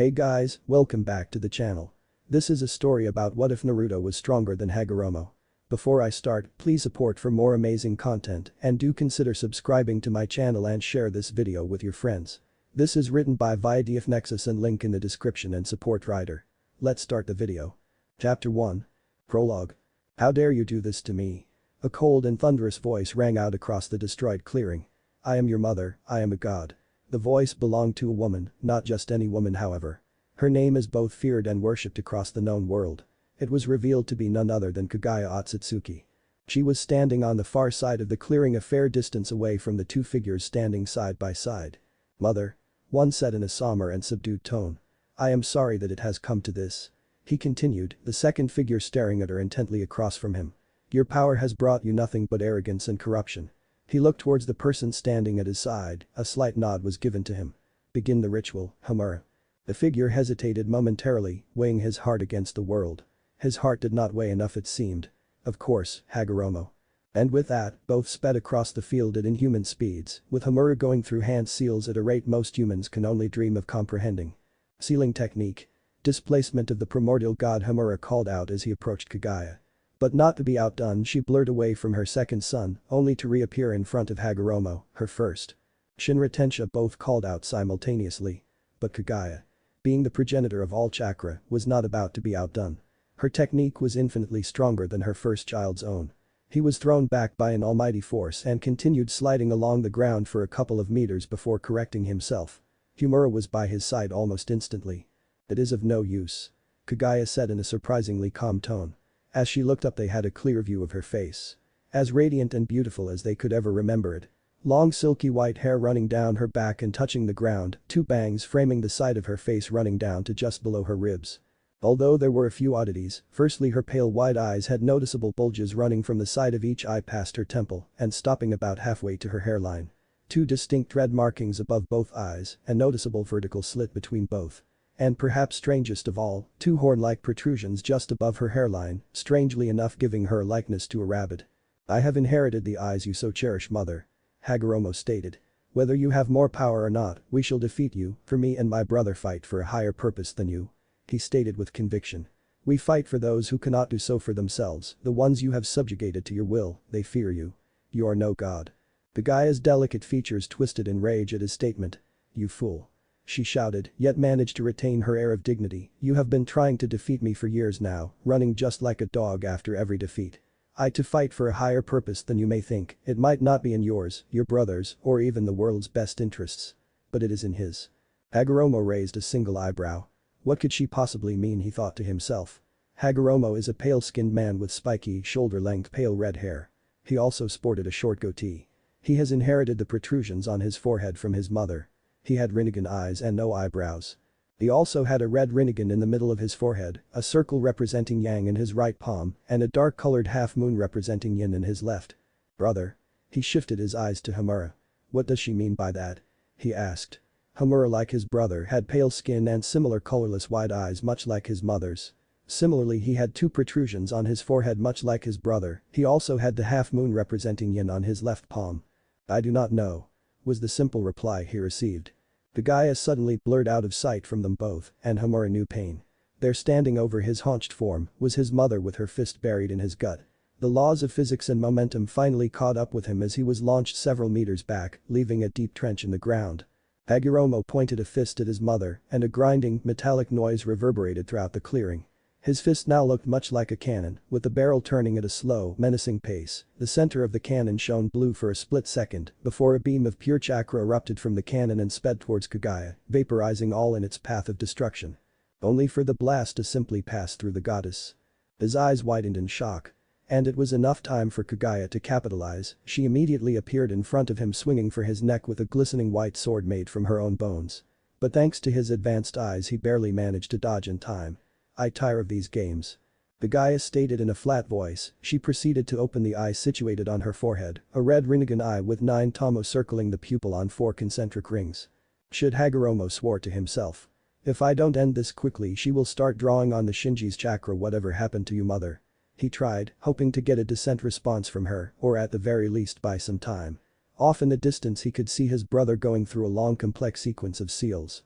Hey guys, welcome back to the channel. This is a story about what if Naruto was stronger than Hagoromo. Before I start, please support for more amazing content and do consider subscribing to my channel and share this video with your friends. This is written by ViDF Nexus and link in the description and support writer. Let's start the video. Chapter 1. Prologue. How dare you do this to me? A cold and thunderous voice rang out across the destroyed clearing. I am your mother, I am a god. The voice belonged to a woman, not just any woman however. Her name is both feared and worshipped across the known world. It was revealed to be none other than Kagaya Otsutsuki. She was standing on the far side of the clearing a fair distance away from the two figures standing side by side. Mother. One said in a somber and subdued tone. I am sorry that it has come to this. He continued, the second figure staring at her intently across from him. Your power has brought you nothing but arrogance and corruption. He looked towards the person standing at his side, a slight nod was given to him. Begin the ritual, Homura. The figure hesitated momentarily, weighing his heart against the world. His heart did not weigh enough it seemed. Of course, Hagoromo. And with that, both sped across the field at inhuman speeds, with Homura going through hand seals at a rate most humans can only dream of comprehending. Sealing technique. Displacement of the primordial god Homura called out as he approached Kagaya. But not to be outdone she blurred away from her second son, only to reappear in front of Hagoromo, her first. Shinra Tensha both called out simultaneously. But Kagaya, being the progenitor of all chakra, was not about to be outdone. Her technique was infinitely stronger than her first child's own. He was thrown back by an almighty force and continued sliding along the ground for a couple of meters before correcting himself. Homura was by his side almost instantly. It is of no use. Kagaya said in a surprisingly calm tone. As she looked up they had a clear view of her face. As radiant and beautiful as they could ever remember it. Long silky white hair running down her back and touching the ground, two bangs framing the side of her face running down to just below her ribs. Although there were a few oddities, firstly her pale white eyes had noticeable bulges running from the side of each eye past her temple and stopping about halfway to her hairline. Two distinct red markings above both eyes, a noticeable vertical slit between both. And perhaps strangest of all, two horn-like protrusions just above her hairline, strangely enough giving her a likeness to a rabbit. I have inherited the eyes you so cherish, mother. Hagoromo stated. Whether you have more power or not, we shall defeat you, for me and my brother fight for a higher purpose than you. He stated with conviction. We fight for those who cannot do so for themselves, the ones you have subjugated to your will, they fear you. You are no god. Kagaya's delicate features twisted in rage at his statement. You fool. She shouted, yet managed to retain her air of dignity, you have been trying to defeat me for years now, running just like a dog after every defeat. I to fight for a higher purpose than you may think, it might not be in yours, your brother's, or even the world's best interests. But it is in his. Hagoromo raised a single eyebrow. What could she possibly mean, he thought to himself. Hagoromo is a pale-skinned man with spiky, shoulder-length pale red hair. He also sported a short goatee. He has inherited the protrusions on his forehead from his mother. He had Rinnegan eyes and no eyebrows. He also had a red Rinnegan in the middle of his forehead, a circle representing yang in his right palm, and a dark-colored half-moon representing yin in his left. Brother. He shifted his eyes to Homura. What does she mean by that? He asked. Homura, like his brother, had pale skin and similar colorless wide eyes much like his mother's. Similarly, he had two protrusions on his forehead much like his brother, he also had the half-moon representing yin on his left palm. I do not know. Was the simple reply he received. Kagaya suddenly blurred out of sight from them both, and Homura knew pain. There standing over his haunched form was his mother with her fist buried in his gut. The laws of physics and momentum finally caught up with him as he was launched several meters back, leaving a deep trench in the ground. Hagoromo pointed a fist at his mother, and a grinding, metallic noise reverberated throughout the clearing. His fist now looked much like a cannon, with the barrel turning at a slow, menacing pace. The center of the cannon shone blue for a split second, before a beam of pure chakra erupted from the cannon and sped towards Kagaya, vaporizing all in its path of destruction. Only for the blast to simply pass through the goddess. His eyes widened in shock. And it was enough time for Kagaya to capitalize, she immediately appeared in front of him swinging for his neck with a glistening white sword made from her own bones. But thanks to his advanced eyes he barely managed to dodge in time. I tire of these games. Kagaya stated in a flat voice, she proceeded to open the eye situated on her forehead, a red Rinnegan eye with 9 tomo circling the pupil on 4 concentric rings. Should Hagoromo swore to himself. If I don't end this quickly she will start drawing on the Shinji's chakra. Whatever happened to you, mother? He tried, hoping to get a decent response from her, or at the very least buy some time. Off in the distance he could see his brother going through a long complex sequence of seals.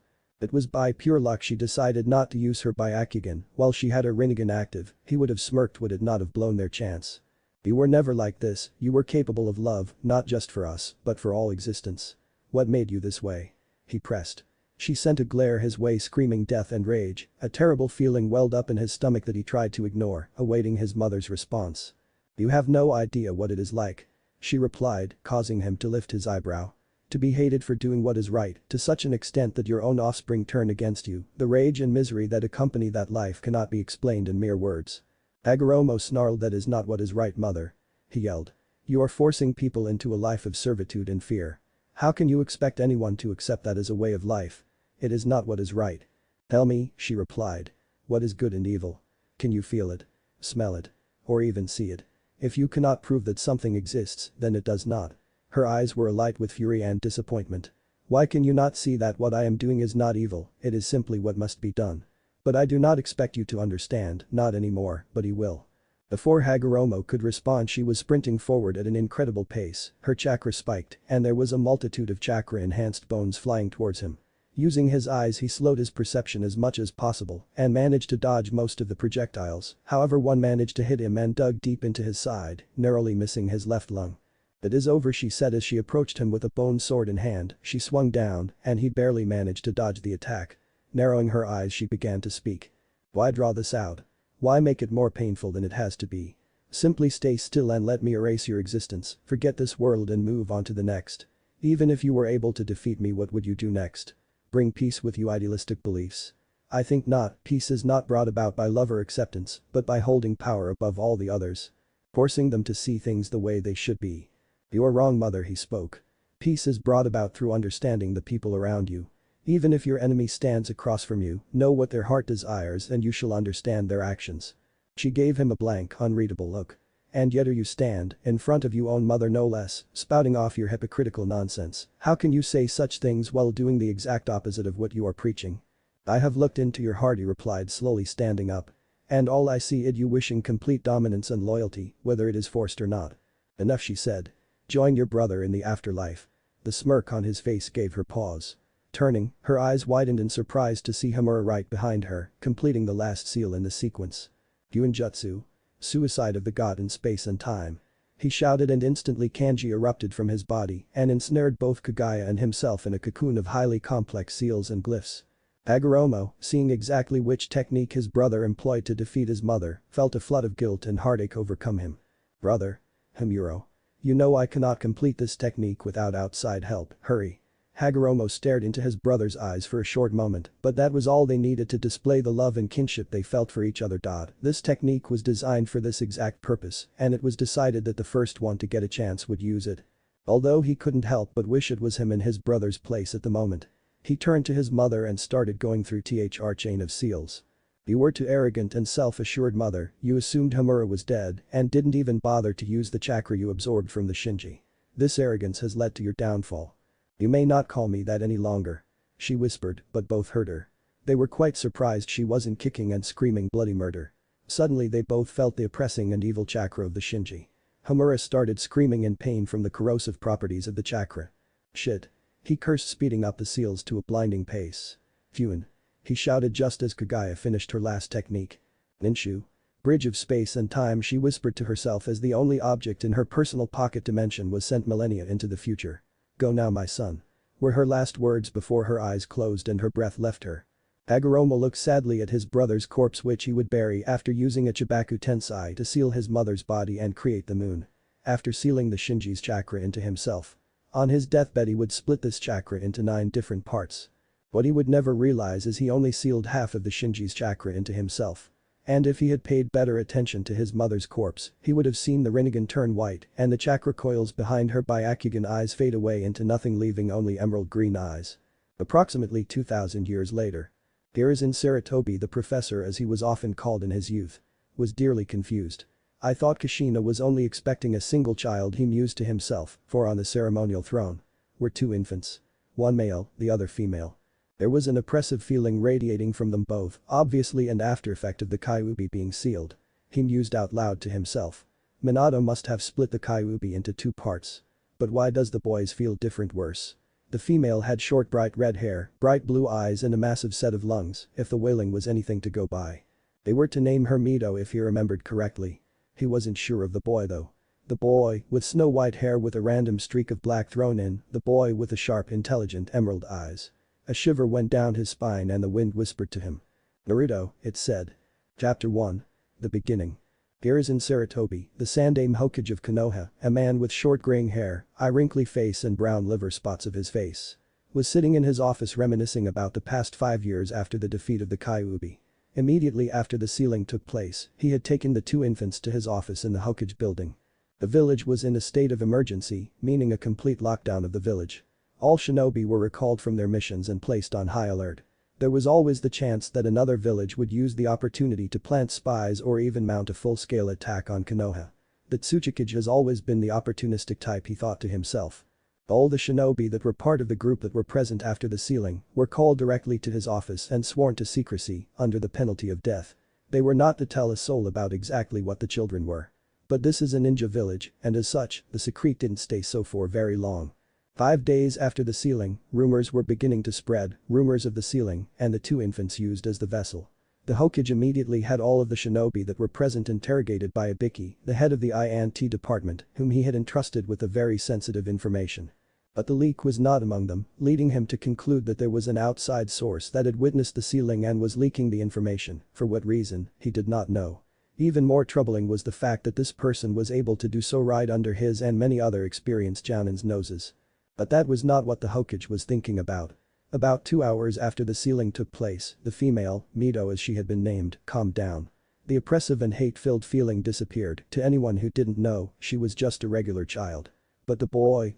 It was by pure luck she decided not to use her Byakugan while she had her Rinnegan active. He would have smirked would it not have blown their chance. You were never like this, you were capable of love, not just for us, but for all existence. What made you this way? He pressed. She sent a glare his way screaming death and rage, a terrible feeling welled up in his stomach that he tried to ignore, awaiting his mother's response. You have no idea what it is like. She replied, causing him to lift his eyebrow. To be hated for doing what is right, to such an extent that your own offspring turn against you, the rage and misery that accompany that life cannot be explained in mere words. Hagoromo snarled, that is not what is right, mother. He yelled. You are forcing people into a life of servitude and fear. How can you expect anyone to accept that as a way of life? It is not what is right. Tell me, she replied. What is good and evil? Can you feel it? Smell it? Or even see it? If you cannot prove that something exists, then it does not. Her eyes were alight with fury and disappointment. Why can you not see that what I am doing is not evil, it is simply what must be done? But I do not expect you to understand, not anymore, but he will. Before Hagoromo could respond, she was sprinting forward at an incredible pace, her chakra spiked, and there was a multitude of chakra-enhanced bones flying towards him. Using his eyes he slowed his perception as much as possible and managed to dodge most of the projectiles, however one managed to hit him and dug deep into his side, narrowly missing his left lung. It is over, she said as she approached him with a bone sword in hand. She swung down, and he barely managed to dodge the attack. Narrowing her eyes she began to speak. Why draw this out? Why make it more painful than it has to be? Simply stay still and let me erase your existence, forget this world and move on to the next. Even if you were able to defeat me, what would you do next? Bring peace with you idealistic beliefs? I think not. Peace is not brought about by love or acceptance, but by holding power above all the others. Forcing them to see things the way they should be. You are wrong, mother, he spoke. Peace is brought about through understanding the people around you. Even if your enemy stands across from you, know what their heart desires and you shall understand their actions. She gave him a blank, unreadable look. And yet here you stand, in front of your own mother no less, spouting off your hypocritical nonsense. How can you say such things while doing the exact opposite of what you are preaching? I have looked into your heart, he replied, slowly standing up. And all I see is you wishing complete dominance and loyalty, whether it is forced or not. Enough, she said. Join your brother in the afterlife. The smirk on his face gave her pause. Turning, her eyes widened in surprise to see Hamura right behind her, completing the last seal in the sequence. Yuanjutsu. Suicide of the god in space and time. He shouted, and instantly kanji erupted from his body and ensnared both Kagaya and himself in a cocoon of highly complex seals and glyphs. Hagoromo, seeing exactly which technique his brother employed to defeat his mother, felt a flood of guilt and heartache overcome him. Brother. Hamuro. You know I cannot complete this technique without outside help, hurry. Hagoromo stared into his brother's eyes for a short moment, but that was all they needed to display the love and kinship they felt for each other. This technique was designed for this exact purpose, and it was decided that the first one to get a chance would use it. Although he couldn't help but wish it was him in his brother's place at the moment. He turned to his mother and started going through THR chain of seals. You were too arrogant and self-assured, mother. You assumed Hamura was dead and didn't even bother to use the chakra you absorbed from the Shinji. This arrogance has led to your downfall. You may not call me that any longer. She whispered, but both heard her. They were quite surprised she wasn't kicking and screaming bloody murder. Suddenly they both felt the oppressing and evil chakra of the Shinji. Hamura started screaming in pain from the corrosive properties of the chakra. Shit. He cursed, speeding up the seals to a blinding pace. Fuin. He shouted just as Kagaya finished her last technique. Ninshu. Bridge of space and time, she whispered to herself as the only object in her personal pocket dimension was sent millennia into the future. Go now, my son. Were her last words before her eyes closed and her breath left her. Hagoromo looked sadly at his brother's corpse, which he would bury after using a Chibaku Tensai to seal his mother's body and create the moon. After sealing the Shinji's chakra into himself. On his deathbed he would split this chakra into 9 different parts. What he would never realize is he only sealed half of the Shinji's chakra into himself. And if he had paid better attention to his mother's corpse, he would have seen the Rinnegan turn white and the chakra coils behind her Byakugan eyes fade away into nothing, leaving only emerald green eyes. Approximately 2,000 years later. Here is in Saratobi, the professor, as he was often called in his youth. Was dearly confused. I thought Kushina was only expecting a single child, he mused to himself, for on the ceremonial throne were 2 infants. One male, the other female. There was an oppressive feeling radiating from them both, obviously an after effect of the Kyuubi being sealed. He mused out loud to himself. Minato must have split the Kyuubi into 2 parts. But why does the boys feel different? Worse. The female had short bright red hair, bright blue eyes and a massive set of lungs, if the wailing was anything to go by. They were to name her Mito if he remembered correctly. He wasn't sure of the boy though. The boy, with snow white hair with a random streak of black thrown in, the boy with the sharp intelligent emerald eyes. A shiver went down his spine and the wind whispered to him. Naruto, it said. Chapter 1. The Beginning. Here is in Saratobi, the Sandaime Hokage of Konoha, a man with short graying hair, eye wrinkly face and brown liver spots of his face. Was sitting in his office reminiscing about the past 5 years after the defeat of the Kyuubi. Immediately after the sealing took place, he had taken the 2 infants to his office in the Hokage building. The village was in a state of emergency, meaning a complete lockdown of the village. All shinobi were recalled from their missions and placed on high alert. There was always the chance that another village would use the opportunity to plant spies or even mount a full-scale attack on Konoha. The Tsuchikage has always been the opportunistic type, he thought to himself. All the shinobi that were part of the group that were present after the sealing were called directly to his office and sworn to secrecy under the penalty of death. They were not to tell a soul about exactly what the children were. But this is a ninja village and as such, the secret didn't stay so for very long. 5 days after the sealing, rumors were beginning to spread, rumors of the sealing and the 2 infants used as the vessel. The Hokage immediately had all of the shinobi that were present interrogated by Ibiki, the head of the I&T department, whom he had entrusted with the very sensitive information. But the leak was not among them, leading him to conclude that there was an outside source that had witnessed the sealing and was leaking the information, for what reason, he did not know. Even more troubling was the fact that this person was able to do so right under his and many other experienced Jounin's noses. But that was not what the Hokage was thinking about. About 2 hours after the sealing took place, the female, Mito as she had been named, calmed down. The oppressive and hate-filled feeling disappeared. To anyone who didn't know, she was just a regular child. But the boy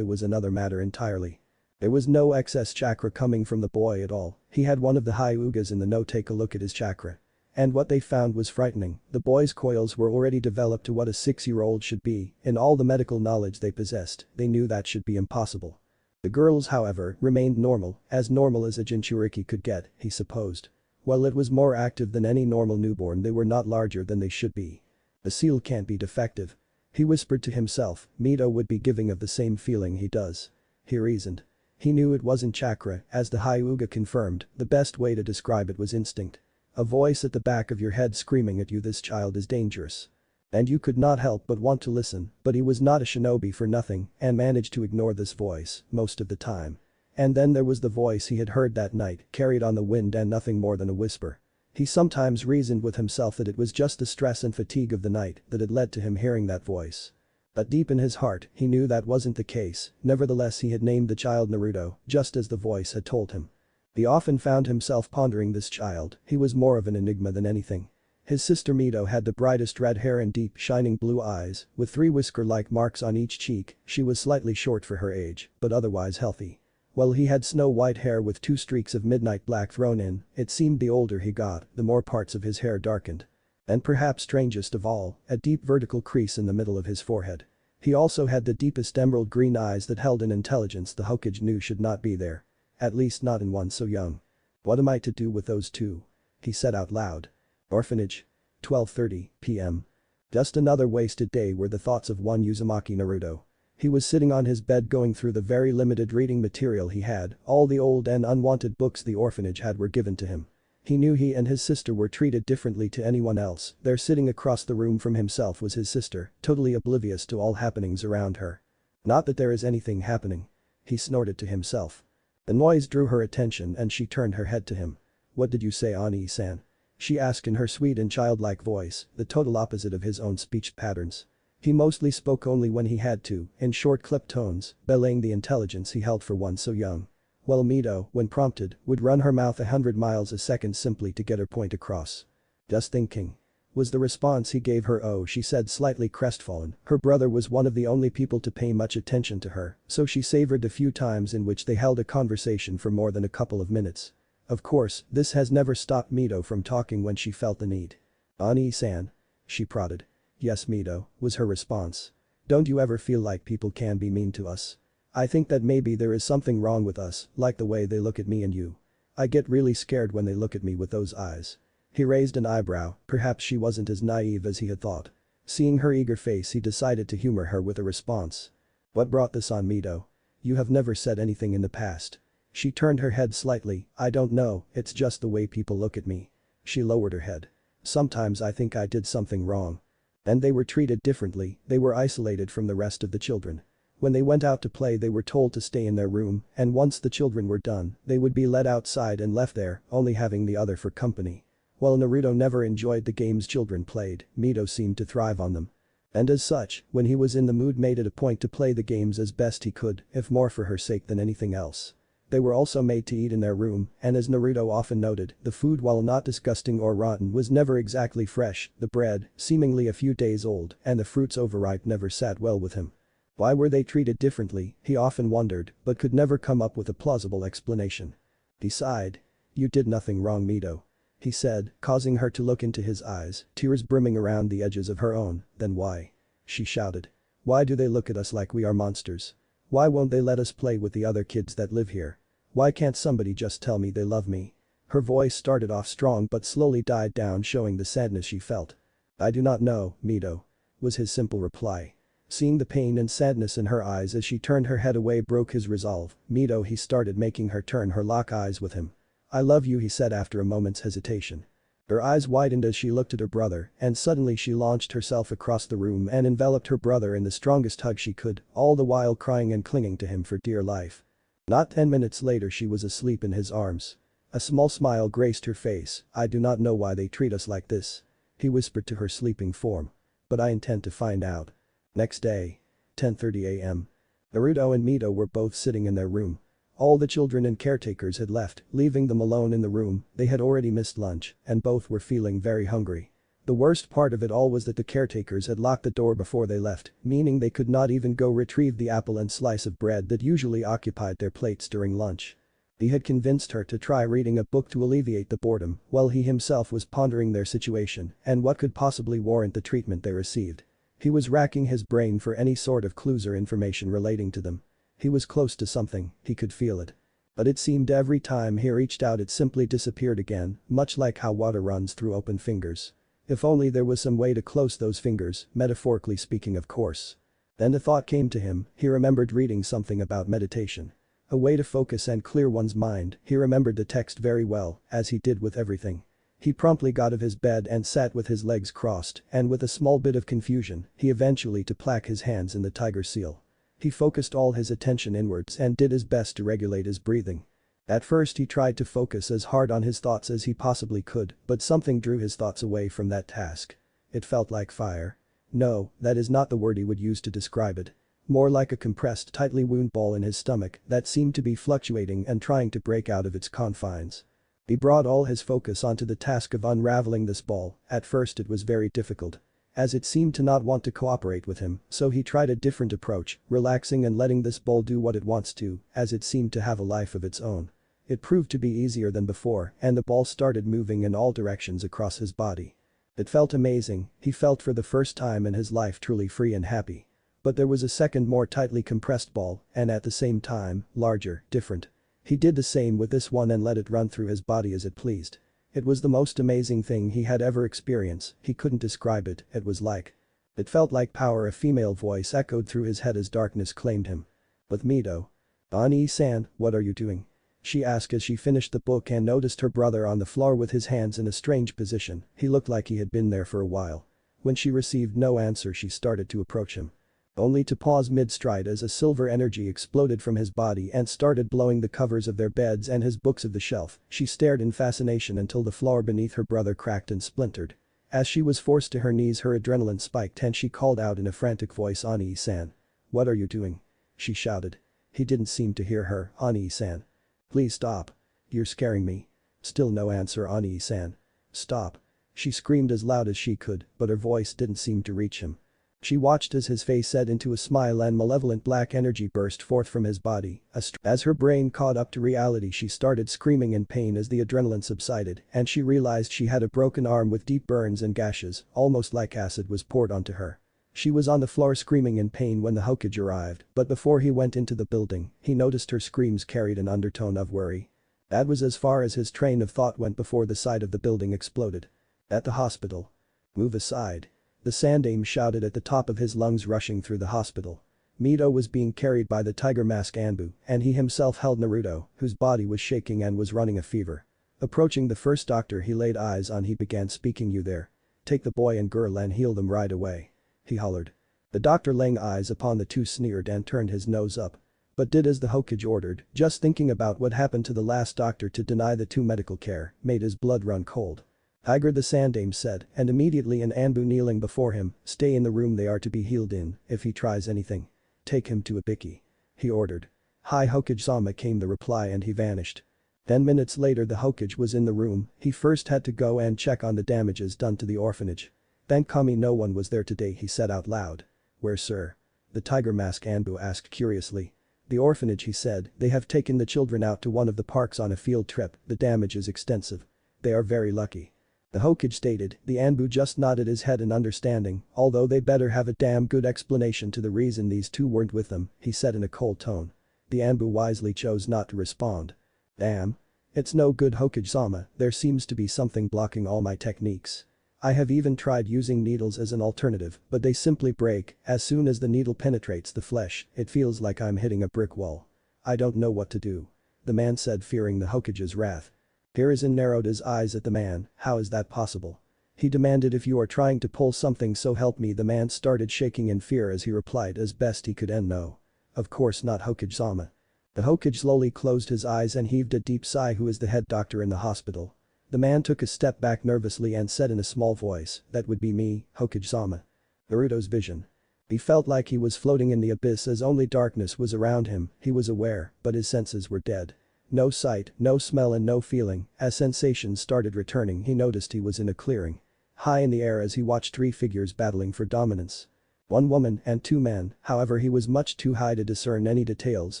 was another matter entirely. There was no excess chakra coming from the boy at all. He had one of the Hyugas in the know. Take a look at his chakra. And what they found was frightening. The boy's coils were already developed to what a 6-year-old should be. In all the medical knowledge they possessed, they knew that should be impossible. The girls, however, remained normal as a Jinchuriki could get, he supposed. While it was more active than any normal newborn, they were not larger than they should be. The seal can't be defective. He whispered to himself, Mito would be giving of the same feeling he does. He reasoned. He knew it wasn't chakra, as the Hyuga confirmed, the best way to describe it was instinct. A voice at the back of your head screaming at you, this child is dangerous. And you could not help but want to listen, but he was not a shinobi for nothing and managed to ignore this voice most of the time. And then there was the voice he had heard that night, carried on the wind and nothing more than a whisper. He sometimes reasoned with himself that it was just the stress and fatigue of the night that had led to him hearing that voice. But deep in his heart, he knew that wasn't the case. Nevertheless, he had named the child Naruto, just as the voice had told him. He often found himself pondering this child. He was more of an enigma than anything. His sister Mito had the brightest red hair and deep, shining blue eyes, with 3 whisker-like marks on each cheek. She was slightly short for her age, but otherwise healthy. While he had snow-white hair with 2 streaks of midnight black thrown in, it seemed the older he got, the more parts of his hair darkened. And perhaps strangest of all, a deep vertical crease in the middle of his forehead. He also had the deepest emerald green eyes that held an intelligence the Hokage knew should not be there. At least not in one so young. What am I to do with those 2? He said out loud. Orphanage. 12:30 p.m. Just another wasted day were the thoughts of one Uzumaki Naruto. He was sitting on his bed going through the very limited reading material he had. All the old and unwanted books the orphanage had were given to him. He knew he and his sister were treated differently to anyone else. There sitting across the room from himself was his sister, totally oblivious to all happenings around her. Not that there is anything happening. He snorted to himself. The noise drew her attention and she turned her head to him. What did you say, Ani-san? She asked in her sweet and childlike voice, the total opposite of his own speech patterns. He mostly spoke only when he had to, in short clipped tones, belaying the intelligence he held for one so young. While Mito, when prompted, would run her mouth 100 miles a second simply to get her point across. Just thinking. Was the response he gave her. Oh, she said, slightly crestfallen. Her brother was one of the only people to pay much attention to her, so she savored the few times in which they held a conversation for more than a couple of minutes. Of course, this has never stopped Mito from talking when she felt the need. Ani-san? She prodded. Yes, Mito, was her response. Don't you ever feel like people can be mean to us? I think that maybe there is something wrong with us, like the way they look at me and you. I get really scared when they look at me with those eyes. He raised an eyebrow, perhaps she wasn't as naive as he had thought. Seeing her eager face, he decided to humor her with a response. What brought this on, Mito? You have never said anything in the past. She turned her head slightly. I don't know, it's just the way people look at me. She lowered her head. Sometimes I think I did something wrong. And they were treated differently, they were isolated from the rest of the children. When they went out to play they were told to stay in their room, and once the children were done, they would be let outside and left there, only having the other for company. While Naruto never enjoyed the games children played, Mito seemed to thrive on them. And as such, when he was in the mood made it a point to play the games as best he could, if more for her sake than anything else. They were also made to eat in their room, and as Naruto often noted, the food while not disgusting or rotten was never exactly fresh, the bread, seemingly a few days old, and the fruits overripe never sat well with him. Why were they treated differently, he often wondered, but could never come up with a plausible explanation. He sighed. You did nothing wrong, Mito. He said, causing her to look into his eyes, tears brimming around the edges of her own. Then why? She shouted. Why do they look at us like we are monsters? Why won't they let us play with the other kids that live here? Why can't somebody just tell me they love me? Her voice started off strong but slowly died down, showing the sadness she felt. I do not know, Mito, was his simple reply. Seeing the pain and sadness in her eyes as she turned her head away broke his resolve. Mito, he started making her turn her lock eyes with him. I love you, he said after a moment's hesitation. Her eyes widened as she looked at her brother, and suddenly she launched herself across the room and enveloped her brother in the strongest hug she could, all the while crying and clinging to him for dear life. Not 10 minutes later she was asleep in his arms. A small smile graced her face. I do not know why they treat us like this, he whispered to her sleeping form. But I intend to find out. Next day. 10:30 a.m. Naruto and Mito were both sitting in their room. All the children and caretakers had left, leaving them alone in the room. They had already missed lunch, and both were feeling very hungry. The worst part of it all was that the caretakers had locked the door before they left, meaning they could not even go retrieve the apple and slice of bread that usually occupied their plates during lunch. He had convinced her to try reading a book to alleviate the boredom, while he himself was pondering their situation and what could possibly warrant the treatment they received. He was racking his brain for any sort of clues or information relating to them. He was close to something, he could feel it. But it seemed every time he reached out it simply disappeared again, much like how water runs through open fingers. If only there was some way to close those fingers, metaphorically speaking of course. Then a thought came to him, he remembered reading something about meditation. A way to focus and clear one's mind, he remembered the text very well, as he did with everything. He promptly got out of his bed and sat with his legs crossed, and with a small bit of confusion, he eventually to plaque his hands in the tiger seal. He focused all his attention inwards and did his best to regulate his breathing. At first he tried to focus as hard on his thoughts as he possibly could, but something drew his thoughts away from that task. It felt like fire. No, that is not the word he would use to describe it. More like a compressed, tightly wound ball in his stomach that seemed to be fluctuating and trying to break out of its confines. He brought all his focus onto the task of unraveling this ball. At first it was very difficult, as it seemed to not want to cooperate with him, so he tried a different approach, relaxing and letting this ball do what it wants to, as it seemed to have a life of its own. It proved to be easier than before, and the ball started moving in all directions across his body. It felt amazing, he felt for the first time in his life truly free and happy. But there was a second more tightly compressed ball, and at the same time, larger, different. He did the same with this one and let it run through his body as it pleased. It was the most amazing thing he had ever experienced, he couldn't describe it, it was like. It felt like power, a female voice echoed through his head as darkness claimed him. With Mito. Ani-san, what are you doing? She asked as she finished the book and noticed her brother on the floor with his hands in a strange position, he looked like he had been there for a while. When she received no answer she started to approach him. Only to pause mid-stride as a silver energy exploded from his body and started blowing the covers of their beds and his books of the shelf. She stared in fascination until the floor beneath her brother cracked and splintered. As she was forced to her knees her adrenaline spiked and she called out in a frantic voice, Ani-san. What are you doing? She shouted. He didn't seem to hear her. Ani-san. Please stop. You're scaring me. Still no answer. Ani-san. Stop. She screamed as loud as she could, but her voice didn't seem to reach him. She watched as his face set into a smile and malevolent black energy burst forth from his body. As her brain caught up to reality she started screaming in pain as the adrenaline subsided and she realized she had a broken arm with deep burns and gashes, almost like acid was poured onto her. She was on the floor screaming in pain when the Hokage arrived, but before he went into the building, he noticed her screams carried an undertone of worry. That was as far as his train of thought went before the side of the building exploded. At the hospital. Move aside. The Sandame shouted at the top of his lungs rushing through the hospital. Mito was being carried by the tiger mask Anbu, and he himself held Naruto, whose body was shaking and was running a fever. Approaching the first doctor he laid eyes on, he began speaking. "You there? Take the boy and girl and heal them right away," he hollered. The doctor, laying eyes upon the two, sneered and turned his nose up. But did as the Hokage ordered. Just thinking about what happened to the last doctor to deny the two medical care made his blood run cold. "Tiger," the Sandame said, and immediately an Anbu kneeling before him, "Stay in the room they are to be healed in. If he tries anything, take him to Ibiki," he ordered. "Hi Hokage-sama," came the reply, and he vanished. 10 minutes later the Hokage was in the room. He first had to go and check on the damages done to the orphanage. "Thank Kami no one was there today," he said out loud. "Where, sir?" the tiger mask Anbu asked curiously. "The orphanage," he said. "They have taken the children out to one of the parks on a field trip. The damage is extensive. They are very lucky," the Hokage stated. The Anbu just nodded his head in understanding, although they better have a damn good explanation to the reason these two weren't with them, he said in a cold tone. The Anbu wisely chose not to respond. "Damn. It's no good, Hokage-sama, there seems to be something blocking all my techniques. I have even tried using needles as an alternative, but they simply break. As soon as the needle penetrates the flesh, it feels like I'm hitting a brick wall. I don't know what to do," the man said, fearing the Hokage's wrath. Hiruzen narrowed his eyes at the man. "How is that possible?" he demanded. "If you are trying to pull something, so help me." The man started shaking in fear as he replied as best he could, "And no. Of course not, Hokage-sama." The Hokage slowly closed his eyes and heaved a deep sigh. "Who is the head doctor in the hospital?" The man took a step back nervously and said in a small voice, "That would be me, Hokage-sama." Naruto's vision. He felt like he was floating in the abyss as only darkness was around him. He was aware, but his senses were dead. No sight, no smell and no feeling. As sensations started returning, he noticed he was in a clearing. High in the air as he watched 3 figures battling for dominance. 1 woman and 2 men, however he was much too high to discern any details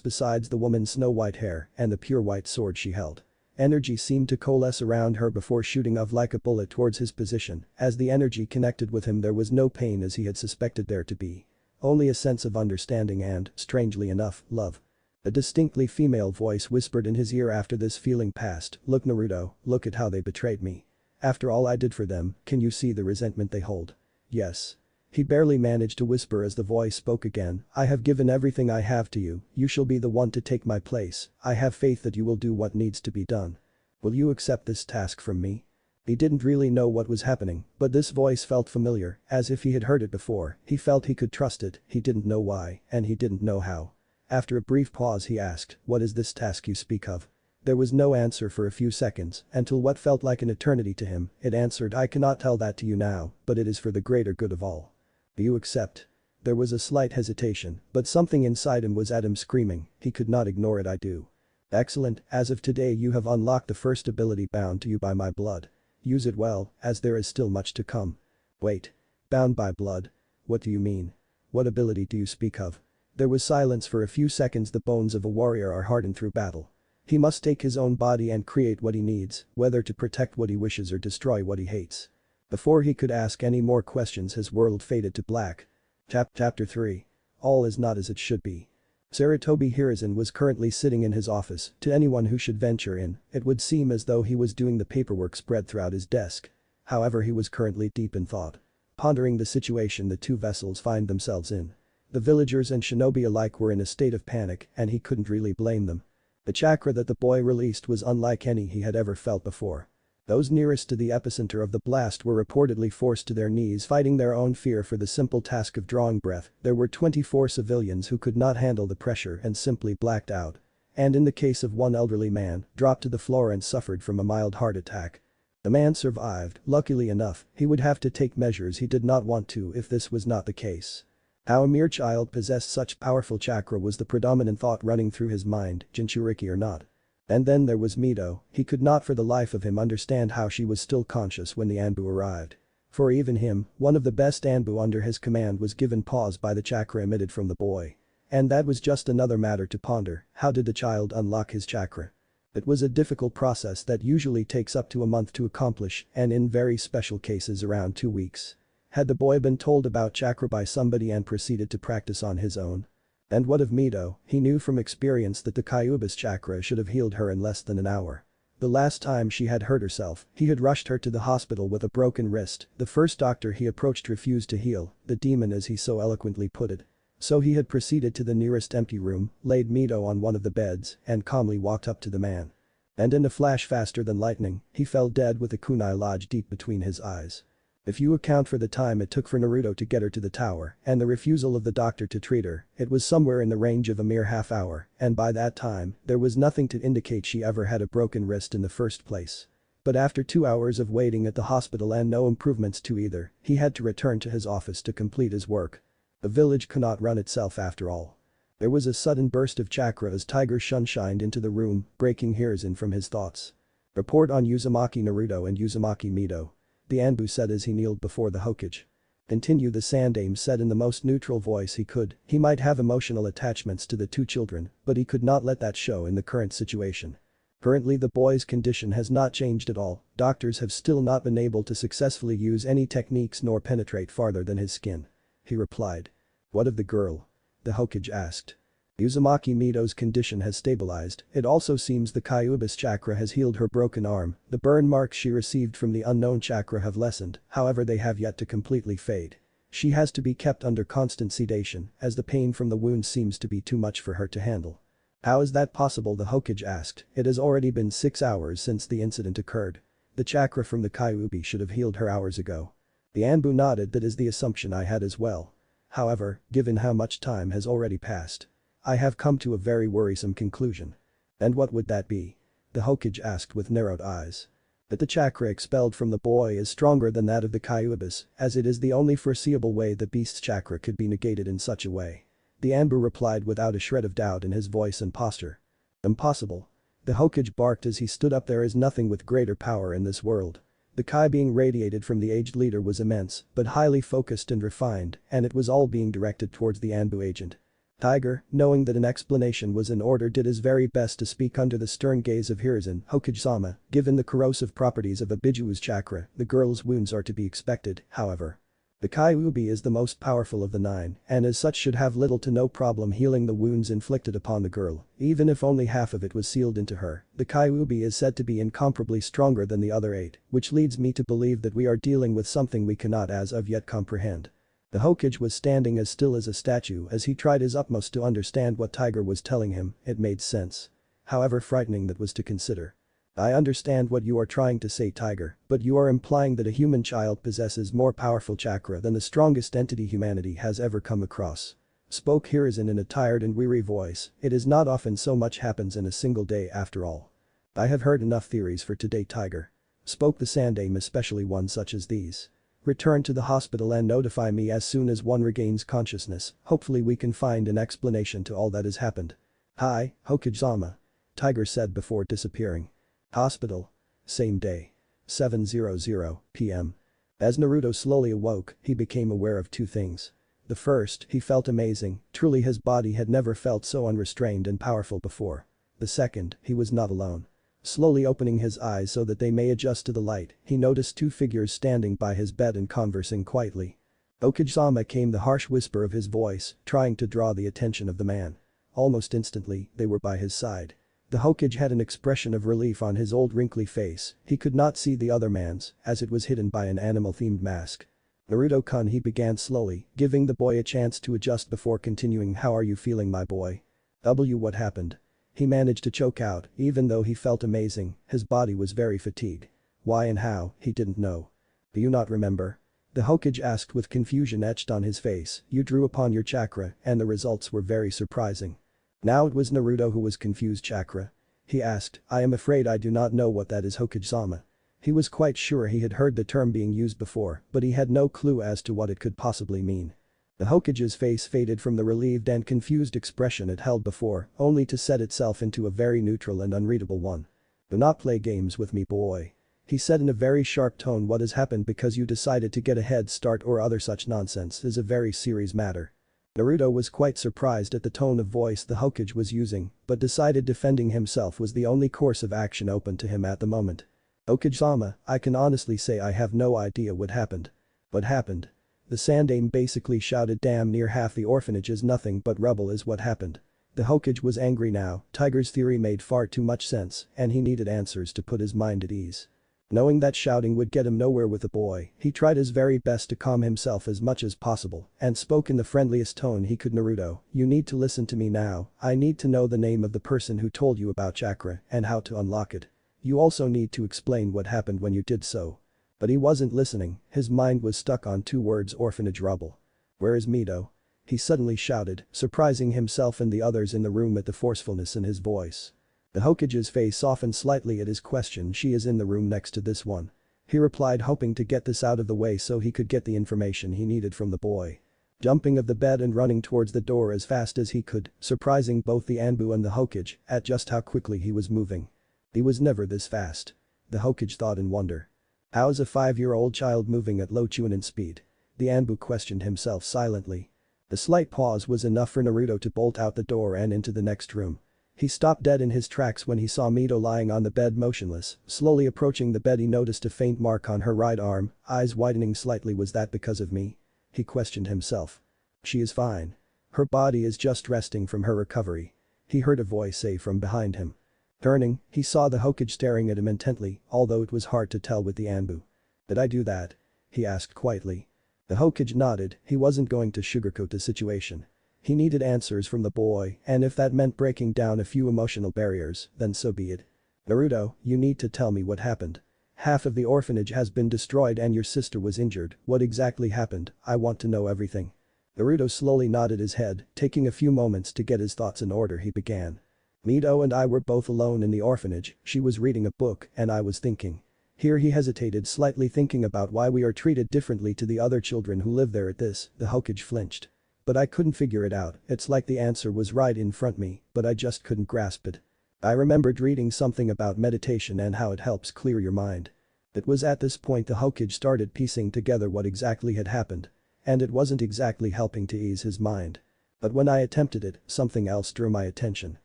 besides the woman's snow-white hair and the pure white sword she held. Energy seemed to coalesce around her before shooting off like a bullet towards his position. As the energy connected with him, there was no pain as he had suspected there to be. Only a sense of understanding and, strangely enough, love. A distinctly female voice whispered in his ear after this feeling passed, "Look Naruto, look at how they betrayed me. After all I did for them, can you see the resentment they hold?" "Yes." He barely managed to whisper as the voice spoke again. "I have given everything I have to you. You shall be the one to take my place. I have faith that you will do what needs to be done. Will you accept this task from me?" He didn't really know what was happening, but this voice felt familiar, as if he had heard it before. He felt he could trust it. He didn't know why, and he didn't know how. After a brief pause he asked, "What is this task you speak of?" There was no answer for a few seconds, until what felt like an eternity to him, it answered, "I cannot tell that to you now, but it is for the greater good of all. Do you accept?" There was a slight hesitation, but something inside him was at him screaming, he could not ignore it. "I do." "Excellent, as of today you have unlocked the first ability bound to you by my blood. Use it well, as there is still much to come." "Wait. Bound by blood? What do you mean? What ability do you speak of?" There was silence for a few seconds. The bones of a warrior are hardened through battle. He must take his own body and create what he needs, whether to protect what he wishes or destroy what he hates. Before he could ask any more questions, his world faded to black. Chapter 3. All is not as it should be. Sarutobi Hiruzen was currently sitting in his office. To anyone who should venture in, it would seem as though he was doing the paperwork spread throughout his desk. However, he was currently deep in thought. Pondering the situation the 2 vessels find themselves in. The villagers and shinobi alike were in a state of panic, and he couldn't really blame them. The chakra that the boy released was unlike any he had ever felt before. Those nearest to the epicenter of the blast were reportedly forced to their knees, fighting their own fear for the simple task of drawing breath. There were 24 civilians who could not handle the pressure and simply blacked out. And in the case of one elderly man, dropped to the floor and suffered from a mild heart attack. The man survived. Luckily enough, he would have to take measures he did not want to if this was not the case. How a mere child possessed such powerful chakra was the predominant thought running through his mind, Jinchuriki or not. And then there was Mito. He could not for the life of him understand how she was still conscious when the Anbu arrived. For even him, one of the best Anbu under his command was given pause by the chakra emitted from the boy. And that was just another matter to ponder. How did the child unlock his chakra? It was a difficult process that usually takes up to a month to accomplish, and in very special cases around 2 weeks. Had the boy been told about chakra by somebody and proceeded to practice on his own? And what of Mito? He knew from experience that the Kyuubi's chakra should have healed her in less than an hour. The last time she had hurt herself, he had rushed her to the hospital with a broken wrist. The first doctor he approached refused to heal, the demon as he so eloquently put it. So he had proceeded to the nearest empty room, laid Mito on one of the beds, and calmly walked up to the man. And in a flash faster than lightning, he fell dead with a kunai lodged deep between his eyes. If you account for the time it took for Naruto to get her to the tower and the refusal of the doctor to treat her, it was somewhere in the range of a mere half hour, and by that time, there was nothing to indicate she ever had a broken wrist in the first place. But after 2 hours of waiting at the hospital and no improvements to either, he had to return to his office to complete his work. The village could not run itself after all. There was a sudden burst of chakra as Tiger shunshined into the room, breaking Hiruzen from his thoughts. Report on Uzumaki Naruto and Uzumaki Mito. The Anbu said as he kneeled before the Hokage. Continue, the Sandaime said in the most neutral voice he could. He might have emotional attachments to the two children, but he could not let that show in the current situation. Currently the boy's condition has not changed at all, doctors have still not been able to successfully use any techniques nor penetrate farther than his skin. He replied. What of the girl? The Hokage asked. Uzumaki Mito's condition has stabilized, it also seems the Kyuubi's chakra has healed her broken arm, the burn marks she received from the unknown chakra have lessened, however they have yet to completely fade. She has to be kept under constant sedation, as the pain from the wound seems to be too much for her to handle. How is that possible? The Hokage asked. It has already been 6 hours since the incident occurred. The chakra from the Kyuubi should have healed her hours ago. The Anbu nodded. That is the assumption I had as well. However, given how much time has already passed, I have come to a very worrisome conclusion. And what would that be? The Hokage asked with narrowed eyes. That the chakra expelled from the boy is stronger than that of the Kyuubis, as it is the only foreseeable way the beast's chakra could be negated in such a way. The Anbu replied without a shred of doubt in his voice and posture. Impossible. The Hokage barked as he stood up. There is nothing with greater power in this world. The Kai being radiated from the aged leader was immense, but highly focused and refined, and it was all being directed towards the Anbu agent. Tiger, knowing that an explanation was in order, did his very best to speak under the stern gaze of Hiruzen. Hokage-sama, given the corrosive properties of a Bijuu's chakra, the girl's wounds are to be expected, however. The Kyuubi is the most powerful of the 9, and as such should have little to no problem healing the wounds inflicted upon the girl, even if only half of it was sealed into her. The Kyuubi is said to be incomparably stronger than the other 8, which leads me to believe that we are dealing with something we cannot as of yet comprehend. The Hokage was standing as still as a statue as he tried his utmost to understand what Tiger was telling him. It made sense. However frightening that was to consider. I understand what you are trying to say, Tiger, but you are implying that a human child possesses more powerful chakra than the strongest entity humanity has ever come across. Spoke Hiruzen in a tired and weary voice. It is not often so much happens in a single day after all. I have heard enough theories for today, Tiger. Spoke the Sandaime, especially one such as these. Return to the hospital and notify me as soon as one regains consciousness. Hopefully we can find an explanation to all that has happened. Hi, Hokage-sama. Tiger said before disappearing. Hospital. Same day. 7:00 p.m. As Naruto slowly awoke, he became aware of two things. The first, he felt amazing, truly his body had never felt so unrestrained and powerful before. The second, he was not alone. Slowly opening his eyes so that they may adjust to the light, he noticed two figures standing by his bed and conversing quietly. Hokage-sama, came the harsh whisper of his voice, trying to draw the attention of the man. Almost instantly, they were by his side. The Hokage had an expression of relief on his old wrinkly face. He could not see the other man's, as it was hidden by an animal-themed mask. Naruto-kun, he began slowly, giving the boy a chance to adjust before continuing. How are you feeling, my boy? What happened? He managed to choke out, even though he felt amazing, his body was very fatigued. Why and how, he didn't know. Do you not remember? The Hokage asked with confusion etched on his face. You drew upon your chakra, and the results were very surprising. Now it was Naruto who was confused. Chakra? He asked. I am afraid I do not know what that is, Hokage-sama. He was quite sure he had heard the term being used before, but he had no clue as to what it could possibly mean. The Hokage's face faded from the relieved and confused expression it held before, only to set itself into a very neutral and unreadable one. Do not play games with me, boy. He said in a very sharp tone. What has happened because you decided to get a head start or other such nonsense is a very serious matter. Naruto was quite surprised at the tone of voice the Hokage was using, but decided defending himself was the only course of action open to him at the moment. Hokage-sama, I can honestly say I have no idea what happened. What happened? The Sandaime basically shouted. Damn near half the orphanage is nothing but rubble is what happened. The Hokage was angry now. Tiger's theory made far too much sense, and he needed answers to put his mind at ease. Knowing that shouting would get him nowhere with the boy, he tried his very best to calm himself as much as possible and spoke in the friendliest tone he could. "Naruto, you need to listen to me now. I need to know the name of the person who told you about chakra and how to unlock it. You also need to explain what happened when you did so." But he wasn't listening, his mind was stuck on two words: orphanage rubble. "Where is Mito?" he suddenly shouted, surprising himself and the others in the room at the forcefulness in his voice. The Hokage's face softened slightly at his question. "She is in the room next to this one," he replied, hoping to get this out of the way so he could get the information he needed from the boy. Jumping of the bed and running towards the door as fast as he could, surprising both the Anbu and the Hokage at just how quickly he was moving. He was never this fast. The Hokage thought in wonder. How's a 5-year-old child moving at low chunin speed? The Anbu questioned himself silently. The slight pause was enough for Naruto to bolt out the door and into the next room. He stopped dead in his tracks when he saw Mito lying on the bed motionless. Slowly approaching the bed, he noticed a faint mark on her right arm, eyes widening slightly. "Was that because of me?" he questioned himself. "She is fine. Her body is just resting from her recovery," he heard a voice say from behind him. Turning, he saw the Hokage staring at him intently, although it was hard to tell with the Anbu. "Did I do that?" he asked quietly. The Hokage nodded. He wasn't going to sugarcoat the situation. He needed answers from the boy, and if that meant breaking down a few emotional barriers, then so be it. "Naruto, you need to tell me what happened. Half of the orphanage has been destroyed and your sister was injured. What exactly happened? I want to know everything." Naruto slowly nodded his head, taking a few moments to get his thoughts in order. He began. "Mito and I were both alone in the orphanage. She was reading a book and I was thinking." Here he hesitated slightly, thinking about why we are treated differently to the other children who live there. At this, the Hokage flinched. "But I couldn't figure it out. It's like the answer was right in front of me, but I just couldn't grasp it. I remembered reading something about meditation and how it helps clear your mind." It was at this point the Hokage started piecing together what exactly had happened. And it wasn't exactly helping to ease his mind. "But when I attempted it, something else drew my attention."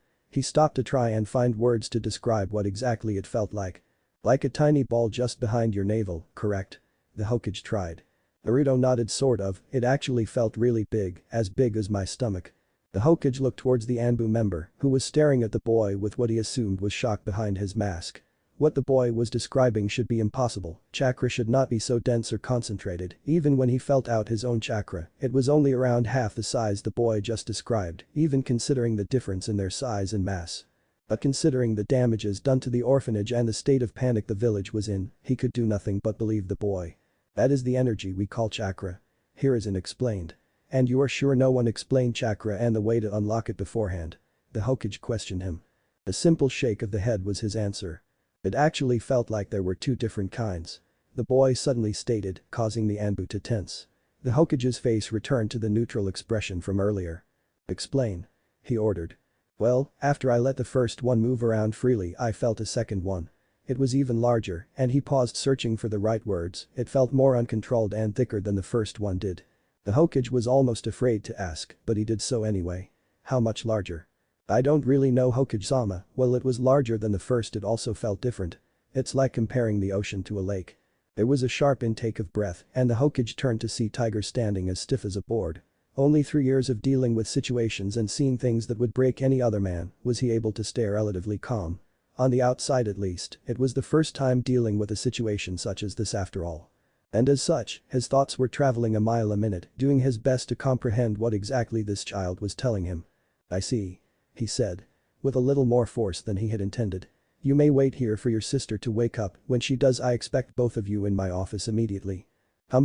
He stopped to try and find words to describe what exactly it felt like. "Like a tiny ball just behind your navel, correct?" the Hokage tried. Naruto nodded. "Sort of, it actually felt really big as my stomach." The Hokage looked towards the Anbu member, who was staring at the boy with what he assumed was shock behind his mask. What the boy was describing should be impossible. Chakra should not be so dense or concentrated. Even when he felt out his own chakra, it was only around half the size the boy just described, even considering the difference in their size and mass. But considering the damages done to the orphanage and the state of panic the village was in, he could do nothing but believe the boy. "That is the energy we call chakra. Hiruzen explained." "And you are sure no one explained chakra and the way to unlock it beforehand?" the Hokage questioned him. A simple shake of the head was his answer. "It actually felt like there were two different kinds," the boy suddenly stated, causing the Anbu to tense. The Hokage's face returned to the neutral expression from earlier. "Explain," he ordered. "Well, after I let the first one move around freely, I felt a second one. It was even larger," and he paused, searching for the right words. "It felt more uncontrolled and thicker than the first one did." The Hokage was almost afraid to ask, but he did so anyway. "How much larger?" "I don't really know, Hokage-sama." "Well, it was larger than the first. It also felt different. It's like comparing the ocean to a lake." There was a sharp intake of breath and the Hokage turned to see Tiger standing as stiff as a board. Only 3 years of dealing with situations and seeing things that would break any other man was he able to stay relatively calm. On the outside at least, it was the first time dealing with a situation such as this after all. And as such, his thoughts were traveling a mile a minute, doing his best to comprehend what exactly this child was telling him. "I see," he said. With a little more force than he had intended. "You may wait here for your sister to wake up. When she does, I expect both of you in my office immediately."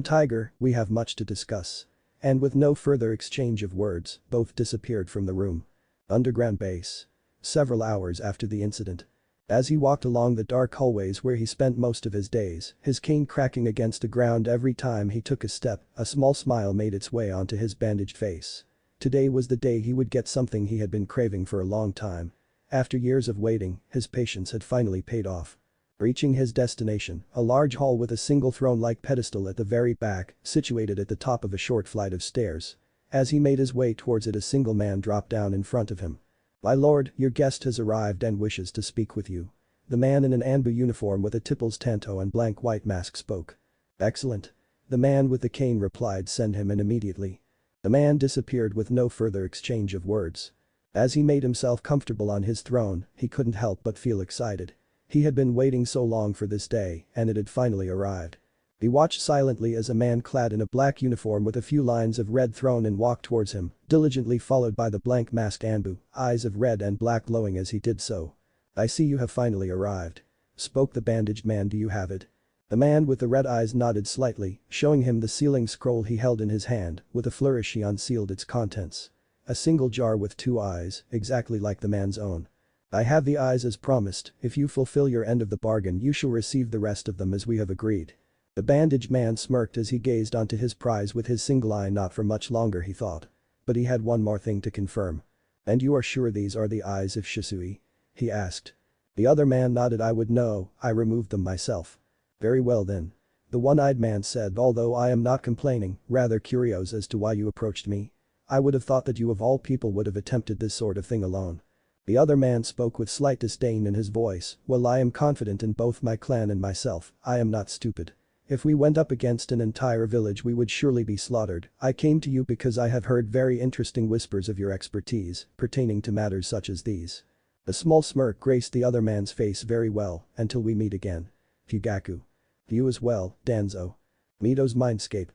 Tiger, we have much to discuss." And with no further exchange of words, both disappeared from the room. Underground base. Several hours after the incident. As he walked along the dark hallways where he spent most of his days, his cane cracking against the ground every time he took a step, a small smile made its way onto his bandaged face. Today was the day he would get something he had been craving for a long time. After years of waiting, his patience had finally paid off. Reaching his destination, a large hall with a single throne-like pedestal at the very back, situated at the top of a short flight of stairs. As he made his way towards it, a single man dropped down in front of him. "My lord, your guest has arrived and wishes to speak with you." The man in an Anbu uniform with a tipples tanto and blank white mask spoke. "Excellent." The man with the cane replied, "Send him in immediately." The man disappeared with no further exchange of words. As he made himself comfortable on his throne, he couldn't help but feel excited. He had been waiting so long for this day, and it had finally arrived. He watched silently as a man clad in a black uniform with a few lines of red thrown in walked towards him, diligently followed by the blank masked Anbu, eyes of red and black glowing as he did so. "I see you have finally arrived," spoke the bandaged man. "Do you have it?" The man with the red eyes nodded slightly, showing him the sealing scroll he held in his hand. With a flourish he unsealed its contents. A single jar with 2 eyes, exactly like the man's own. "I have the eyes as promised. If you fulfill your end of the bargain you shall receive the rest of them as we have agreed." The bandaged man smirked as he gazed onto his prize with his single eye. Not for much longer, he thought. But he had one more thing to confirm. "And you are sure these are the eyes of Shisui?" he asked. The other man nodded. "I would know, I removed them myself." "Very well then." The one-eyed man said, "Although I am not complaining, rather curious as to why you approached me. I would have thought that you of all people would have attempted this sort of thing alone." The other man spoke with slight disdain in his voice. "Well, I am confident in both my clan and myself. I am not stupid. If we went up against an entire village we would surely be slaughtered. I came to you because I have heard very interesting whispers of your expertise pertaining to matters such as these." A small smirk graced the other man's face. "Very well, until we meet again. Fugaku." "You as well, Danzo." "Mito's mindscape."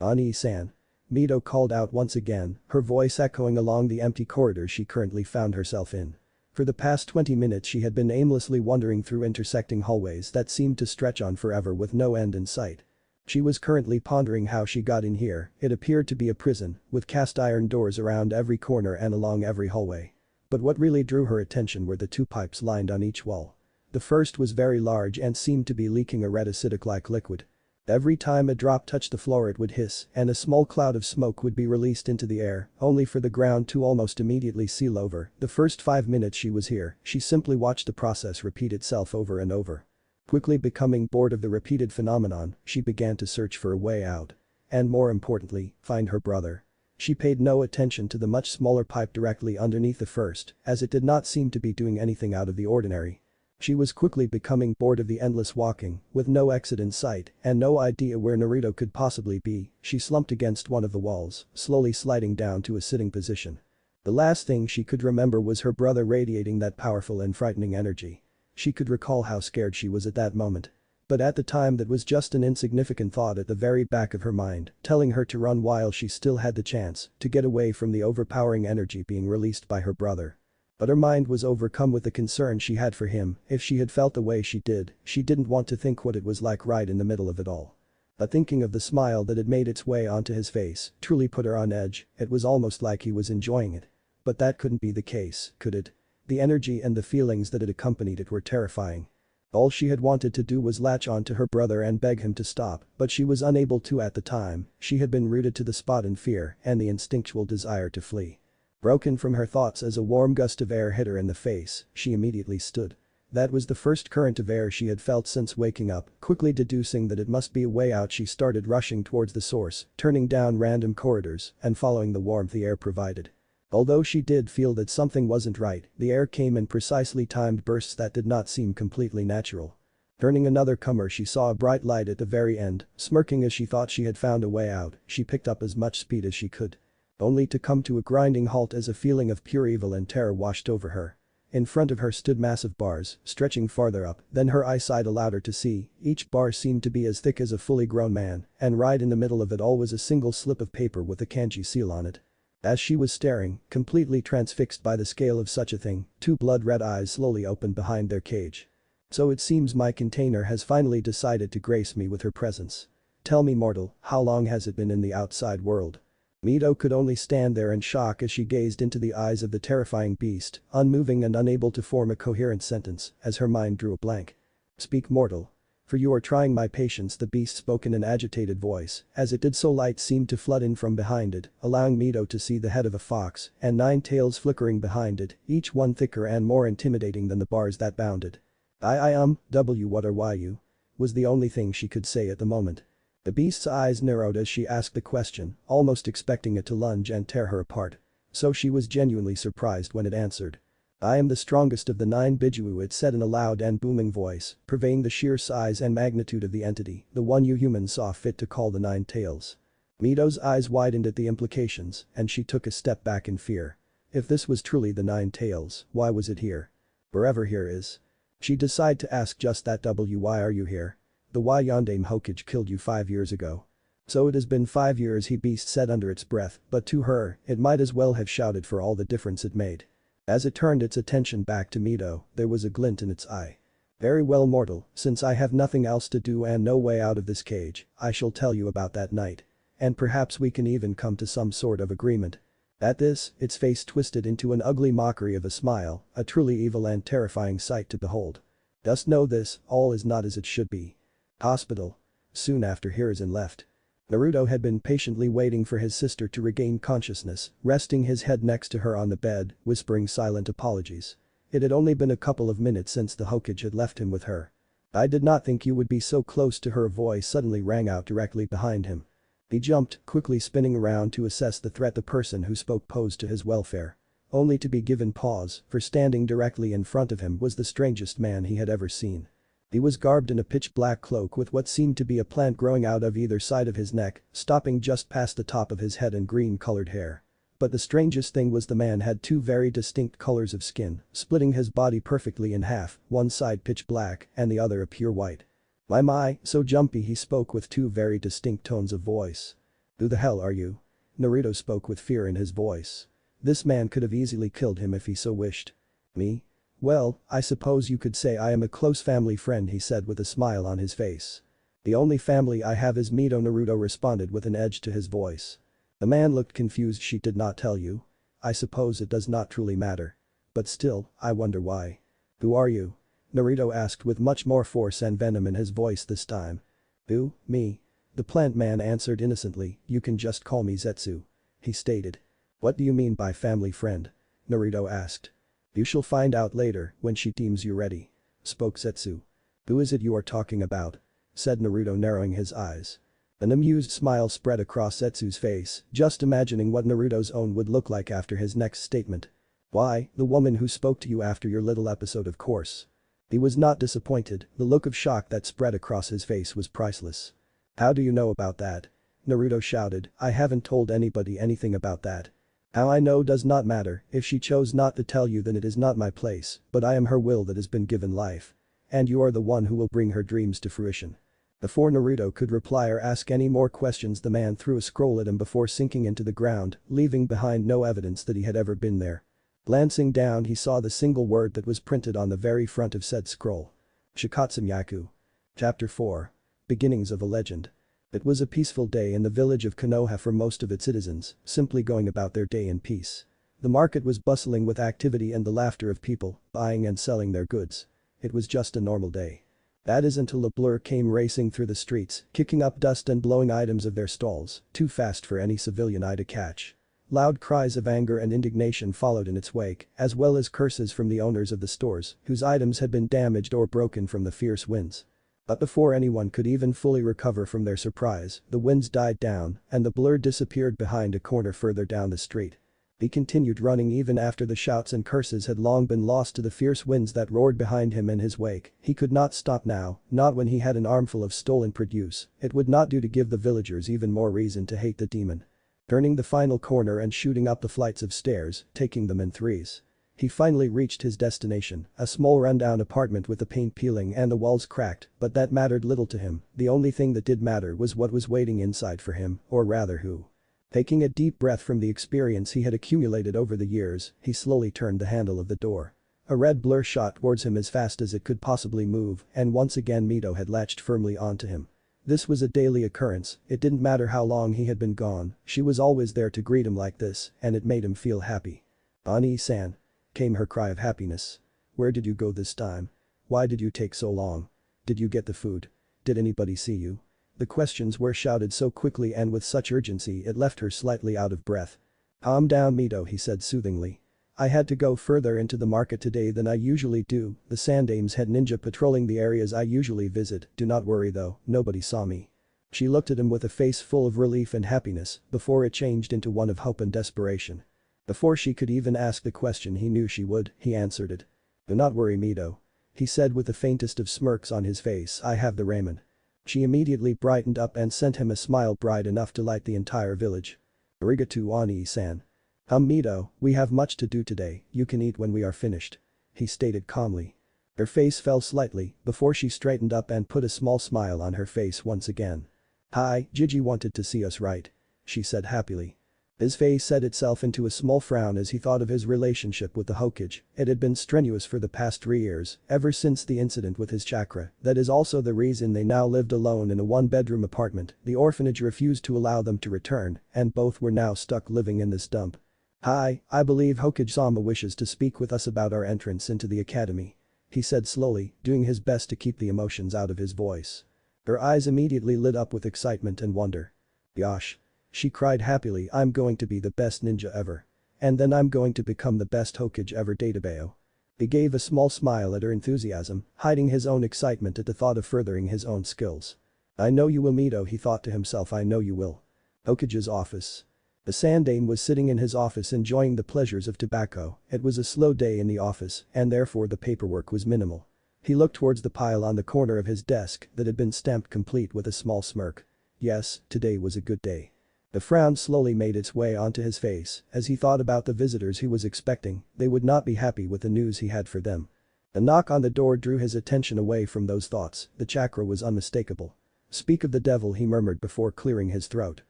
"Ani-san." Mito called out once again, her voice echoing along the empty corridor she currently found herself in. For the past 20 minutes she had been aimlessly wandering through intersecting hallways that seemed to stretch on forever with no end in sight. She was currently pondering how she got in here. It appeared to be a prison, with cast iron doors around every corner and along every hallway. But what really drew her attention were the 2 pipes lined on each wall. The first was very large and seemed to be leaking a red acidic-like liquid. Every time a drop touched the floor it would hiss and a small cloud of smoke would be released into the air, only for the ground to almost immediately seal over. The first 5 minutes she was here, she simply watched the process repeat itself over and over. Quickly becoming bored of the repeated phenomenon, she began to search for a way out. And more importantly, find her brother. She paid no attention to the much smaller pipe directly underneath the first, as it did not seem to be doing anything out of the ordinary. She was quickly becoming bored of the endless walking, with no exit in sight and no idea where Naruto could possibly be. She slumped against one of the walls, slowly sliding down to a sitting position. The last thing she could remember was her brother radiating that powerful and frightening energy. She could recall how scared she was at that moment. But at the time that was just an insignificant thought at the very back of her mind, telling her to run while she still had the chance to get away from the overpowering energy being released by her brother. But her mind was overcome with the concern she had for him. If she had felt the way she did, she didn't want to think what it was like right in the middle of it all. But thinking of the smile that had made its way onto his face truly put her on edge. It was almost like he was enjoying it. But that couldn't be the case, could it? The energy and the feelings that had accompanied it were terrifying. All she had wanted to do was latch on to her brother and beg him to stop, but she was unable to at the time. She had been rooted to the spot in fear and the instinctual desire to flee. Broken from her thoughts as a warm gust of air hit her in the face, she immediately stood. That was the first current of air she had felt since waking up. Quickly deducing that it must be a way out, she started rushing towards the source, turning down random corridors and following the warmth the air provided. Although she did feel that something wasn't right, the air came in precisely timed bursts that did not seem completely natural. Turning another corner she saw a bright light at the very end. Smirking as she thought she had found a way out, she picked up as much speed as she could. Only to come to a grinding halt as a feeling of pure evil and terror washed over her. In front of her stood massive bars, stretching farther up than her eyesight allowed her to see. Each bar seemed to be as thick as a fully grown man, and right in the middle of it all was a single slip of paper with a kanji seal on it. As she was staring, completely transfixed by the scale of such a thing, 2 blood-red eyes slowly opened behind their cage. "So it seems my container has finally decided to grace me with her presence. Tell me, mortal, how long has it been in the outside world?" Mito could only stand there in shock as she gazed into the eyes of the terrifying beast, unmoving and unable to form a coherent sentence as her mind drew a blank. "Speak, mortal. For you are trying my patience," the beast spoke in an agitated voice. As it did so, light seemed to flood in from behind it, allowing Mito to see the head of a fox and 9 tails flickering behind it, each one thicker and more intimidating than the bars that bound it. What are you?" was the only thing she could say at the moment. The beast's eyes narrowed as she asked the question, almost expecting it to lunge and tear her apart. So she was genuinely surprised when it answered. "I am the strongest of the 9 Bijuu," it said in a loud and booming voice, purveying the sheer size and magnitude of the entity, the one you humans saw fit to call the 9 tails. Mito's eyes widened at the implications, and she took a step back in fear. If this was truly the 9 tails, why was it here? Wherever here is. She decided to ask just that. Why are you here? The Why Yondaime Hokage killed you 5 years ago. So it has been 5 years, he beast said under its breath, but to her, it might as well have shouted for all the difference it made. As it turned its attention back to Mito, there was a glint in its eye. Very well, mortal, since I have nothing else to do and no way out of this cage, I shall tell you about that night. And perhaps we can even come to some sort of agreement. At this, its face twisted into an ugly mockery of a smile, a truly evil and terrifying sight to behold. Dost know this, all is not as it should be. Hospital. Soon after Hiruzen left. Naruto had been patiently waiting for his sister to regain consciousness, resting his head next to her on the bed, whispering silent apologies. It had only been a couple of minutes since the Hokage had left him with her. I did not think you would be so close to her. A voice suddenly rang out directly behind him. He jumped, quickly spinning around to assess the threat the person who spoke posed to his welfare. Only to be given pause, for standing directly in front of him was the strangest man he had ever seen. He was garbed in a pitch-black cloak with what seemed to be a plant growing out of either side of his neck, stopping just past the top of his head, and green-colored hair. But the strangest thing was the man had 2 very distinct colors of skin, splitting his body perfectly in half, one side pitch black and the other a pure white. My, so jumpy, he spoke with 2 very distinct tones of voice. Who the hell are you? Naruto spoke with fear in his voice. This man could have easily killed him if he so wished. Me? Well, I suppose you could say I am a close family friend, he said with a smile on his face. The only family I have is Mito, Naruto responded with an edge to his voice. The man looked confused. She did not tell you? I suppose it does not truly matter. But still, I wonder why. Who are you? Naruto asked with much more force and venom in his voice this time. Who, me? The plant man answered innocently, you can just call me Zetsu. He stated. What do you mean by family friend? Naruto asked. You shall find out later, when she deems you ready. Spoke Zetsu. Who is it you are talking about? Said Naruto, narrowing his eyes. An amused smile spread across Zetsu's face, just imagining what Naruto's own would look like after his next statement. Why, the woman who spoke to you after your little episode, of course. He was not disappointed, the look of shock that spread across his face was priceless. How do you know about that? Naruto shouted, I haven't told anybody anything about that. How I know does not matter. If she chose not to tell you, then it is not my place, but I am her will that has been given life. And you are the one who will bring her dreams to fruition. Before Naruto could reply or ask any more questions, the man threw a scroll at him before sinking into the ground, leaving behind no evidence that he had ever been there. Glancing down, he saw the single word that was printed on the very front of said scroll. Shikatsu. Chapter 4. Beginnings of a Legend. It was a peaceful day in the village of Konoha for most of its citizens, simply going about their day in peace. The market was bustling with activity and the laughter of people, buying and selling their goods. It was just a normal day. That is until a blur came racing through the streets, kicking up dust and blowing items of their stalls, too fast for any civilian eye to catch. Loud cries of anger and indignation followed in its wake, as well as curses from the owners of the stores, whose items had been damaged or broken from the fierce winds. But before anyone could even fully recover from their surprise, the winds died down and the blur disappeared behind a corner further down the street. He continued running even after the shouts and curses had long been lost to the fierce winds that roared behind him in his wake. He could not stop now, not when he had an armful of stolen produce. It would not do to give the villagers even more reason to hate the demon. Turning the final corner and shooting up the flights of stairs, taking them in threes. He finally reached his destination, a small rundown apartment with the paint peeling and the walls cracked, but that mattered little to him. The only thing that did matter was what was waiting inside for him, or rather who. Taking a deep breath from the experience he had accumulated over the years, he slowly turned the handle of the door. A red blur shot towards him as fast as it could possibly move, and once again Mito had latched firmly onto him. This was a daily occurrence, it didn't matter how long he had been gone, she was always there to greet him like this, and it made him feel happy. Ani-san. Came her cry of happiness. Where did you go this time? Why did you take so long? Did you get the food? Did anybody see you? The questions were shouted so quickly and with such urgency it left her slightly out of breath. Calm down, Mito, he said soothingly. I had to go further into the market today than I usually do. The Sandames had ninja patrolling the areas I usually visit. Do not worry though, nobody saw me. She looked at him with a face full of relief and happiness before it changed into one of hope and desperation. Before she could even ask the question he knew she would, he answered it. Do not worry, Mito. He said with the faintest of smirks on his face, I have the ramen. She immediately brightened up and sent him a smile bright enough to light the entire village. Arigato, Ani-san. Mito, we have much to do today, you can eat when we are finished. He stated calmly. Her face fell slightly before she straightened up and put a small smile on her face once again. "Hi, Gigi wanted to see us, right?" she said happily. His face set itself into a small frown as he thought of his relationship with the Hokage. It had been strenuous for the past 3 years, ever since the incident with his chakra. That is also the reason they now lived alone in a one-bedroom apartment. The orphanage refused to allow them to return, and both were now stuck living in this dump. "Hi, I believe Hokage-sama wishes to speak with us about our entrance into the academy," he said slowly, doing his best to keep the emotions out of his voice. Her eyes immediately lit up with excitement and wonder. "Gosh," she cried happily, "I'm going to be the best ninja ever. And then I'm going to become the best Hokage ever, Databao." He gave a small smile at her enthusiasm, hiding his own excitement at the thought of furthering his own skills. "I know you will, Mito," he thought to himself, "I know you will." Hokage's office. The Sandaime was sitting in his office enjoying the pleasures of tobacco. It was a slow day in the office, and therefore the paperwork was minimal. He looked towards the pile on the corner of his desk that had been stamped complete with a small smirk. Yes, today was a good day. The frown slowly made its way onto his face as he thought about the visitors he was expecting. They would not be happy with the news he had for them. A knock on the door drew his attention away from those thoughts. The chakra was unmistakable. "Speak of the devil," he murmured before clearing his throat.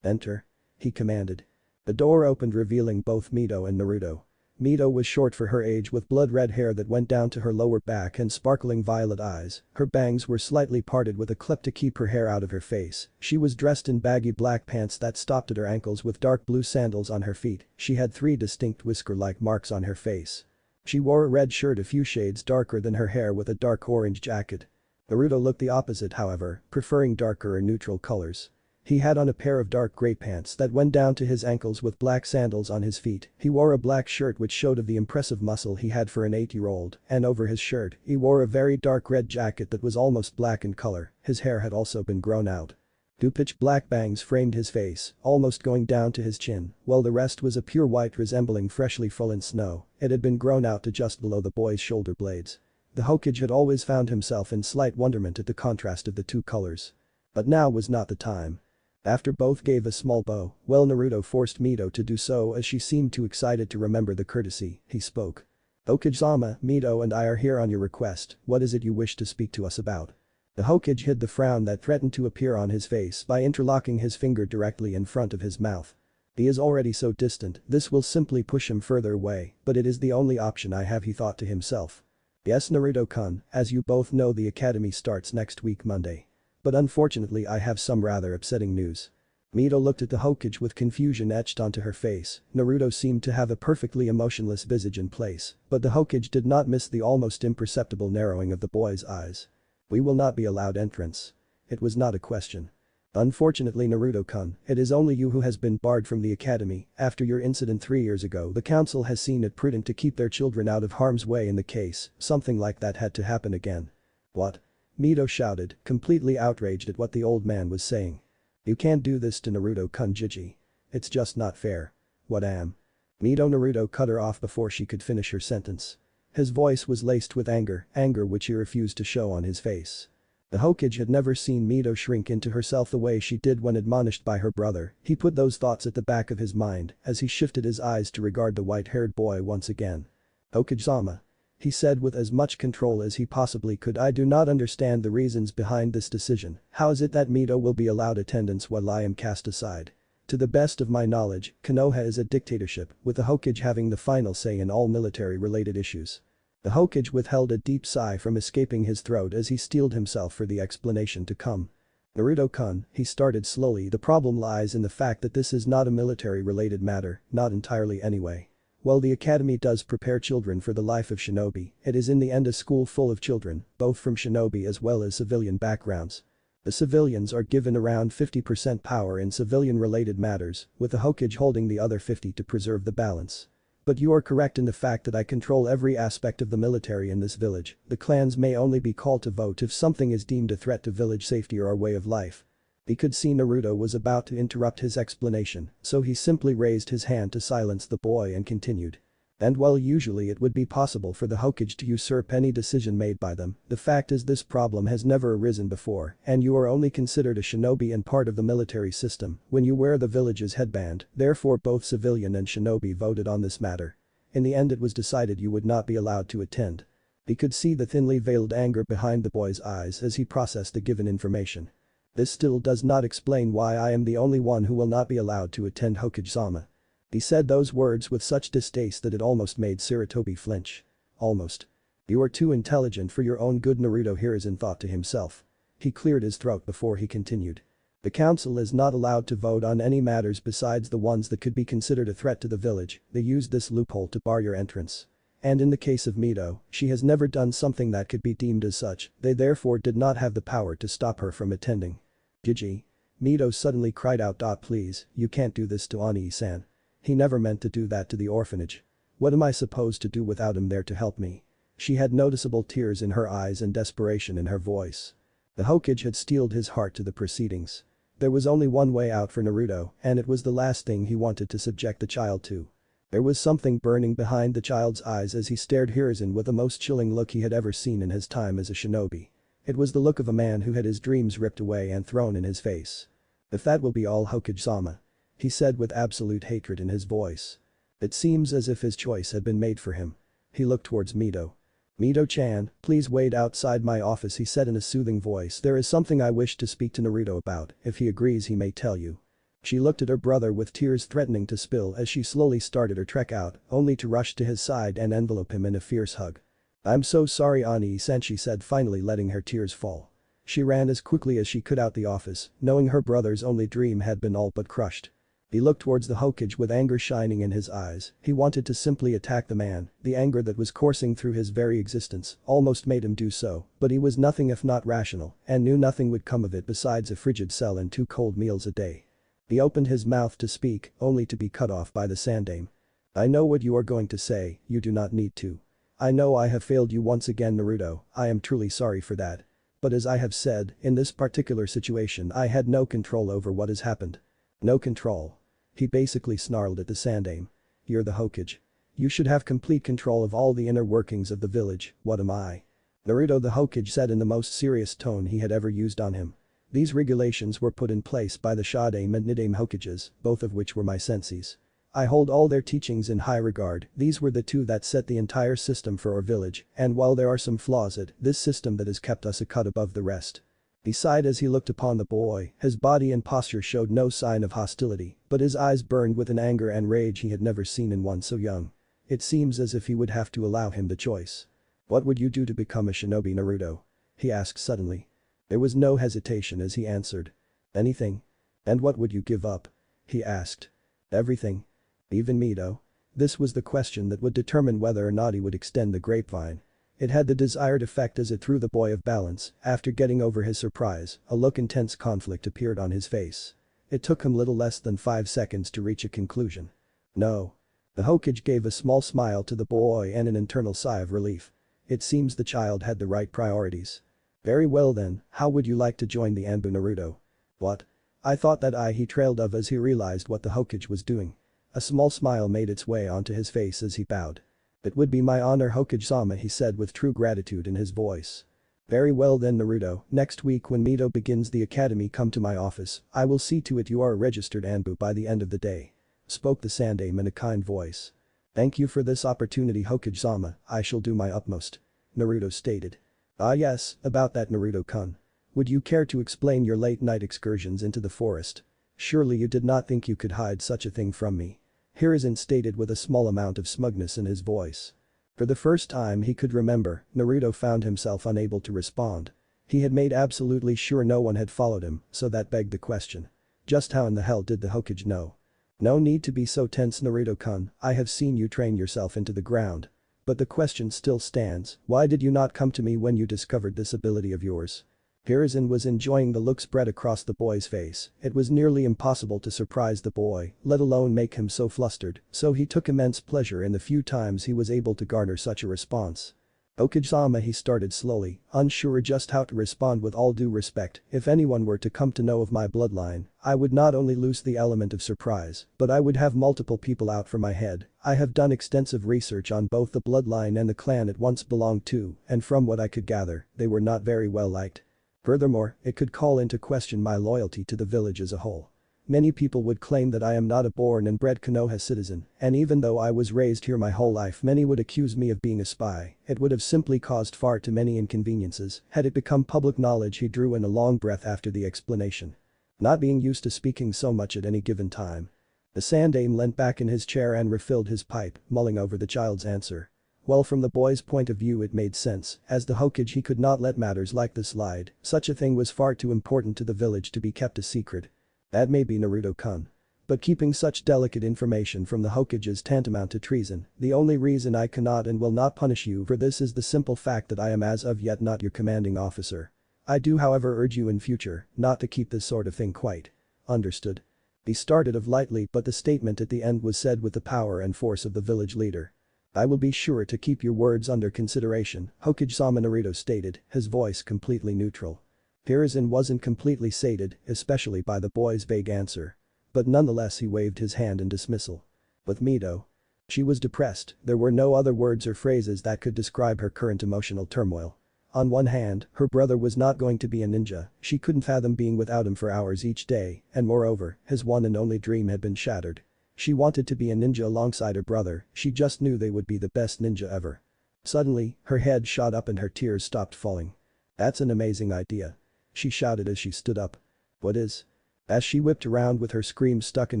"Enter," he commanded. The door opened, revealing both Mito and Naruto. Mito was short for her age with blood-red hair that went down to her lower back and sparkling violet eyes. Her bangs were slightly parted with a clip to keep her hair out of her face. She was dressed in baggy black pants that stopped at her ankles with dark blue sandals on her feet. She had 3 distinct whisker-like marks on her face. She wore a red shirt a few shades darker than her hair with a dark orange jacket. Naruto looked the opposite, however, preferring darker or neutral colors. He had on a pair of dark gray pants that went down to his ankles with black sandals on his feet. He wore a black shirt which showed of the impressive muscle he had for an 8-year-old, and over his shirt, he wore a very dark red jacket that was almost black in color. His hair had also been grown out. 2 pitch black bangs framed his face, almost going down to his chin, while the rest was a pure white resembling freshly fallen snow. It had been grown out to just below the boy's shoulder blades. The Hokage had always found himself in slight wonderment at the contrast of the 2 colors. But now was not the time. After both gave a small bow, Naruto forced Mito to do so as she seemed too excited to remember the courtesy. He spoke. "Hokage-sama, Mito and I are here on your request. What is it you wish to speak to us about?" The Hokage hid the frown that threatened to appear on his face by interlocking his finger directly in front of his mouth. "He is already so distant, this will simply push him further away, but it is the only option I have," he thought to himself. "Yes, Naruto-kun, as you both know, the academy starts next week Monday. But unfortunately I have some rather upsetting news." Mito looked at the Hokage with confusion etched onto her face. Naruto seemed to have a perfectly emotionless visage in place, but the Hokage did not miss the almost imperceptible narrowing of the boy's eyes. "We will not be allowed entrance." It was not a question. "Unfortunately, Naruto-kun, it is only you who has been barred from the academy. After your incident 3 years ago, the council has seen it prudent to keep their children out of harm's way in the case something like that had to happen again." "What?" Mito shouted, completely outraged at what the old man was saying. "You can't do this to Naruto-kun, Gigi. It's just not fair." "What am?" Naruto cut her off before she could finish her sentence. His voice was laced with anger which he refused to show on his face. The Hokage had never seen Mito shrink into herself the way she did when admonished by her brother. He put those thoughts at the back of his mind as he shifted his eyes to regard the white-haired boy once again. "Hokage-sama," he said with as much control as he possibly could, "I do not understand the reasons behind this decision. How is it that Mito will be allowed attendance while I am cast aside? To the best of my knowledge, Konoha is a dictatorship, with the Hokage having the final say in all military-related issues." The Hokage withheld a deep sigh from escaping his throat as he steeled himself for the explanation to come. "Naruto-kun," he started slowly, "the problem lies in the fact that this is not a military-related matter, not entirely anyway. While the academy does prepare children for the life of shinobi, it is in the end a school full of children, both from shinobi as well as civilian backgrounds. The civilians are given around 50% power in civilian-related matters, with the Hokage holding the other 50 to preserve the balance. But you are correct in the fact that I control every aspect of the military in this village. The clans may only be called to vote if something is deemed a threat to village safety or our way of life." He could see Naruto was about to interrupt his explanation, so he simply raised his hand to silence the boy and continued. "And while usually it would be possible for the Hokage to usurp any decision made by them, the fact is this problem has never arisen before, and you are only considered a shinobi and part of the military system when you wear the village's headband, therefore both civilian and shinobi voted on this matter. In the end it was decided you would not be allowed to attend." He could see the thinly veiled anger behind the boy's eyes as he processed the given information. This still does not explain why I am the only one who will not be allowed to attend Hokage-sama. He said those words with such distaste that it almost made Sarutobi flinch. Almost. You are too intelligent for your own good, Naruto Hiruzen thought to himself. He cleared his throat before he continued. The council is not allowed to vote on any matters besides the ones that could be considered a threat to the village. They used this loophole to bar your entrance. And in the case of Mito, she has never done something that could be deemed as such, they therefore did not have the power to stop her from attending. Gigi. Mito suddenly cried out. Please, you can't do this to Ani-san. He never meant to do that to the orphanage. What am I supposed to do without him there to help me? She had noticeable tears in her eyes and desperation in her voice. The Hokage had steeled his heart to the proceedings. There was only one way out for Naruto, and it was the last thing he wanted to subject the child to. There was something burning behind the child's eyes as he stared Hiruzen with the most chilling look he had ever seen in his time as a shinobi. It was the look of a man who had his dreams ripped away and thrown in his face. If that will be all, Hokage-sama, he said with absolute hatred in his voice. It seems as if his choice had been made for him. He looked towards Mito. Mito-chan, please wait outside my office, he said in a soothing voice. There is something I wish to speak to Naruto about. If he agrees, he may tell you. She looked at her brother with tears threatening to spill as she slowly started her trek out, only to rush to his side and envelope him in a fierce hug. I'm so sorry, Ani-san, she said, finally letting her tears fall. She ran as quickly as she could out the office, knowing her brother's only dream had been all but crushed. He looked towards the Hokage with anger shining in his eyes. He wanted to simply attack the man, the anger that was coursing through his very existence almost made him do so, but he was nothing if not rational and knew nothing would come of it besides a frigid cell and 2 cold meals a day. He opened his mouth to speak, only to be cut off by the Sandame. I know what you are going to say, you do not need to. I know I have failed you once again, Naruto, I am truly sorry for that. But as I have said, in this particular situation I had no control over what has happened. No control. He basically snarled at the Sandame. You're the Hokage. You should have complete control of all the inner workings of the village, what am I? Naruto, the Hokage said in the most serious tone he had ever used on him. These regulations were put in place by the Shadame and Nidame Hokages, both of which were my senseis. I hold all their teachings in high regard. These were the 2 that set the entire system for our village, and while there are some flaws at this system that has kept us a cut above the rest. He sighed as he looked upon the boy, his body and posture showed no sign of hostility, but his eyes burned with an anger and rage he had never seen in one so young. It seems as if he would have to allow him the choice. What would you do to become a shinobi, Naruto? He asked suddenly. There was no hesitation as he answered. Anything. And what would you give up? He asked. Everything. Even Mito? This was the question that would determine whether or not he would extend the grapevine. It had the desired effect as it threw the boy off balance. After getting over his surprise, a look of intense conflict appeared on his face. It took him little less than 5 seconds to reach a conclusion. No. The Hokage gave a small smile to the boy and an internal sigh of relief. It seems the child had the right priorities. Very well then, how would you like to join the Anbu, Naruto? What? I thought that he trailed off as he realized what the Hokage was doing. A small smile made its way onto his face as he bowed. It would be my honor, Hokage-sama, he said with true gratitude in his voice. Very well then, Naruto, next week when Mito begins the academy, come to my office. I will see to it you are a registered Anbu by the end of the day. Spoke the Sandame in a kind voice. Thank you for this opportunity, Hokage-sama, I shall do my utmost. Naruto stated. Ah yes, about that, Naruto-kun. Would you care to explain your late-night excursions into the forest? Surely you did not think you could hide such a thing from me. Hiruzen stated with a small amount of smugness in his voice. For the first time he could remember, Naruto found himself unable to respond. He had made absolutely sure no one had followed him, so that begged the question. Just how in the hell did the Hokage know? No need to be so tense, Naruto-kun, I have seen you train yourself into the ground. But the question still stands, why did you not come to me when you discovered this ability of yours? Hiruzen was enjoying the look spread across the boy's face. It was nearly impossible to surprise the boy, let alone make him so flustered, so he took immense pleasure in the few times he was able to garner such a response. Hokage-sama, he started slowly, unsure just how to respond. With all due respect, if anyone were to come to know of my bloodline, I would not only lose the element of surprise, but I would have multiple people out for my head. I have done extensive research on both the bloodline and the clan it once belonged to, and from what I could gather, they were not very well liked. Furthermore, it could call into question my loyalty to the village as a whole. Many people would claim that I am not a born and bred Konoha citizen, and even though I was raised here my whole life many would accuse me of being a spy. It would have simply caused far too many inconveniences had it become public knowledge. He drew in a long breath after the explanation. Not being used to speaking so much at any given time. The Sandaime leant back in his chair and refilled his pipe, mulling over the child's answer. Well, from the boy's point of view it made sense, as the Hokage he could not let matters like this slide, such a thing was far too important to the village to be kept a secret. That may be Naruto-kun. But keeping such delicate information from the Hokage is tantamount to treason. The only reason I cannot and will not punish you for this is the simple fact that I am as of yet not your commanding officer. I do however urge you in future not to keep this sort of thing quiet. Understood? He started off lightly but the statement at the end was said with the power and force of the village leader. I will be sure to keep your words under consideration, Hokage-sama Naruto stated, his voice completely neutral. Hiruzen wasn't completely sated, especially by the boy's vague answer. But nonetheless he waved his hand in dismissal. With Mito. She was depressed, there were no other words or phrases that could describe her current emotional turmoil. On one hand, her brother was not going to be a ninja, she couldn't fathom being without him for hours each day, and moreover, his one and only dream had been shattered. She wanted to be a ninja alongside her brother, she just knew they would be the best ninja ever. Suddenly, her head shot up and her tears stopped falling. That's an amazing idea. She shouted as she stood up. What is? As she whipped around with her scream stuck in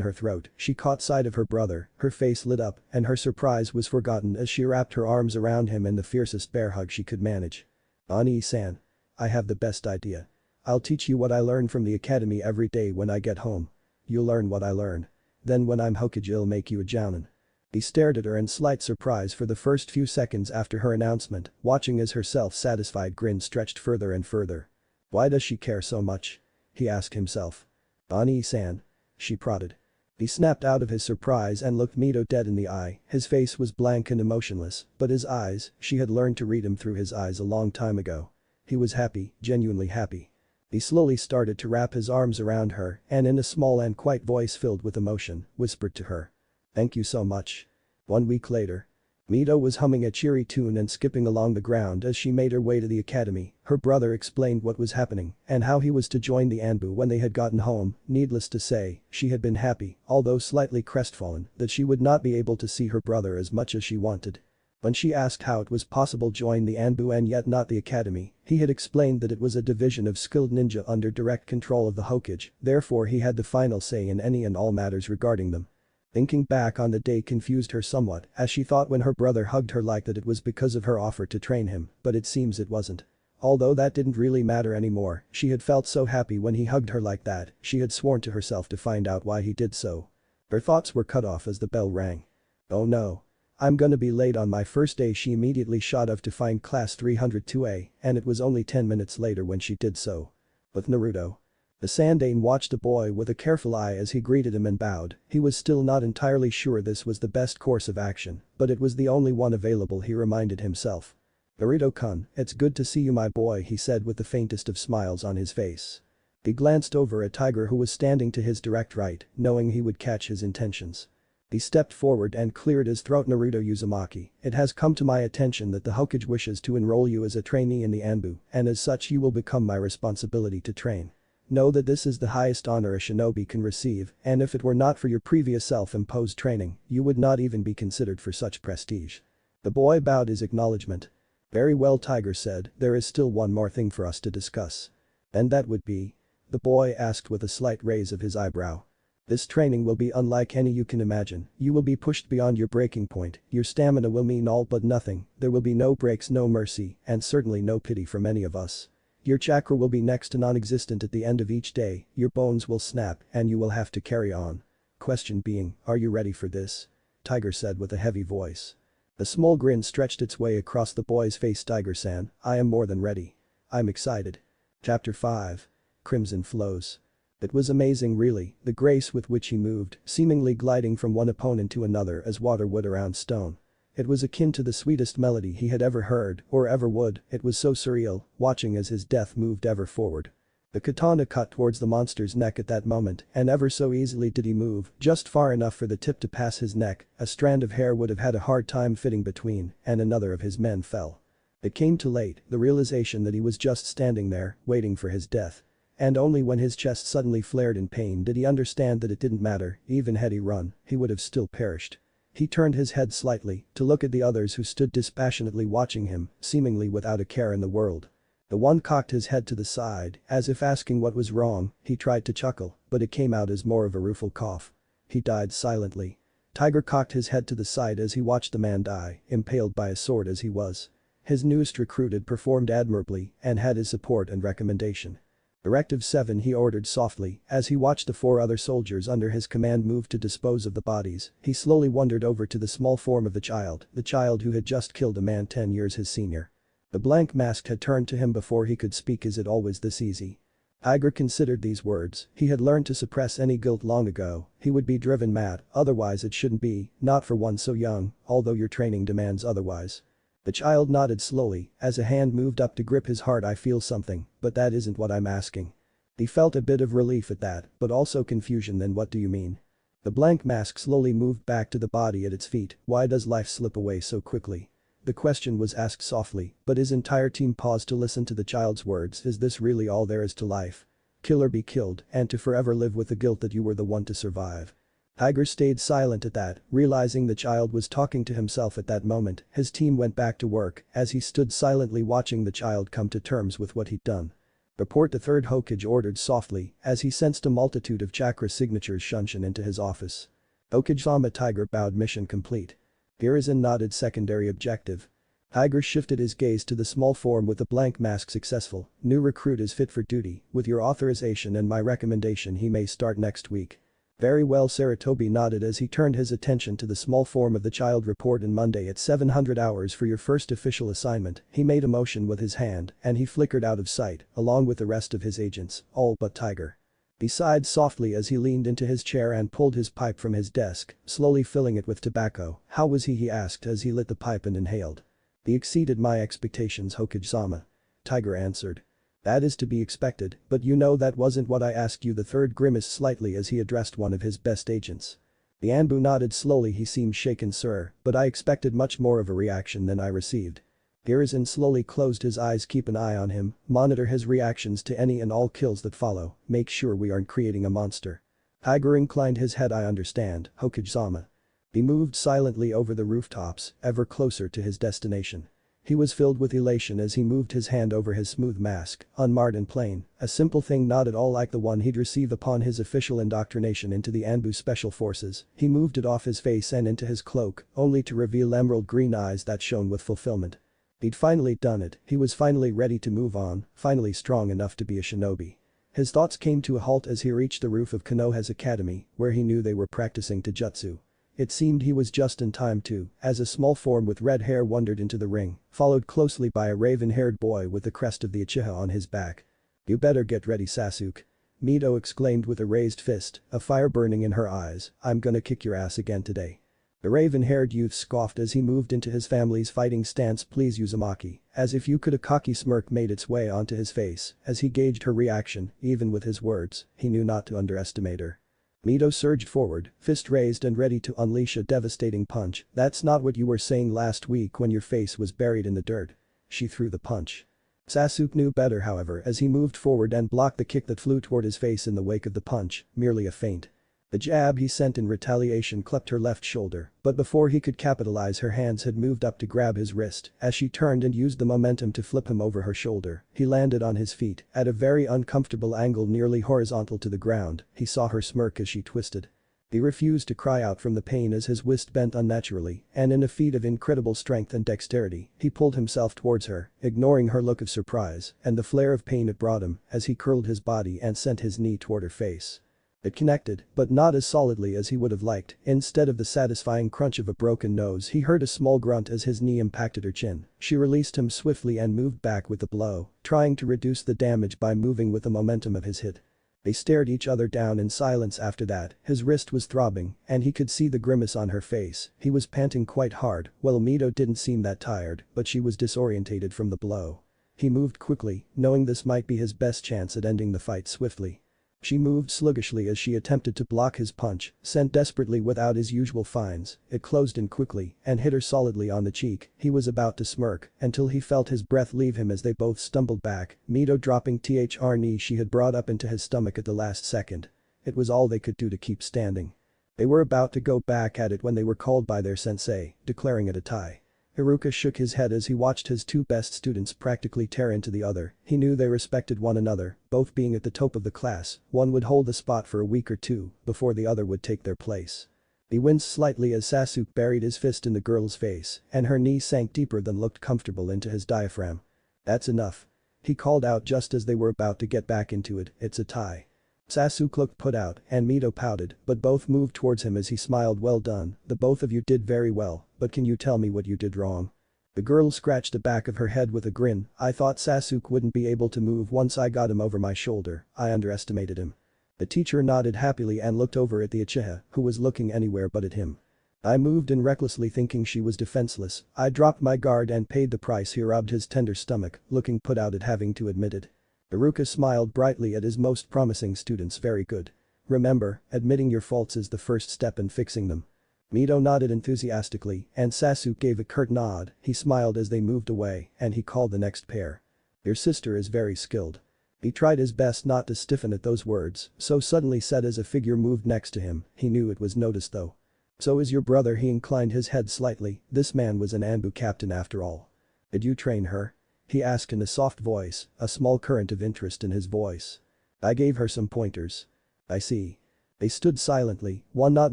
her throat, she caught sight of her brother, her face lit up, and her surprise was forgotten as she wrapped her arms around him in the fiercest bear hug she could manage. Ani-san. I have the best idea. I'll teach you what I learn from the academy every day when I get home. You'll learn what I learn. Then when I'm Hokage I'll make you a jounin. He stared at her in slight surprise for the first few seconds after her announcement, watching as her self-satisfied grin stretched further and further. Why does she care so much? He asked himself. Ani-san. She prodded. He snapped out of his surprise and looked Mito dead in the eye, his face was blank and emotionless, but his eyes, she had learned to read him through his eyes a long time ago. He was happy, genuinely happy. He slowly started to wrap his arms around her and in a small and quiet voice filled with emotion, whispered to her. Thank you so much. 1 week later. Mito was humming a cheery tune and skipping along the ground as she made her way to the academy. Her brother explained what was happening and how he was to join the Anbu when they had gotten home. Needless to say, she had been happy, although slightly crestfallen, that she would not be able to see her brother as much as she wanted. When she asked how it was possible to join the Anbu and yet not the academy, he had explained that it was a division of skilled ninja under direct control of the Hokage, therefore he had the final say in any and all matters regarding them. Thinking back on the day confused her somewhat as she thought when her brother hugged her like that it was because of her offer to train him, but it seems it wasn't. Although that didn't really matter anymore, she had felt so happy when he hugged her like that, she had sworn to herself to find out why he did so. Her thoughts were cut off as the bell rang. Oh no. I'm gonna be late on my first day. She immediately shot off to find class 302A, and it was only 10 minutes later when she did so. With Naruto. The Sandaime watched the boy with a careful eye as he greeted him and bowed. He was still not entirely sure this was the best course of action, but it was the only one available, he reminded himself. Naruto-kun, it's good to see you my boy, he said with the faintest of smiles on his face. He glanced over at Tiger who was standing to his direct right, knowing he would catch his intentions. He stepped forward and cleared his throat. Naruto Uzumaki, it has come to my attention that the Hokage wishes to enroll you as a trainee in the Anbu, and as such you will become my responsibility to train. Know that this is the highest honor a shinobi can receive, and if it were not for your previous self-imposed training, you would not even be considered for such prestige. The boy bowed his acknowledgement. Very well, Tiger said, there is still one more thing for us to discuss. And that would be? The boy asked with a slight raise of his eyebrow. This training will be unlike any you can imagine, you will be pushed beyond your breaking point, your stamina will mean all but nothing, there will be no breaks, no mercy, and certainly no pity from any of us. Your chakra will be next to non-existent at the end of each day, your bones will snap and you will have to carry on. Question being, are you ready for this? Tiger said with a heavy voice. A small grin stretched its way across the boy's face. Tiger-san, I am more than ready. I'm excited. Chapter 5. Crimson Flows. It was amazing really, the grace with which he moved, seemingly gliding from one opponent to another as water would around stone. It was akin to the sweetest melody he had ever heard or ever would, it was so surreal, watching as his death moved ever forward. The katana cut towards the monster's neck at that moment and ever so easily did he move, just far enough for the tip to pass his neck, a strand of hair would have had a hard time fitting between, and another of his men fell. It came too late, the realization that he was just standing there, waiting for his death. And only when his chest suddenly flared in pain did he understand that it didn't matter, even had he run, he would have still perished. He turned his head slightly to look at the others who stood dispassionately watching him, seemingly without a care in the world. The one cocked his head to the side, as if asking what was wrong. He tried to chuckle, but it came out as more of a rueful cough. He died silently. Tiger cocked his head to the side as he watched the man die, impaled by a sword as he was. His newest recruit had performed admirably and had his support and recommendation. Directive 7, he ordered softly, as he watched the 4 other soldiers under his command move to dispose of the bodies. He slowly wandered over to the small form of the child who had just killed a man 10 years his senior. The blank mask had turned to him before he could speak. Is it always this easy? Tiger considered these words. He had learned to suppress any guilt long ago. He would be driven mad, otherwise it shouldn't be, not for one so young, although your training demands otherwise. The child nodded slowly as a hand moved up to grip his heart. I feel something, but that isn't what I'm asking. He felt a bit of relief at that, but also confusion. Then what do you mean? The blank mask slowly moved back to the body at its feet. Why does life slip away so quickly? The question was asked softly, but his entire team paused to listen to the child's words. Is this really all there is to life? Kill or be killed, and to forever live with the guilt that you were the one to survive. Tiger stayed silent at that, realizing the child was talking to himself at that moment. His team went back to work as he stood silently watching the child come to terms with what he'd done. Report the 3rd Hokage ordered softly as he sensed a multitude of chakra signatures shunshin into his office. Hokage-sama. Tiger bowed. Mission complete. Hiruzen nodded. Secondary objective. Tiger shifted his gaze to the small form with the blank mask. Successful. New recruit is fit for duty. With your authorization and my recommendation he may start next week. Very well. Saratobi nodded as he turned his attention to the small form of the child. Report in Monday at 700 hours for your first official assignment. He made a motion with his hand and he flickered out of sight along with the rest of his agents, all but Tiger. He sighed softly as he leaned into his chair and pulled his pipe from his desk, slowly filling it with tobacco. How was he asked as he lit the pipe and inhaled. He exceeded my expectations, Hokage-sama. Tiger answered. That is to be expected, but you know that wasn't what I asked you. The 3rd grimaced slightly as he addressed one of his best agents. The Anbu nodded slowly. He seemed shaken, sir, but I expected much more of a reaction than I received. Hiruzen slowly closed his eyes. Keep an eye on him, monitor his reactions to any and all kills that follow, make sure we aren't creating a monster. Tiger inclined his head. I understand, Hokage-sama. He moved silently over the rooftops, ever closer to his destination. He was filled with elation as he moved his hand over his smooth mask, unmarred and plain, a simple thing not at all like the one he'd received upon his official indoctrination into the Anbu Special Forces. He moved it off his face and into his cloak, only to reveal emerald green eyes that shone with fulfillment. He'd finally done it. He was finally ready to move on, finally strong enough to be a shinobi. His thoughts came to a halt as he reached the roof of Konoha's academy, where he knew they were practicing taijutsu. It seemed he was just in time too, as a small form with red hair wandered into the ring, followed closely by a raven-haired boy with the crest of the Uchiha on his back. You better get ready, Sasuke. Mito exclaimed with a raised fist, a fire burning in her eyes. I'm gonna kick your ass again today. The raven-haired youth scoffed as he moved into his family's fighting stance. Please, Uzumaki, as if you could. A cocky smirk made its way onto his face as he gauged her reaction. Even with his words, he knew not to underestimate her. Mito surged forward, fist raised and ready to unleash a devastating punch. That's not what you were saying last week when your face was buried in the dirt. She threw the punch. Sasuke knew better, however, as he moved forward and blocked the kick that flew toward his face in the wake of the punch, merely a feint. The jab he sent in retaliation cleft her left shoulder, but before he could capitalize her hands had moved up to grab his wrist as she turned and used the momentum to flip him over her shoulder. He landed on his feet at a very uncomfortable angle, nearly horizontal to the ground. He saw her smirk as she twisted. He refused to cry out from the pain as his wrist bent unnaturally, and in a feat of incredible strength and dexterity, he pulled himself towards her, ignoring her look of surprise and the flare of pain it brought him as he curled his body and sent his knee toward her face. It connected, but not as solidly as he would have liked. Instead of the satisfying crunch of a broken nose, he heard a small grunt as his knee impacted her chin. She released him swiftly and moved back with the blow, trying to reduce the damage by moving with the momentum of his hit. They stared each other down in silence after that. His wrist was throbbing, and he could see the grimace on her face. He was panting quite hard. Well, Mito didn't seem that tired, but she was disorientated from the blow. He moved quickly, knowing this might be his best chance at ending the fight swiftly. She moved sluggishly as she attempted to block his punch, sent desperately without his usual fines. It closed in quickly and hit her solidly on the cheek. He was about to smirk until he felt his breath leave him as they both stumbled back, Mito dropping her knee she had brought up into his stomach at the last second. It was all they could do to keep standing. They were about to go back at it when they were called by their sensei, declaring it a tie. Iruka shook his head as he watched his two best students practically tear into the other. He knew they respected one another, both being at the top of the class. One would hold the spot for a week or two before the other would take their place. He winced slightly as Sasuke buried his fist in the girl's face, and her knee sank deeper than looked comfortable into his diaphragm. "That's enough," he called out just as they were about to get back into it. "It's a tie." Sasuke looked put out and Mito pouted, but both moved towards him as he smiled. "Well done, the both of you did very well, but can you tell me what you did wrong?" The girl scratched the back of her head with a grin. "I thought Sasuke wouldn't be able to move once I got him over my shoulder. I underestimated him." The teacher nodded happily and looked over at the Uchiha, who was looking anywhere but at him. "I moved in recklessly thinking she was defenseless. I dropped my guard and paid the price." He rubbed his tender stomach, looking put out at having to admit it. Iruka smiled brightly at his most promising students. "Very good. Remember, admitting your faults is the first step in fixing them." Mito nodded enthusiastically and Sasuke gave a curt nod. He smiled as they moved away and he called the next pair. "Your sister is very skilled." He tried his best not to stiffen at those words, so suddenly said as a figure moved next to him. He knew it was noticed though. "So is your brother." He inclined his head slightly. This man was an Anbu captain after all. "Did you train her?" he asked in a soft voice, a small current of interest in his voice. "I gave her some pointers." "I see." They stood silently, one not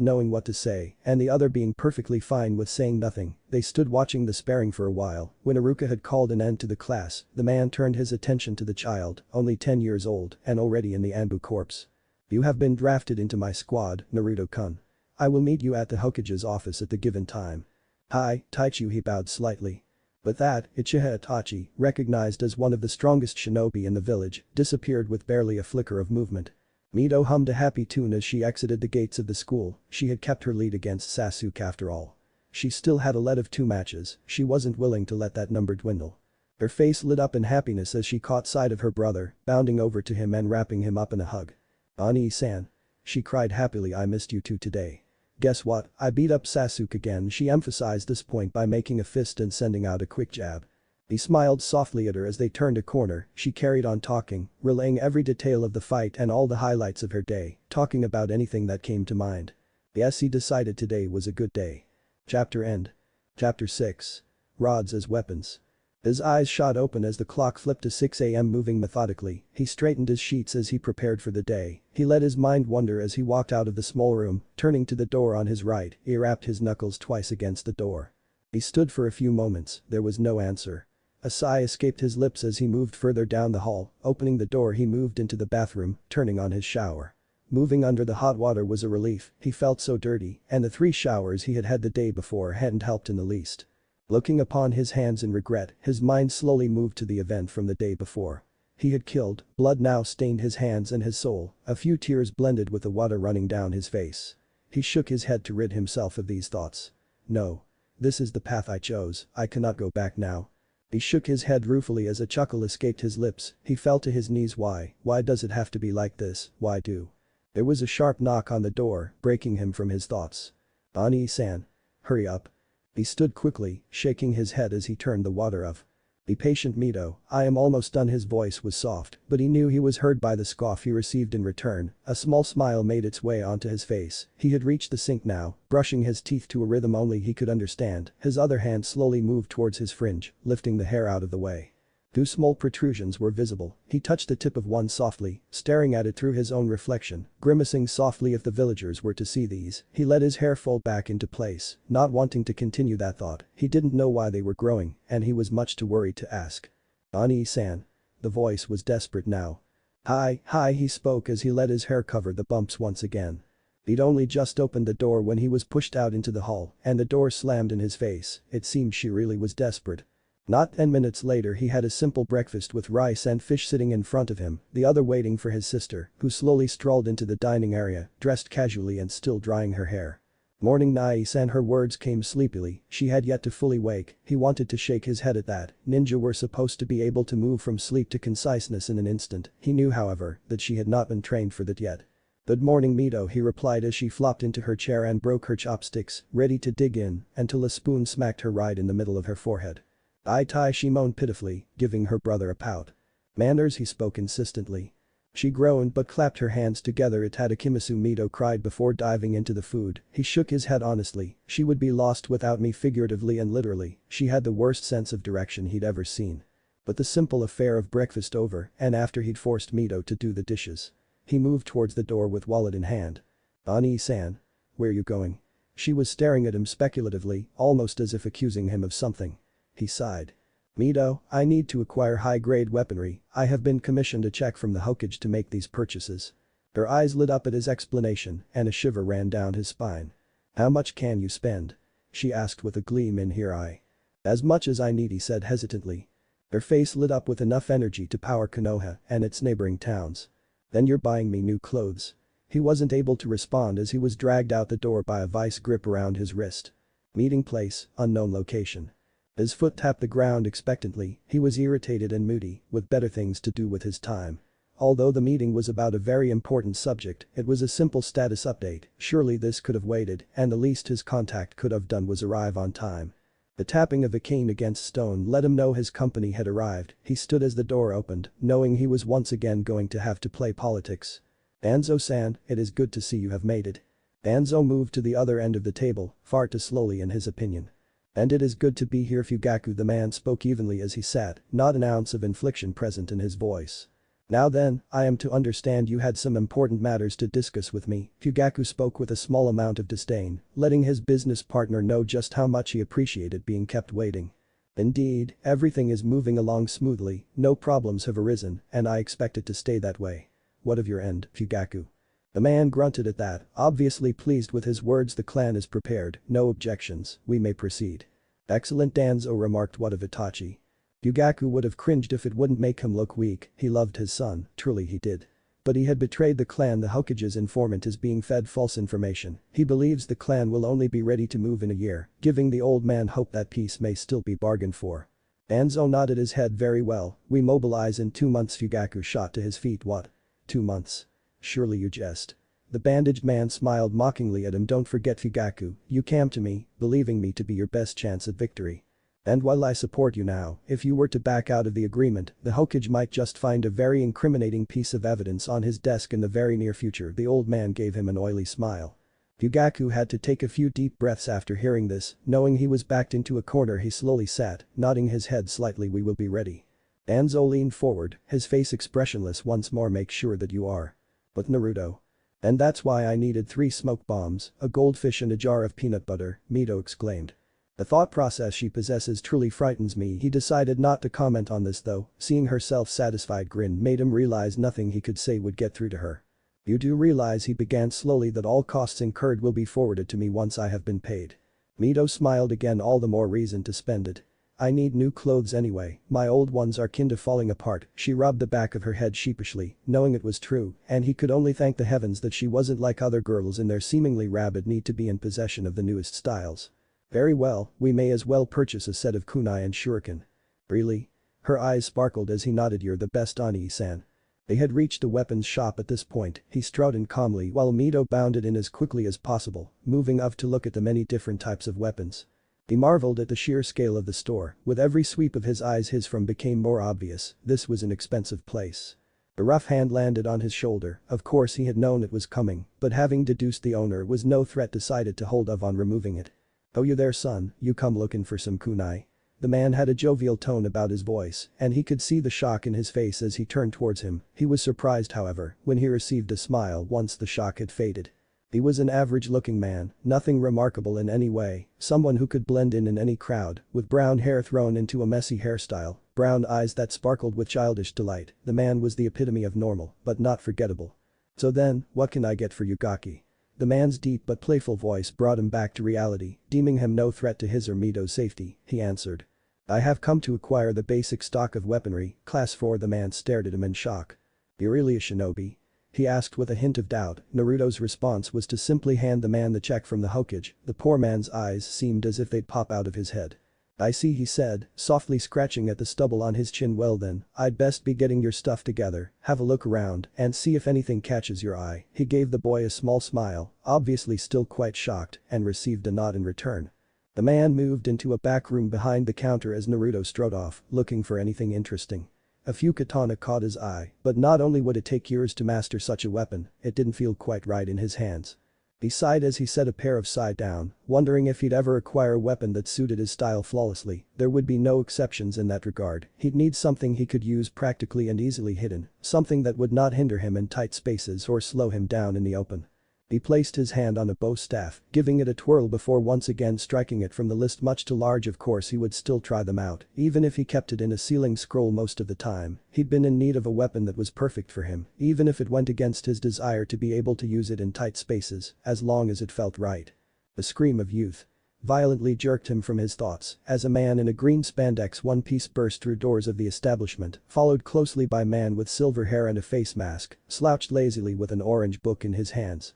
knowing what to say and the other being perfectly fine with saying nothing. They stood watching the sparring for a while. When Iruka had called an end to the class, the man turned his attention to the child, only 10 years old and already in the Anbu Corps. "You have been drafted into my squad, Naruto-kun. I will meet you at the Hokage's office at the given time." "Hi, Taichu." He bowed slightly. But that, Uchiha Itachi, recognized as one of the strongest shinobi in the village, disappeared with barely a flicker of movement. Mito hummed a happy tune as she exited the gates of the school. She had kept her lead against Sasuke after all. She still had a lead of 2 matches, she wasn't willing to let that number dwindle. Her face lit up in happiness as she caught sight of her brother, bounding over to him and wrapping him up in a hug. "Ani-san." She cried happily. "I missed you too today. Guess what, I beat up Sasuke again." She emphasized this point by making a fist and sending out a quick jab. He smiled softly at her as they turned a corner. She carried on talking, relaying every detail of the fight and all the highlights of her day, talking about anything that came to mind. Yes, he decided today was a good day. Chapter end. Chapter 6. Rods as weapons. His eyes shot open as the clock flipped to 6 a.m. moving methodically. He straightened his sheets as he prepared for the day. He let his mind wander as he walked out of the small room, turning to the door on his right. He rapped his knuckles twice against the door. He stood for a few moments. There was no answer. A sigh escaped his lips as he moved further down the hall. Opening the door, he moved into the bathroom, turning on his shower. Moving under the hot water was a relief. He felt so dirty, and the 3 showers he had had the day before hadn't helped in the least. Looking upon his hands in regret, his mind slowly moved to the event from the day before. He had killed, blood now stained his hands and his soul. A few tears blended with the water running down his face. He shook his head to rid himself of these thoughts. "No. This is the path I chose. I cannot go back now." He shook his head ruefully as a chuckle escaped his lips. He fell to his knees. Why does it have to be like this? Why do? There was a sharp knock on the door, breaking him from his thoughts. "Ani-san. Hurry up." He stood quickly, shaking his head as he turned the water off. "Be patient, Mito, I am almost done." His voice was soft, but he knew he was heard by the scoff he received in return. A small smile made its way onto his face. He had reached the sink now, brushing his teeth to a rhythm only he could understand. His other hand slowly moved towards his fringe, lifting the hair out of the way. 2 small protrusions were visible. He touched the tip of one softly, staring at it through his own reflection, grimacing softly. If the villagers were to see these, he let his hair fall back into place, not wanting to continue that thought. He didn't know why they were growing, and he was much too worried to ask. "Ani-san." The voice was desperate now. Hi, he spoke as he let his hair cover the bumps once again. He'd only just opened the door when he was pushed out into the hall, and the door slammed in his face. It seemed she really was desperate. Not 10 minutes later he had a simple breakfast with rice and fish sitting in front of him, the other waiting for his sister, who slowly strolled into the dining area, dressed casually and still drying her hair. Morning Nai-san, her words came sleepily, she had yet to fully wake. He wanted to shake his head at that. Ninja were supposed to be able to move from sleep to conciseness in an instant. He knew however, that she had not been trained for that yet. Good morning Mito, he replied as she flopped into her chair and broke her chopsticks, ready to dig in, until a spoon smacked her right in the middle of her forehead. "Ai Tai," she moaned pitifully, giving her brother a pout. "Manners," he spoke insistently. She groaned but clapped her hands together. "Itadakimasu," Mito cried before diving into the food. He shook his head honestly. "She would be lost without me, figuratively and literally. She had the worst sense of direction he'd ever seen." But the simple affair of breakfast over, and after he'd forced Mito to do the dishes. He moved towards the door with wallet in hand. "Ani-san. Where you going?" She was staring at him speculatively, almost as if accusing him of something. He sighed. "Mito, I need to acquire high-grade weaponry. I have been commissioned a check from the Hokage to make these purchases." Her eyes lit up at his explanation, and a shiver ran down his spine. "How much can you spend?" she asked with a gleam in her eye. "As much as I need," he said hesitantly. Her face lit up with enough energy to power Konoha and its neighboring towns. "Then you're buying me new clothes." He wasn't able to respond as he was dragged out the door by a vice grip around his wrist. Meeting place, unknown location. His foot tapped the ground expectantly. He was irritated and moody, with better things to do with his time. Although the meeting was about a very important subject, it was a simple status update. Surely this could have waited, and the least his contact could have done was arrive on time. The tapping of a cane against stone let him know his company had arrived. He stood as the door opened, knowing he was once again going to have to play politics. "Danzo-san, it is good to see you have made it." Danzo moved to the other end of the table, far too slowly in his opinion. "And it is good to be here, Fugaku," the man spoke evenly as he sat, not an ounce of inflection present in his voice. "Now then, I am to understand you had some important matters to discuss with me." Fugaku spoke with a small amount of disdain, letting his business partner know just how much he appreciated being kept waiting. "Indeed, everything is moving along smoothly, no problems have arisen, and I expect it to stay that way." "What of your end, Fugaku?" The man grunted at that, obviously pleased with his words. "The clan is prepared, no objections, we may proceed." "Excellent," Danzo remarked. "What of Itachi?" Fugaku would have cringed if it wouldn't make him look weak. He loved his son, truly he did. But he had betrayed the clan. The Hokage's informant is being fed false information. He believes the clan will only be ready to move in a year, giving the old man hope that peace may still be bargained for. Danzo nodded his head. "Very well, we mobilize in 2 months." Fugaku shot to his feet. "What? 2 months? Surely you jest." The bandaged man smiled mockingly at him. "Don't forget, Fugaku, you came to me, believing me to be your best chance at victory. And while I support you now, if you were to back out of the agreement, the Hokage might just find a very incriminating piece of evidence on his desk in the very near future." The old man gave him an oily smile. Fugaku had to take a few deep breaths after hearing this, knowing he was backed into a corner. He slowly sat, nodding his head slightly. "We will be ready." Danzo leaned forward, his face expressionless. "Once more, make sure that you are." "But Naruto." "And that's why I needed 3 smoke bombs, a goldfish and a jar of peanut butter," Mito exclaimed. "The thought process she possesses truly frightens me." He decided not to comment on this though, seeing her self-satisfied grin made him realize nothing he could say would get through to her. "You do realize," he began slowly, "that all costs incurred will be forwarded to me once I have been paid." Mito smiled again. "All the more reason to spend it. I need new clothes anyway, my old ones are kinda falling apart." She rubbed the back of her head sheepishly, knowing it was true, and he could only thank the heavens that she wasn't like other girls in their seemingly rabid need to be in possession of the newest styles. "Very well, we may as well purchase a set of kunai and shuriken." "Really?" Her eyes sparkled as he nodded. "You're the best, Ani-san." They had reached the weapons shop at this point. He strode in calmly while Mito bounded in as quickly as possible, moving up to look at the many different types of weapons. He marveled at the sheer scale of the store. With every sweep of his eyes his from became more obvious. This was an expensive place. A rough hand landed on his shoulder. Of course he had known it was coming, but having deduced the owner was no threat, decided to hold off on removing it. "Oh, you there, son, you come looking for some kunai?" The man had a jovial tone about his voice, and he could see the shock in his face as he turned towards him. He was surprised, however, when he received a smile once the shock had faded. He was an average-looking man, nothing remarkable in any way, someone who could blend in any crowd, with brown hair thrown into a messy hairstyle, brown eyes that sparkled with childish delight. The man was the epitome of normal, but not forgettable. "So then, what can I get for you, Gaki?" The man's deep but playful voice brought him back to reality, deeming him no threat to his or Mito's safety. He answered. "I have come to acquire the basic stock of weaponry, class 4." The man stared at him in shock. "You're really a shinobi?" He asked with a hint of doubt. Naruto's response was to simply hand the man the check from the Hokage. The poor man's eyes seemed as if they'd pop out of his head. "I see," he said, softly scratching at the stubble on his chin. "Well then, I'd best be getting your stuff together, have a look around, and see if anything catches your eye." He gave the boy a small smile, obviously still quite shocked, and received a nod in return. The man moved into a back room behind the counter as Naruto strode off, looking for anything interesting. A few katana caught his eye, but not only would it take years to master such a weapon, it didn't feel quite right in his hands. He sighed as he set a pair of side down, wondering if he'd ever acquire a weapon that suited his style flawlessly. There would be no exceptions in that regard. He'd need something he could use practically and easily hidden, something that would not hinder him in tight spaces or slow him down in the open. He placed his hand on a bow staff, giving it a twirl before once again striking it from the list. Much too large, of course he would still try them out, even if he kept it in a ceiling scroll most of the time. He'd been in need of a weapon that was perfect for him, even if it went against his desire to be able to use it in tight spaces, as long as it felt right. The scream of youth violently jerked him from his thoughts as a man in a green spandex one-piece burst through doors of the establishment, followed closely by a man with silver hair and a face mask, slouched lazily with an orange book in his hands.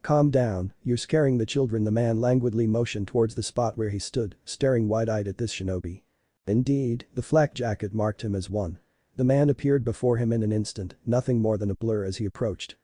Calm down, you're scaring the children." The man languidly motioned towards the spot where he stood, staring wide-eyed at this shinobi. Indeed, the flak jacket marked him as one. The man appeared before him in an instant, nothing more than a blur as he approached.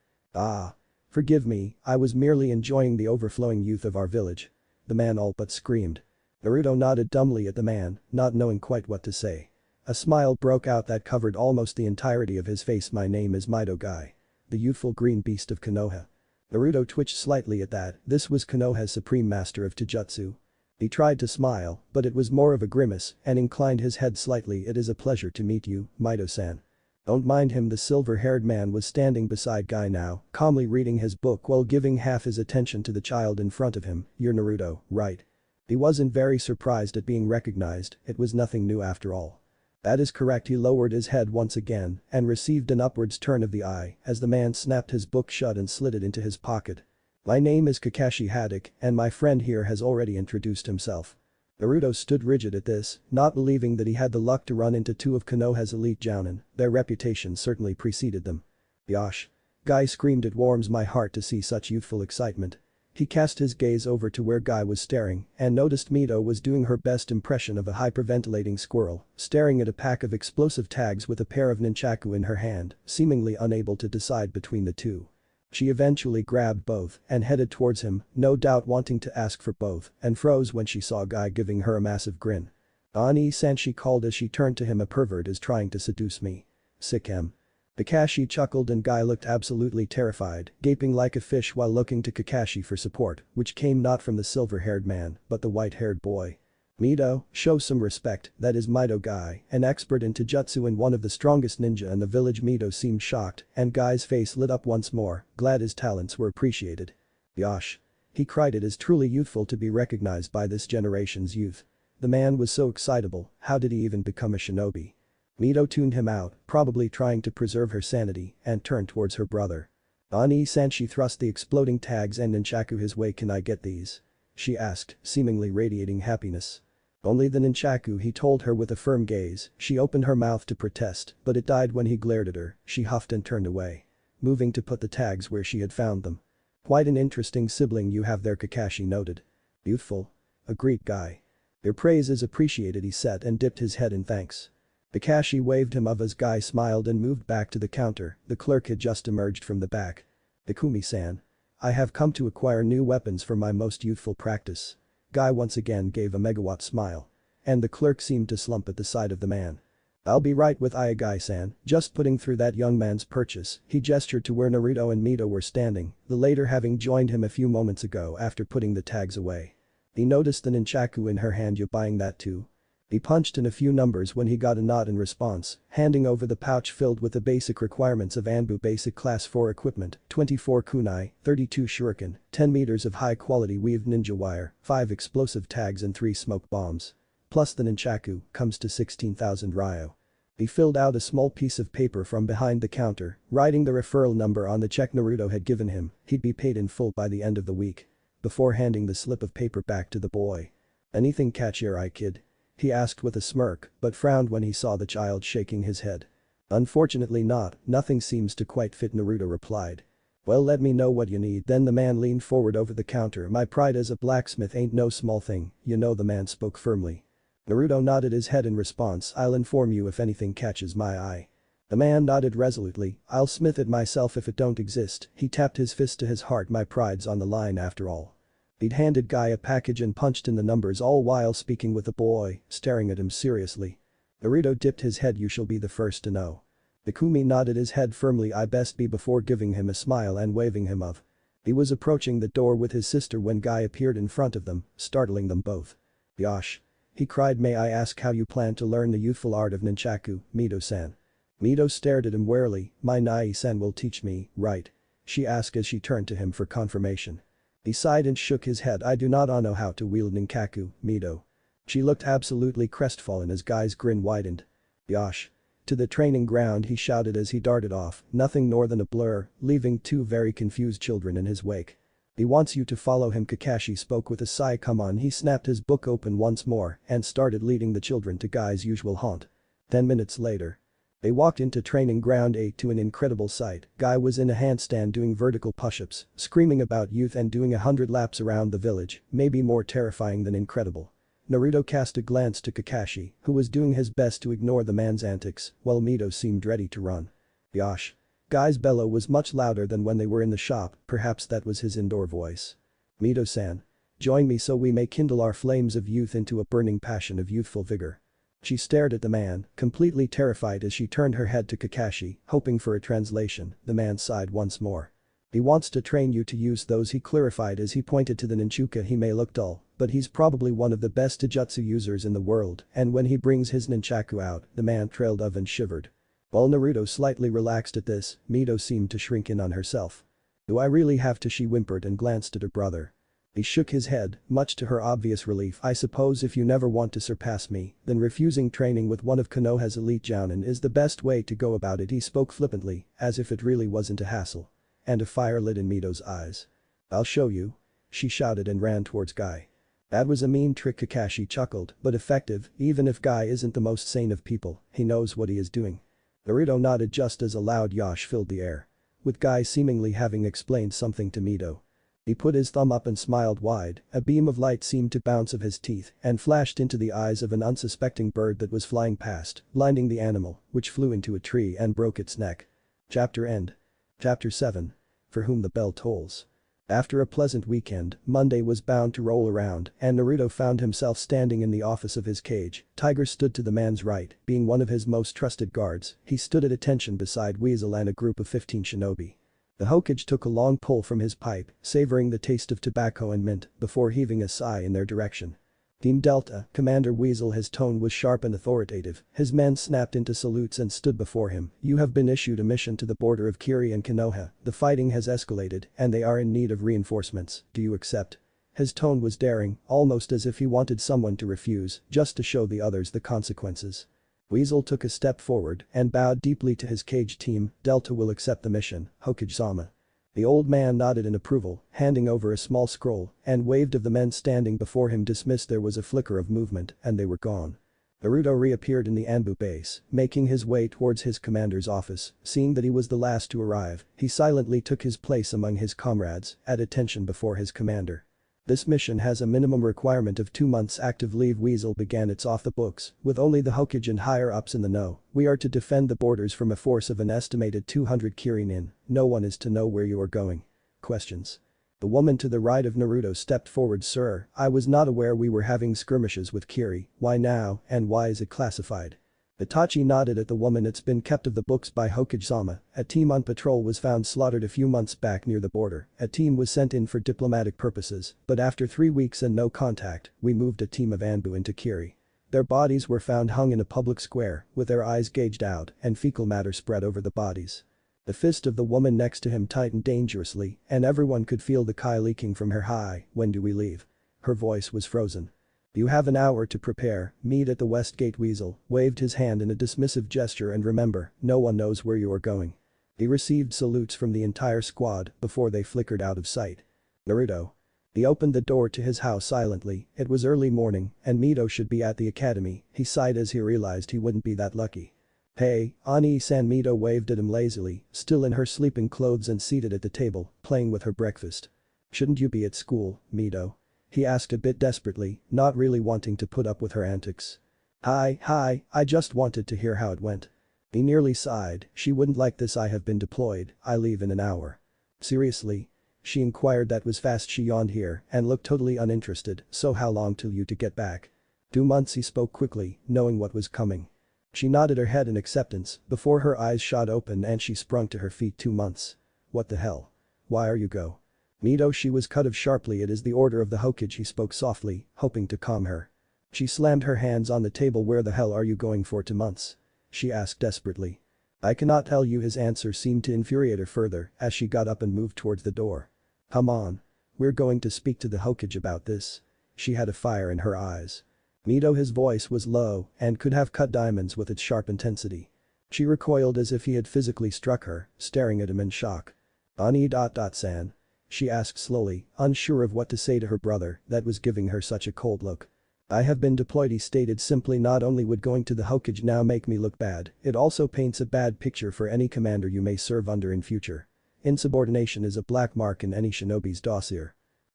Forgive me, I was merely enjoying the overflowing youth of our village." The man all but screamed. Naruto nodded dumbly at the man, not knowing quite what to say. A smile broke out that covered almost the entirety of his face. "My name is Mido-gai. The youthful green beast of Konoha." Naruto twitched slightly at that. This was Konoha's supreme master of Taijutsu. He tried to smile, but it was more of a grimace, and inclined his head slightly. "It is a pleasure to meet you, Mido-san." "Don't mind him." The silver-haired man was standing beside Guy now, calmly reading his book while giving half his attention to the child in front of him. "You're Naruto, right?" He wasn't very surprised at being recognized, it was nothing new after all. "That is correct." He lowered his head once again and received an upwards turn of the eye as the man snapped his book shut and slid it into his pocket. "My name is Kakashi Haddock, and my friend here has already introduced himself." Naruto stood rigid at this, not believing that he had the luck to run into two of Konoha's elite jounin. Their reputation certainly preceded them. "Yosh!" Guy screamed. "It warms my heart to see such youthful excitement." He cast his gaze over to where Guy was staring and noticed Mido was doing her best impression of a hyperventilating squirrel, staring at a pack of explosive tags with a pair of nunchaku in her hand, seemingly unable to decide between the two. She eventually grabbed both and headed towards him, no doubt wanting to ask for both, and froze when she saw Guy giving her a massive grin. "Ani-san," she called as she turned to him. "A pervert is trying to seduce me." "Sick him." Kakashi chuckled and Guy looked absolutely terrified, gaping like a fish while looking to Kakashi for support, which came not from the silver-haired man, but the white-haired boy. "Mido, show some respect." "That is Mido-gai, an expert in Taijutsu and one of the strongest ninja in the village." Mido seemed shocked, and Guy's face lit up once more, glad his talents were appreciated. "Yosh!" he cried. "It is truly youthful to be recognized by this generation's youth." The man was so excitable, how did he even become a shinobi? Mido tuned him out, probably trying to preserve her sanity, and turned towards her brother. "Ani-san," she thrust the exploding tags and nunchaku his way. "Can I get these?" she asked, seemingly radiating happiness. "Only the nunchaku," he told her with a firm gaze. She opened her mouth to protest, but it died when he glared at her. She huffed and turned away, moving to put the tags where she had found them. "Quite an interesting sibling you have there," Kakashi noted. "Youthful," agreed Guy. "Your praise is appreciated," he said and dipped his head in thanks. Kakashi waved him off as Guy smiled and moved back to the counter. The clerk had just emerged from the back. "Ikumi-san. I have come to acquire new weapons for my most youthful practice." Guy once again gave a megawatt smile. And the clerk seemed to slump at the sight of the man. "I'll be right with you, Guy-san, just putting through that young man's purchase." He gestured to where Naruto and Mido were standing, the latter having joined him a few moments ago after putting the tags away. He noticed the nunchaku in her hand. "You buying that too?" He punched in a few numbers when he got a nod in response, handing over the pouch filled with the basic requirements of Anbu Basic Class 4 equipment: 24 kunai, 32 shuriken, 10 meters of high-quality weaved ninja wire, 5 explosive tags and 3 smoke bombs. Plus the nunchaku, comes to 16,000 ryo. He filled out a small piece of paper from behind the counter, writing the referral number on the check Naruto had given him. He'd be paid in full by the end of the week. Before handing the slip of paper back to the boy. "Anything catch your eye, kid?" he asked with a smirk, but frowned when he saw the child shaking his head. Unfortunately not, nothing seems to quite fit, Naruto replied. Well, let me know what you need. Then the man leaned forward over the counter. My pride as a blacksmith ain't no small thing, you know, the man spoke firmly. Naruto nodded his head in response. I'll inform you if anything catches my eye. The man nodded resolutely. I'll smith it myself if it don't exist. He tapped his fist to his heart. My pride's on the line after all. He'd handed Guy a package and punched in the numbers, all while speaking with the boy, staring at him seriously. Naruto dipped his head. You shall be the first to know. Ikumi nodded his head firmly. I best be, before giving him a smile and waving him off. He was approaching the door with his sister when Guy appeared in front of them, startling them both. Yosh! He cried. May I ask how you plan to learn the youthful art of nunchaku, Mito-san? Mito stared at him warily. My Nai-san will teach me, right? She asked as she turned to him for confirmation. He sighed and shook his head. I do not know how to wield nunchaku, Mito. She looked absolutely crestfallen as Guy's grin widened. Yosh! To the training ground, he shouted as he darted off, nothing more than a blur, leaving two very confused children in his wake. He wants you to follow him, Kakashi spoke with a sigh. Come on. He snapped his book open once more and started leading the children to Guy's usual haunt. 10 minutes later. They walked into training ground 8 to an incredible sight. Guy was in a handstand doing vertical push-ups, screaming about youth and doing 100 laps around the village, maybe more terrifying than incredible. Naruto cast a glance to Kakashi, who was doing his best to ignore the man's antics, while Mito seemed ready to run. Yosh! Guy's bellow was much louder than when they were in the shop, perhaps that was his indoor voice. Mito-san. Join me so we may kindle our flames of youth into a burning passion of youthful vigor. She stared at the man, completely terrified as she turned her head to Kakashi, hoping for a translation. The man sighed once more. He wants to train you to use those, he clarified as he pointed to the nunchuka. He may look dull, but he's probably one of the best Taijutsu users in the world, and when he brings his nunchaku out, the man trailed off and shivered. While Naruto slightly relaxed at this, Mito seemed to shrink in on herself. Do I really have to? She whimpered and glanced at her brother. He shook his head, much to her obvious relief. I suppose if you never want to surpass me, then refusing training with one of Konoha's elite jounin is the best way to go about it. He spoke flippantly, as if it really wasn't a hassle. And a fire lit in Mito's eyes. I'll show you. She shouted and ran towards Guy. That was a mean trick, Kakashi chuckled, but effective. Even if Guy isn't the most sane of people, he knows what he is doing. Naruto nodded just as a loud yosh filled the air. With Guy seemingly having explained something to Mito. He put his thumb up and smiled wide. A beam of light seemed to bounce off his teeth and flashed into the eyes of an unsuspecting bird that was flying past, blinding the animal, which flew into a tree and broke its neck. Chapter end. Chapter 7. For whom the bell tolls. After a pleasant weekend, Monday was bound to roll around and Naruto found himself standing in the office of his cage. Tiger stood to the man's right, being one of his most trusted guards. He stood at attention beside Weasel and a group of 15 shinobi. The Hokage took a long pull from his pipe, savoring the taste of tobacco and mint, before heaving a sigh in their direction. Team Delta, Commander Weasel. His tone was sharp and authoritative. His men snapped into salutes and stood before him. You have been issued a mission to the border of Kiri and Konoha. The fighting has escalated and they are in need of reinforcements. Do you accept? His tone was daring, almost as if he wanted someone to refuse, just to show the others the consequences. Weasel took a step forward and bowed deeply to his cage. Team Delta will accept the mission, Hokage-sama. The old man nodded in approval, handing over a small scroll, and waved of the men standing before him dismissed. There was a flicker of movement, and they were gone. Naruto reappeared in the Anbu base, making his way towards his commander's office. Seeing that he was the last to arrive, he silently took his place among his comrades, at attention before his commander. This mission has a minimum requirement of 2 months active leave. Weasel began. It's off the books, with only the Hokage and higher-ups in the know. We are to defend the borders from a force of an estimated 200 Kirin. No one is to know where you are going. Questions? The woman to the right of Naruto stepped forward. Sir, I was not aware we were having skirmishes with Kiri. Why now, and why is it classified? Itachi nodded at the woman. It's been kept of the books by Hokage-sama. A team on patrol was found slaughtered a few months back near the border. A team was sent in for diplomatic purposes, but after 3 weeks and no contact, we moved a team of Anbu into Kiri. Their bodies were found hung in a public square, with their eyes gouged out and fecal matter spread over the bodies. The fist of the woman next to him tightened dangerously, and everyone could feel the chi leaking from her eye. When do we leave? Her voice was frozen. You have an hour to prepare. Meet at the West Gate. Weasel waved his hand in a dismissive gesture. And remember, no one knows where you are going. He received salutes from the entire squad before they flickered out of sight. Naruto. He opened the door to his house silently. It was early morning and Mito should be at the academy. He sighed as he realized he wouldn't be that lucky. Hey, Ani-san. Mito waved at him lazily, still in her sleeping clothes and seated at the table, playing with her breakfast. Shouldn't you be at school, Mito? He asked a bit desperately, not really wanting to put up with her antics. Hi, I just wanted to hear how it went. He nearly sighed, she wouldn't like this. I have been deployed, I leave in an hour. Seriously? She inquired. That was fast. She yawned here and looked totally uninterested. So how long till you to get back? 2 months. He spoke quickly, knowing what was coming. She nodded her head in acceptance before her eyes shot open and she sprung to her feet. 2 months? What the hell? Why are you go? Mito. She was cut off sharply. It is the order of the Hokage. He spoke softly, hoping to calm her. She slammed her hands on the table. Where the hell are you going for 2 months? She asked desperately. I cannot tell you. His answer seemed to infuriate her further as she got up and moved towards the door. Come on. We're going to speak to the Hokage about this. She had a fire in her eyes. Mito. His voice was low and could have cut diamonds with its sharp intensity. She recoiled as if he had physically struck her, staring at him in shock. Ani-san? She asked slowly, unsure of what to say to her brother that was giving her such a cold look. I have been deployed, he stated simply. Not only would going to the Hokage now make me look bad, it also paints a bad picture for any commander you may serve under in future. Insubordination is a black mark in any shinobi's dossier.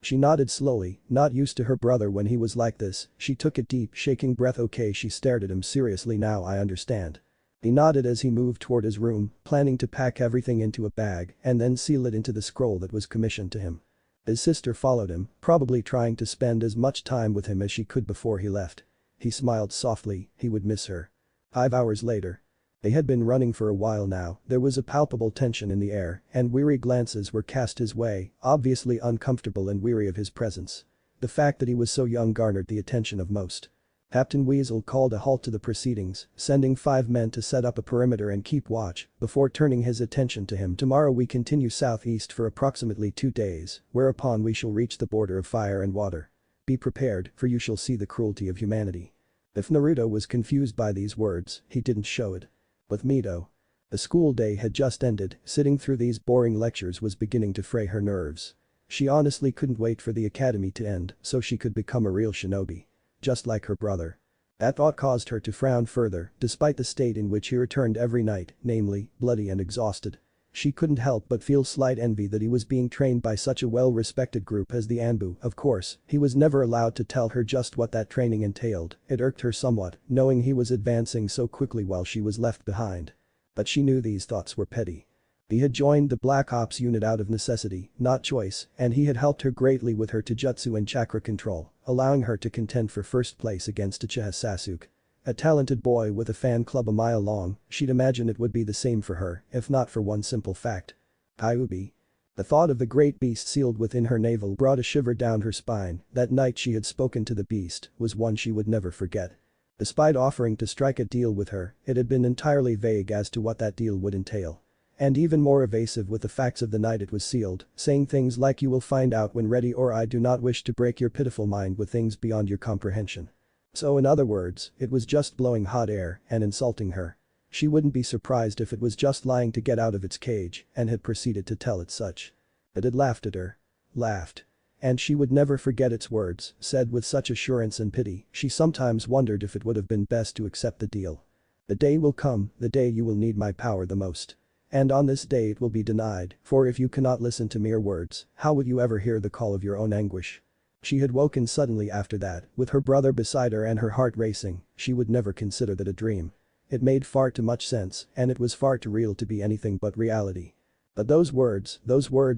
She nodded slowly, not used to her brother when he was like this. She took a deep, shaking breath. Okay. She stared at him seriously. Now I understand. He nodded as he moved toward his room, planning to pack everything into a bag and then seal it into the scroll that was commissioned to him. His sister followed him, probably trying to spend as much time with him as she could before he left. He smiled softly. He would miss her. 5 hours later. They had been running for a while now. There was a palpable tension in the air and weary glances were cast his way, obviously uncomfortable and weary of his presence. The fact that he was so young garnered the attention of most. Captain Weasel called a halt to the proceedings, sending 5 men to set up a perimeter and keep watch before turning his attention to him. Tomorrow we continue southeast for approximately 2 days, whereupon we shall reach the border of fire and water. Be prepared, for you shall see the cruelty of humanity. If Naruto was confused by these words, he didn't show it. With Mito. The school day had just ended. Sitting through these boring lectures was beginning to fray her nerves. She honestly couldn't wait for the academy to end so she could become a real shinobi. Just like her brother. That thought caused her to frown further, despite the state in which he returned every night, namely, bloody and exhausted. She couldn't help but feel slight envy that he was being trained by such a well-respected group as the Anbu. Of course, he was never allowed to tell her just what that training entailed. It irked her somewhat, knowing he was advancing so quickly while she was left behind. But she knew these thoughts were petty. He had joined the Black Ops unit out of necessity, not choice, and he had helped her greatly with her taijutsu and chakra control, allowing her to contend for first place against Uchiha Sasuke. A talented boy with a fan club a mile long, she'd imagine it would be the same for her, if not for one simple fact. Kyuubi. The thought of the great beast sealed within her navel brought a shiver down her spine. That night she had spoken to the beast was one she would never forget. Despite offering to strike a deal with her, it had been entirely vague as to what that deal would entail. And even more evasive with the facts of the night it was sealed, saying things like you will find out when ready or I do not wish to break your pitiful mind with things beyond your comprehension. So in other words, it was just blowing hot air and insulting her. She wouldn't be surprised if it was just lying to get out of its cage and had proceeded to tell it such. It had laughed at her. Laughed. And she would never forget its words, said with such assurance and pity. She sometimes wondered if it would have been best to accept the deal. The day will come, the day you will need my power the most. And on this day it will be denied, for if you cannot listen to mere words, how would you ever hear the call of your own anguish? She had woken suddenly after that, with her brother beside her and her heart racing. She would never consider that a dream. It made far too much sense, and it was far too real to be anything but reality. But those words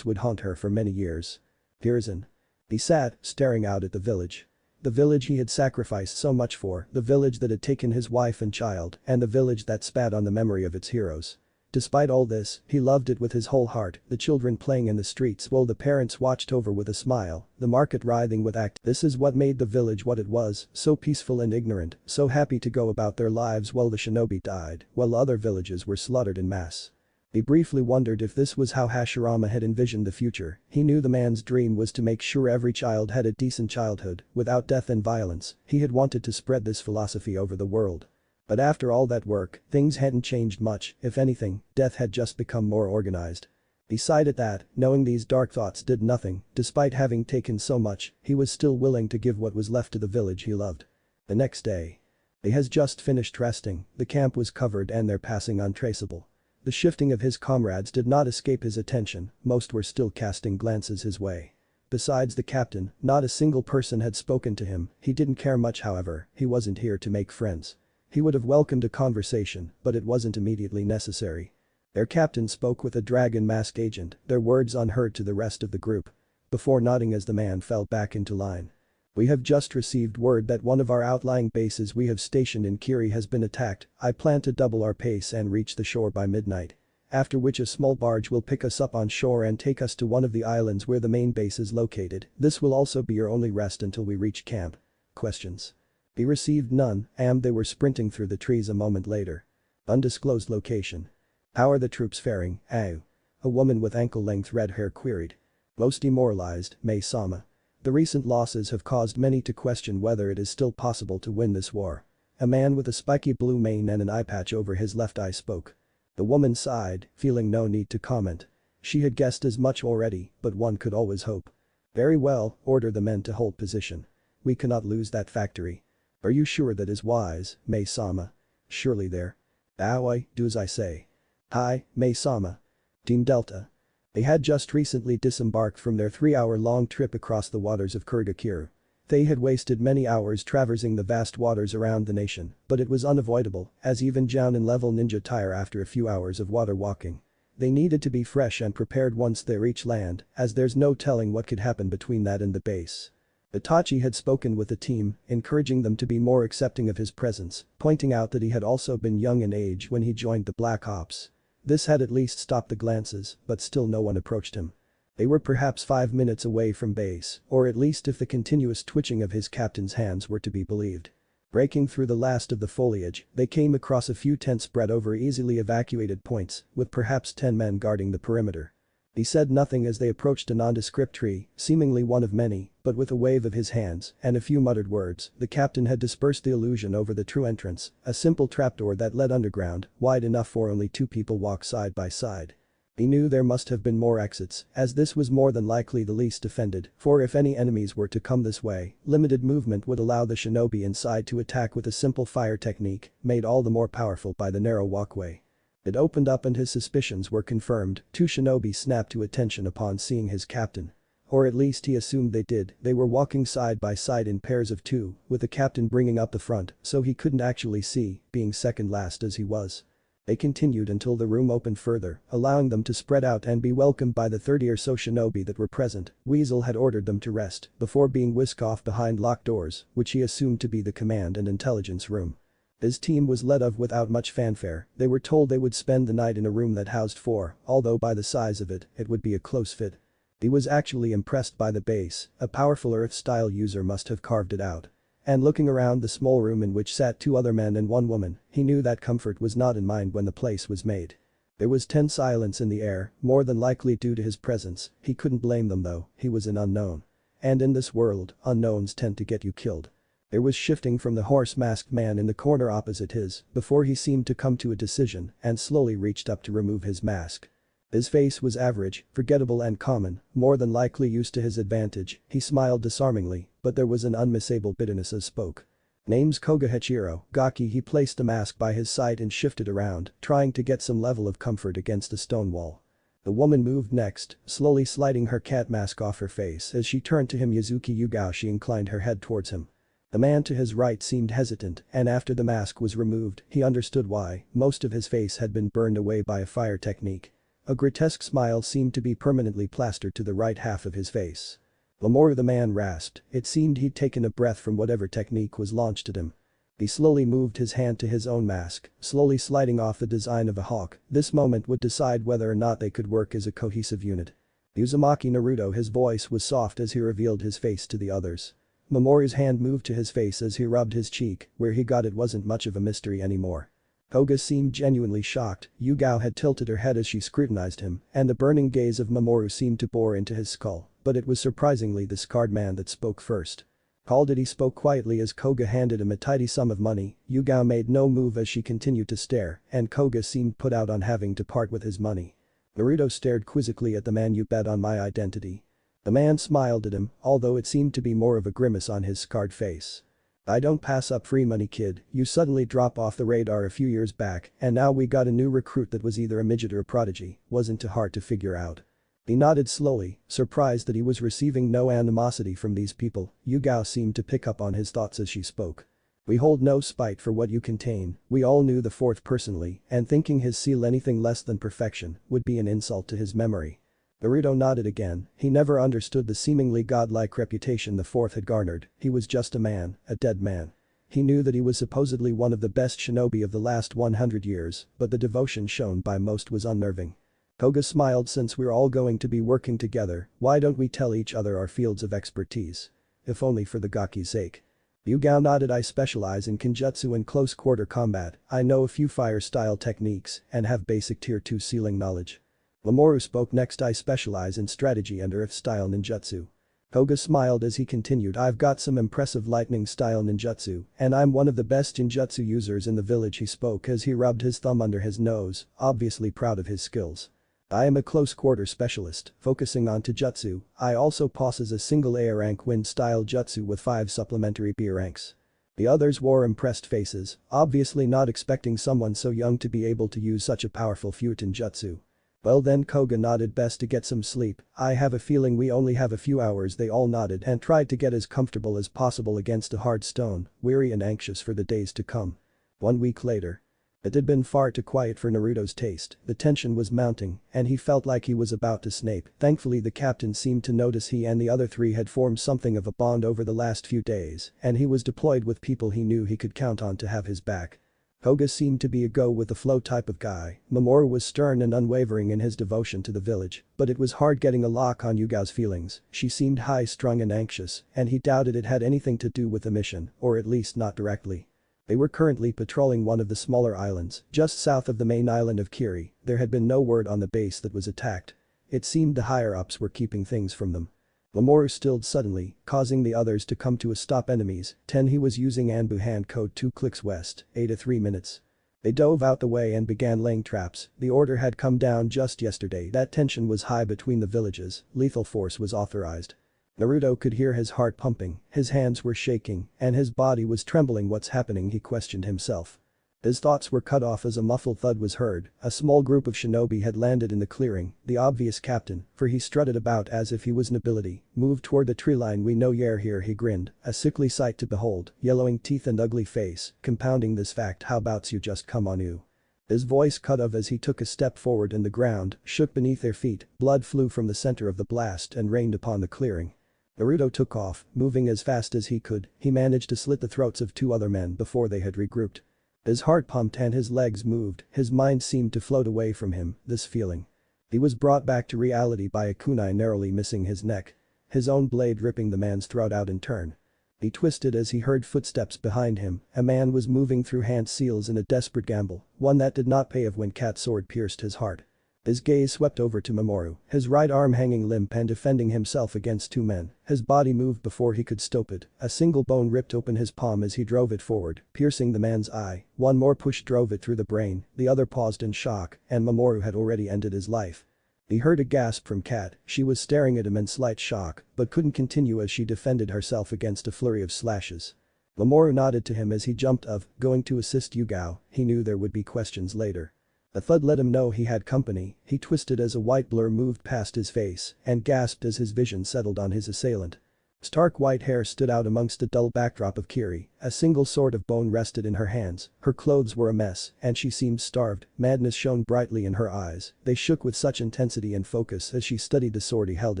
would haunt her for many years. Pearson. He sat, staring out at the village. The village he had sacrificed so much for, the village that had taken his wife and child, and the village that spat on the memory of its heroes. Despite all this, he loved it with his whole heart, the children playing in the streets while the parents watched over with a smile, the market writhing with act. This is what made the village what it was, so peaceful and ignorant, so happy to go about their lives while the shinobi died, while other villages were slaughtered en masse. He briefly wondered if this was how Hashirama had envisioned the future. He knew the man's dream was to make sure every child had a decent childhood, without death and violence. He had wanted to spread this philosophy over the world. But after all that work, things hadn't changed much. If anything, death had just become more organized. He sighed at that, knowing these dark thoughts did nothing. Despite having taken so much, he was still willing to give what was left to the village he loved. The next day. He has just finished resting, the camp was covered and their passing untraceable. The shifting of his comrades did not escape his attention, most were still casting glances his way. Besides the captain, not a single person had spoken to him, he didn't care much however, he wasn't here to make friends. He would have welcomed a conversation, but it wasn't immediately necessary. Their captain spoke with a dragon-masked agent, their words unheard to the rest of the group. Before nodding as the man fell back into line. We have just received word that one of our outlying bases we have stationed in Kiri has been attacked. I plan to double our pace and reach the shore by midnight. After which a small barge will pick us up on shore and take us to one of the islands where the main base is located. This will also be your only rest until we reach camp. Questions? He received none, and they were sprinting through the trees a moment later. Undisclosed location. How are the troops faring, Au? A woman with ankle-length red hair queried. Most demoralized, May-sama. The recent losses have caused many to question whether it is still possible to win this war. A man with a spiky blue mane and an eye patch over his left eye spoke. The woman sighed, feeling no need to comment. She had guessed as much already, but one could always hope. Very well, order the men to hold position. We cannot lose that factory. Are you sure that is wise, May-sama? Surely there. Aoi, do as I say. Hi, May-sama. Team Delta. They had just recently disembarked from their 3-hour-long trip across the waters of Kurgakiru. They had wasted many hours traversing the vast waters around the nation, but it was unavoidable, as even Jounin-level ninja tire after a few hours of water walking. They needed to be fresh and prepared once they reach land, as there's no telling what could happen between that and the base. Itachi had spoken with the team, encouraging them to be more accepting of his presence, pointing out that he had also been young in age when he joined the Black Ops. This had at least stopped the glances, but still no one approached him. They were perhaps 5 minutes away from base, or at least if the continuous twitching of his captain's hands were to be believed. Breaking through the last of the foliage, they came across a few tents spread over easily evacuated points, with perhaps 10 men guarding the perimeter. He said nothing as they approached a nondescript tree, seemingly one of many, but with a wave of his hands and a few muttered words, the captain had dispersed the illusion over the true entrance, a simple trapdoor that led underground, wide enough for only 2 people walk side by side. He knew there must have been more exits, as this was more than likely the least defended, for if any enemies were to come this way, limited movement would allow the shinobi inside to attack with a simple fire technique, made all the more powerful by the narrow walkway. It opened up and his suspicions were confirmed, 2 shinobi snapped to attention upon seeing his captain. Or at least he assumed they did, they were walking side by side in pairs of 2, with the captain bringing up the front so he couldn't actually see, being second last as he was. They continued until the room opened further, allowing them to spread out and be welcomed by the 30 or so shinobi that were present. Weasel had ordered them to rest before being whisked off behind locked doors, which he assumed to be the command and intelligence room. His team was led off without much fanfare, they were told they would spend the night in a room that housed 4, although by the size of it, it would be a close fit. He was actually impressed by the base, a powerful Earth-style user must have carved it out. And looking around the small room in which sat 2 other men and 1 woman, he knew that comfort was not in mind when the place was made. There was tense silence in the air, more than likely due to his presence, he couldn't blame them though, he was an unknown. And in this world, unknowns tend to get you killed. There was shifting from the horse-masked man in the corner opposite his, before he seemed to come to a decision and slowly reached up to remove his mask. His face was average, forgettable and common, more than likely used to his advantage, he smiled disarmingly, but there was an unmistakable bitterness as spoke. Name's Koga Hachiro, Gaki. He placed the mask by his side and shifted around, trying to get some level of comfort against the stone wall. The woman moved next, slowly sliding her cat mask off her face as she turned to him. Yuzuki Yugao. She inclined her head towards him. The man to his right seemed hesitant, and after the mask was removed, he understood why, most of his face had been burned away by a fire technique. A grotesque smile seemed to be permanently plastered to the right half of his face. Mamoru, the man rasped, it seemed he'd taken a breath from whatever technique was launched at him. He slowly moved his hand to his own mask, slowly sliding off the design of a hawk. This moment would decide whether or not they could work as a cohesive unit. Uzumaki Naruto. His voice was soft as he revealed his face to the others. Mamoru's hand moved to his face as he rubbed his cheek, where he got it wasn't much of a mystery anymore. Koga seemed genuinely shocked, Yugao had tilted her head as she scrutinized him, and the burning gaze of Mamoru seemed to bore into his skull, but it was surprisingly the scarred man that spoke first. Called it. He spoke quietly as Koga handed him a tidy sum of money. Yugao made no move as she continued to stare, and Koga seemed put out on having to part with his money. Naruto stared quizzically at the man. You bet on my identity. The man smiled at him, although it seemed to be more of a grimace on his scarred face. I don't pass up free money, kid. You suddenly drop off the radar a few years back and now we got a new recruit that was either a midget or a prodigy, wasn't too hard to figure out. He nodded slowly, surprised that he was receiving no animosity from these people. Yugao seemed to pick up on his thoughts as she spoke. We hold no spite for what you contain. We all knew the fourth personally, and thinking his seal anything less than perfection would be an insult to his memory. Naruto nodded again. He never understood the seemingly godlike reputation the fourth had garnered. He was just a man, a dead man. He knew that he was supposedly one of the best shinobi of the last 100 years, but the devotion shown by most was unnerving. Koga smiled. Since we're all going to be working together, why don't we tell each other our fields of expertise? If only for the Gaki's sake. Yugao nodded. I specialize in Kenjutsu and close quarter combat. I know a few fire style techniques and have basic tier 2 sealing knowledge. Mamoru spoke next. I specialize in strategy and earth style ninjutsu. Koga smiled as he continued. I've got some impressive lightning style ninjutsu and I'm one of the best ninjutsu users in the village. He spoke as he rubbed his thumb under his nose, obviously proud of his skills. I am a close quarter specialist, focusing on Taijutsu. I also possess a single A rank wind style jutsu with 5 supplementary B ranks. The others wore impressed faces, obviously not expecting someone so young to be able to use such a powerful Futon jutsu. Well then, Koga nodded. Best to get some sleep. I have a feeling we only have a few hours. They all nodded and tried to get as comfortable as possible against a hard stone, weary and anxious for the days to come. 1 week later. It had been far too quiet for Naruto's taste. The tension was mounting and he felt like he was about to snap. Thankfully the captain seemed to notice he and the other 3 had formed something of a bond over the last few days and he was deployed with people he knew he could count on to have his back. Koga seemed to be a go-with-the-flow type of guy. Mamoru was stern and unwavering in his devotion to the village, but it was hard getting a lock on Yugao's feelings. She seemed high-strung and anxious and he doubted it had anything to do with the mission, or at least not directly. They were currently patrolling one of the smaller islands, just south of the main island of Kiri. There had been no word on the base that was attacked. It seemed the higher-ups were keeping things from them. Mamoru stilled suddenly, causing the others to come to a stop. Enemies, 10. He was using Anbu hand code 2 clicks west, 8 to 3 minutes. They dove out the way and began laying traps. The order had come down just yesterday that tension was high between the villages, lethal force was authorized. Naruto could hear his heart pumping, his hands were shaking, and his body was trembling. What's happening? He questioned himself. His thoughts were cut off as a muffled thud was heard. A small group of shinobi had landed in the clearing. The obvious captain, for he strutted about as if he was nobility, moved toward the tree line. We know you're here, he grinned, a sickly sight to behold, yellowing teeth and ugly face, compounding this fact. How about you just come on you? His voice cut off as he took a step forward and the ground shook beneath their feet. Blood flew from the center of the blast and rained upon the clearing. Naruto took off, moving as fast as he could. He managed to slit the throats of 2 other men before they had regrouped. His heart pumped and his legs moved. His mind seemed to float away from him, this feeling. He was brought back to reality by a kunai narrowly missing his neck. His own blade ripping the man's throat out in turn. He twisted as he heard footsteps behind him. A man was moving through hand seals in a desperate gamble, one that did not pay off when Cat's sword pierced his heart. His gaze swept over to Mamoru, his right arm hanging limp and defending himself against 2 men. His body moved before he could stop it. A single bone ripped open his palm as he drove it forward, piercing the man's eye. One more push drove it through the brain. The other paused in shock, and Mamoru had already ended his life. He heard a gasp from Kat. She was staring at him in slight shock, but couldn't continue as she defended herself against a flurry of slashes. Mamoru nodded to him as he jumped up, going to assist Yugao. He knew there would be questions later. A thud let him know he had company. He twisted as a white blur moved past his face and gasped as his vision settled on his assailant. Stark white hair stood out amongst the dull backdrop of Kiri. A single sword of bone rested in her hands. Her clothes were a mess and she seemed starved. Madness shone brightly in her eyes. They shook with such intensity and focus as she studied the sword he held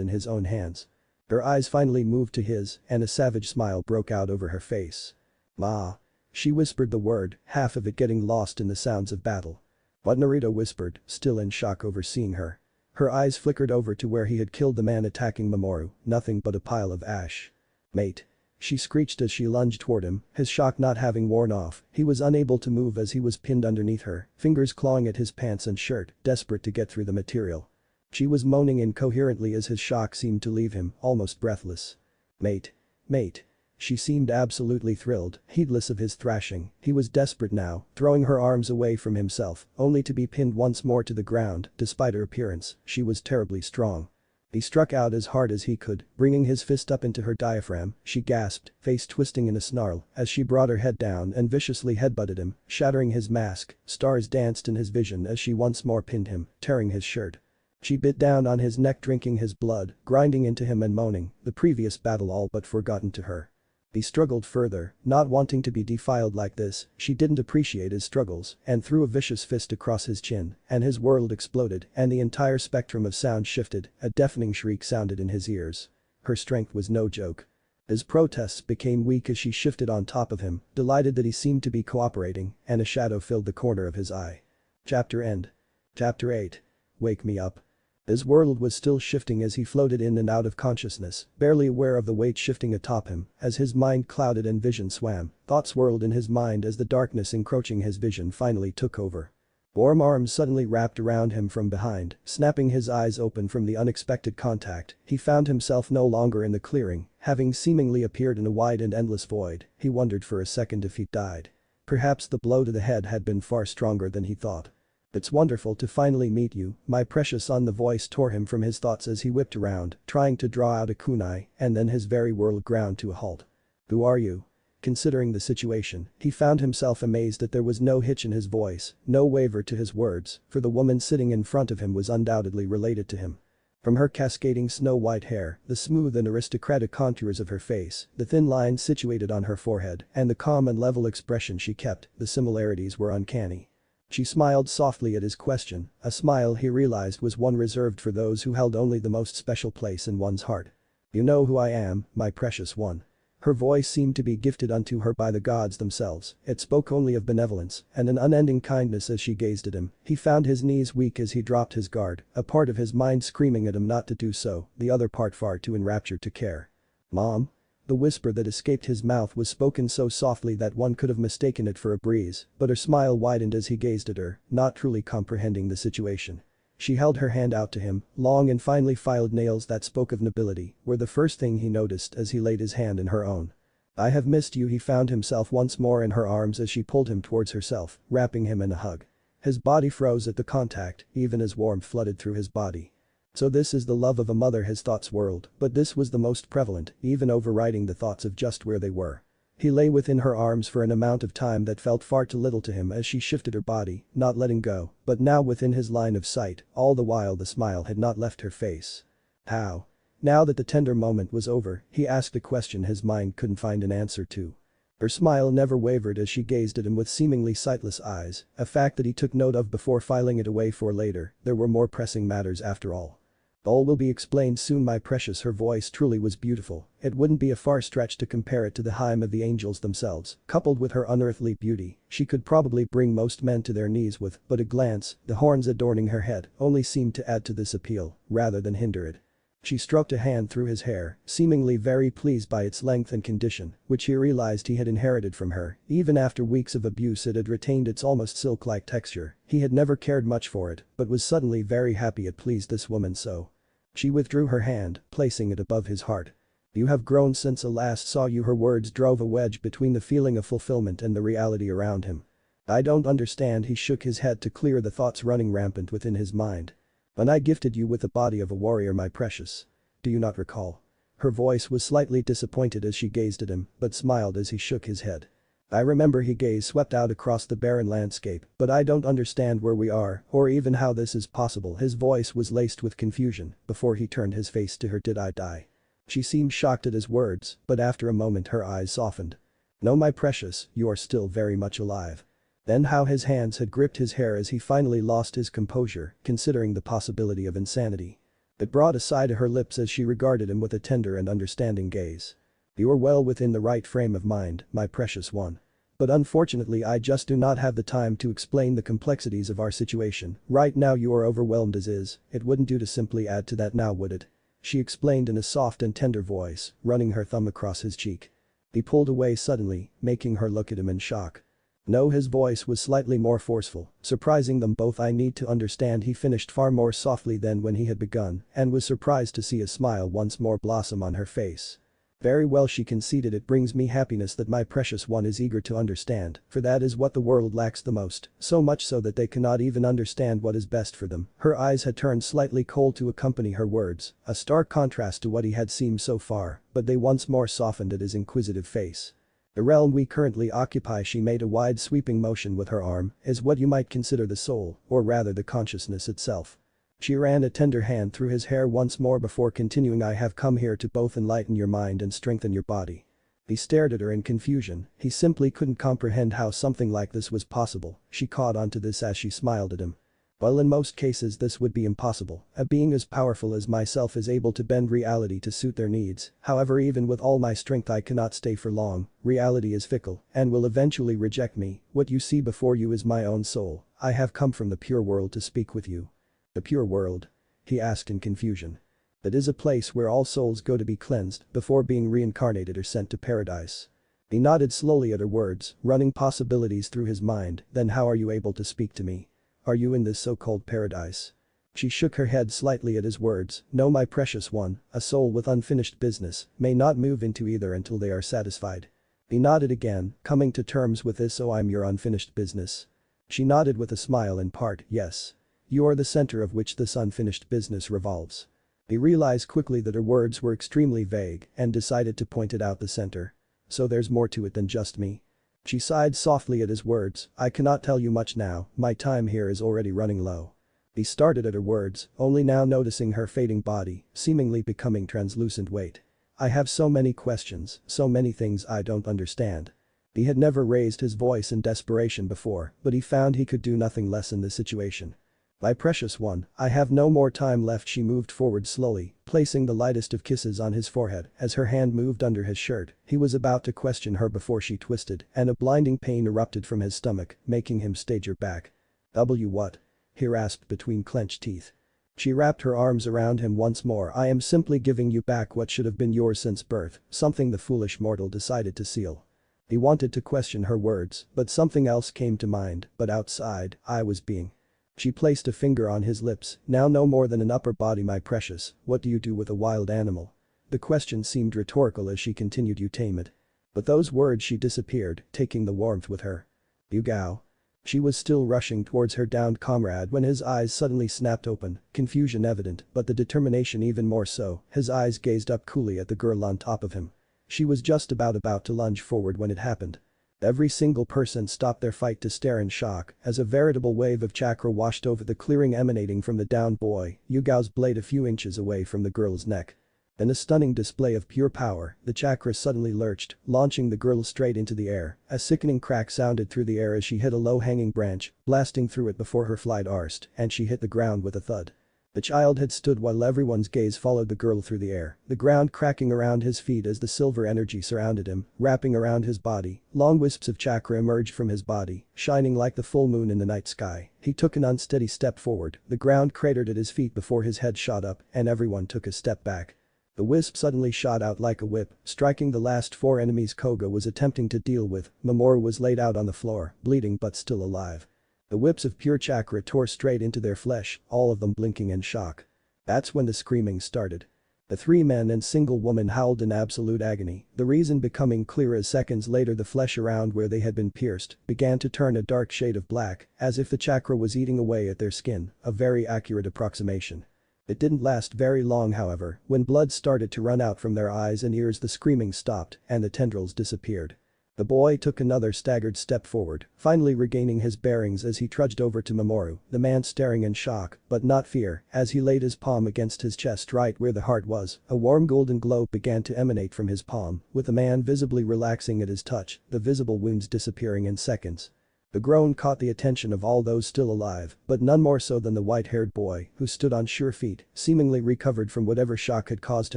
in his own hands. Her eyes finally moved to his and a savage smile broke out over her face. "Ma." She whispered the word, half of it getting lost in the sounds of battle. What? Naruto whispered, still in shock over seeing her. Her eyes flickered over to where he had killed the man attacking Mamoru, nothing but a pile of ash. "Mate." She screeched as she lunged toward him, his shock not having worn off. He was unable to move as he was pinned underneath her, fingers clawing at his pants and shirt, desperate to get through the material. She was moaning incoherently as his shock seemed to leave him, almost breathless. "Mate. Mate." She seemed absolutely thrilled, heedless of his thrashing. He was desperate now, throwing her arms away from himself, only to be pinned once more to the ground. Despite her appearance, she was terribly strong. He struck out as hard as he could, bringing his fist up into her diaphragm. She gasped, face twisting in a snarl, as she brought her head down and viciously headbutted him, shattering his mask. Stars danced in his vision as she once more pinned him, tearing his shirt. She bit down on his neck, drinking his blood, grinding into him and moaning, the previous battle all but forgotten to her. He struggled further, not wanting to be defiled like this. She didn't appreciate his struggles and threw a vicious fist across his chin, and his world exploded and the entire spectrum of sound shifted. A deafening shriek sounded in his ears. Her strength was no joke. His protests became weak as she shifted on top of him, delighted that he seemed to be cooperating, and a shadow filled the corner of his eye. Chapter end. Chapter 8. Wake me up. His world was still shifting as he floated in and out of consciousness, barely aware of the weight shifting atop him. As his mind clouded and vision swam, thoughts swirled in his mind as the darkness encroaching his vision finally took over. Warm arms suddenly wrapped around him from behind, snapping his eyes open from the unexpected contact. He found himself no longer in the clearing, having seemingly appeared in a wide and endless void. He wondered for a second if he died. Perhaps the blow to the head had been far stronger than he thought. "It's wonderful to finally meet you, my precious son." The voice tore him from his thoughts as he whipped around, trying to draw out a kunai, and then his very world ground to a halt. "Who are you?" Considering the situation, he found himself amazed that there was no hitch in his voice, no waver to his words, for the woman sitting in front of him was undoubtedly related to him. From her cascading snow-white hair, the smooth and aristocratic contours of her face, the thin lines situated on her forehead, and the calm and level expression she kept, the similarities were uncanny. She smiled softly at his question, a smile he realized was one reserved for those who held only the most special place in one's heart. "You know who I am, my precious one." Her voice seemed to be gifted unto her by the gods themselves. It spoke only of benevolence and an unending kindness. As she gazed at him, he found his knees weak as he dropped his guard, a part of his mind screaming at him not to do so, the other part far too enraptured to care. "Mom?" The whisper that escaped his mouth was spoken so softly that one could have mistaken it for a breeze, but her smile widened as he gazed at her, not truly comprehending the situation. She held her hand out to him, long and finely filed nails that spoke of nobility were the first thing he noticed as he laid his hand in her own. "I have missed you." He found himself once more in her arms as she pulled him towards herself, wrapping him in a hug. His body froze at the contact, even as warmth flooded through his body. So this is the love of a mother, his thoughts whirled, but this was the most prevalent, even overriding the thoughts of just where they were. He lay within her arms for an amount of time that felt far too little to him as she shifted her body, not letting go, but now within his line of sight, all the while the smile had not left her face. "How?" Now that the tender moment was over, he asked a question his mind couldn't find an answer to. Her smile never wavered as she gazed at him with seemingly sightless eyes, a fact that he took note of before filing it away for later. There were more pressing matters after all. "All will be explained soon, my precious." Her voice truly was beautiful. It wouldn't be a far stretch to compare it to the hymn of the angels themselves. Coupled with her unearthly beauty, she could probably bring most men to their knees with, but a glance, the horns adorning her head, only seemed to add to this appeal, rather than hinder it. She stroked a hand through his hair, seemingly very pleased by its length and condition, which he realized he had inherited from her. Even after weeks of abuse it had retained its almost silk-like texture. He had never cared much for it, but was suddenly very happy it pleased this woman so. She withdrew her hand, placing it above his heart. "You have grown since I last saw you." Her words drove a wedge between the feeling of fulfillment and the reality around him. "I don't understand." He shook his head to clear the thoughts running rampant within his mind. "When I gifted you with the body of a warrior, my precious. Do you not recall?" Her voice was slightly disappointed as she gazed at him, but smiled as he shook his head. "I remember." His gaze swept out across the barren landscape, "but I don't understand where we are, or even how this is possible." His voice was laced with confusion before he turned his face to her. "Did I die?" She seemed shocked at his words, but after a moment her eyes softened. "No, my precious, you are still very much alive." Then how his hands had gripped his hair as he finally lost his composure, considering the possibility of insanity. It brought a sigh to her lips as she regarded him with a tender and understanding gaze. "You are well within the right frame of mind, my precious one. But unfortunately I just do not have the time to explain the complexities of our situation. Right now you are overwhelmed as is. It wouldn't do to simply add to that now, would it?" She explained in a soft and tender voice, running her thumb across his cheek. He pulled away suddenly, making her look at him in shock. "No." His voice was slightly more forceful, surprising them both. "I need to understand." He finished far more softly than when he had begun, and was surprised to see a smile once more blossom on her face. Very well, she conceded. It brings me happiness that my precious one is eager to understand, for that is what the world lacks the most, so much so that they cannot even understand what is best for them. Her eyes had turned slightly cold to accompany her words, a stark contrast to what he had seen so far, but they once more softened at his inquisitive face. The realm we currently occupy, she made a wide sweeping motion with her arm, is what you might consider the soul, or rather the consciousness itself. She ran a tender hand through his hair once more before continuing, I have come here to both enlighten your mind and strengthen your body. He stared at her in confusion, he simply couldn't comprehend how something like this was possible. She caught onto this as she smiled at him. Well, in most cases this would be impossible. A being as powerful as myself is able to bend reality to suit their needs. However, even with all my strength I cannot stay for long. Reality is fickle and will eventually reject me. What you see before you is my own soul. I have come from the pure world to speak with you. The pure world? He asked in confusion. That is a place where all souls go to be cleansed before being reincarnated or sent to paradise. He nodded slowly at her words, running possibilities through his mind. Then how are you able to speak to me? Are you in this so-called paradise? She shook her head slightly at his words. No, my precious one, a soul with unfinished business may not move into either until they are satisfied. He nodded again, coming to terms with this. So I'm your unfinished business. She nodded with a smile. In part, yes. You are the center of which this unfinished business revolves. He realized quickly that her words were extremely vague and decided to point it out, the center. So there's more to it than just me. She sighed softly at his words. I cannot tell you much now, my time here is already running low. He started at her words, only now noticing her fading body, seemingly becoming translucent. Wait. I have so many questions, so many things I don't understand. He had never raised his voice in desperation before, but he found he could do nothing less in this situation. My precious one, I have no more time left. She moved forward slowly, placing the lightest of kisses on his forehead as her hand moved under his shirt. He was about to question her before she twisted and a blinding pain erupted from his stomach, making him stagger back. What? He rasped between clenched teeth. She wrapped her arms around him once more. I am simply giving you back what should have been yours since birth, something the foolish mortal decided to seal. He wanted to question her words, but something else came to mind. But outside, I was being. She placed a finger on his lips. Now no more than an upper body, my precious. What do you do with a wild animal? The question seemed rhetorical as she continued. You tame it. But those words, she disappeared, taking the warmth with her. You go. She was still rushing towards her downed comrade when his eyes suddenly snapped open, confusion evident but the determination even more so. His eyes gazed up coolly at the girl on top of him. She was just about to lunge forward when it happened. Every single person stopped their fight to stare in shock as a veritable wave of chakra washed over the clearing emanating from the downed boy, Yugao's blade a few inches away from the girl's neck. In a stunning display of pure power, the chakra suddenly lurched, launching the girl straight into the air. A sickening crack sounded through the air as she hit a low-hanging branch, blasting through it before her flight arsed, and she hit the ground with a thud. The child had stood while everyone's gaze followed the girl through the air, the ground cracking around his feet as the silver energy surrounded him, wrapping around his body. Long wisps of chakra emerged from his body, shining like the full moon in the night sky. He took an unsteady step forward, the ground cratered at his feet before his head shot up, and everyone took a step back. The wisp suddenly shot out like a whip, striking the last four enemies Koga was attempting to deal with. Mamoru was laid out on the floor, bleeding but still alive. The whips of pure chakra tore straight into their flesh, all of them blinking in shock. That's when the screaming started. The three men and single woman howled in absolute agony, the reason becoming clear as seconds later the flesh around where they had been pierced began to turn a dark shade of black, as if the chakra was eating away at their skin, a very accurate approximation. It didn't last very long, however. When blood started to run out from their eyes and ears, the screaming stopped and the tendrils disappeared. The boy took another staggered step forward, finally regaining his bearings as he trudged over to Mamoru, the man staring in shock, but not fear, as he laid his palm against his chest right where the heart was. A warm golden glow began to emanate from his palm, with the man visibly relaxing at his touch, the visible wounds disappearing in seconds. The groan caught the attention of all those still alive, but none more so than the white-haired boy, who stood on sure feet, seemingly recovered from whatever shock had caused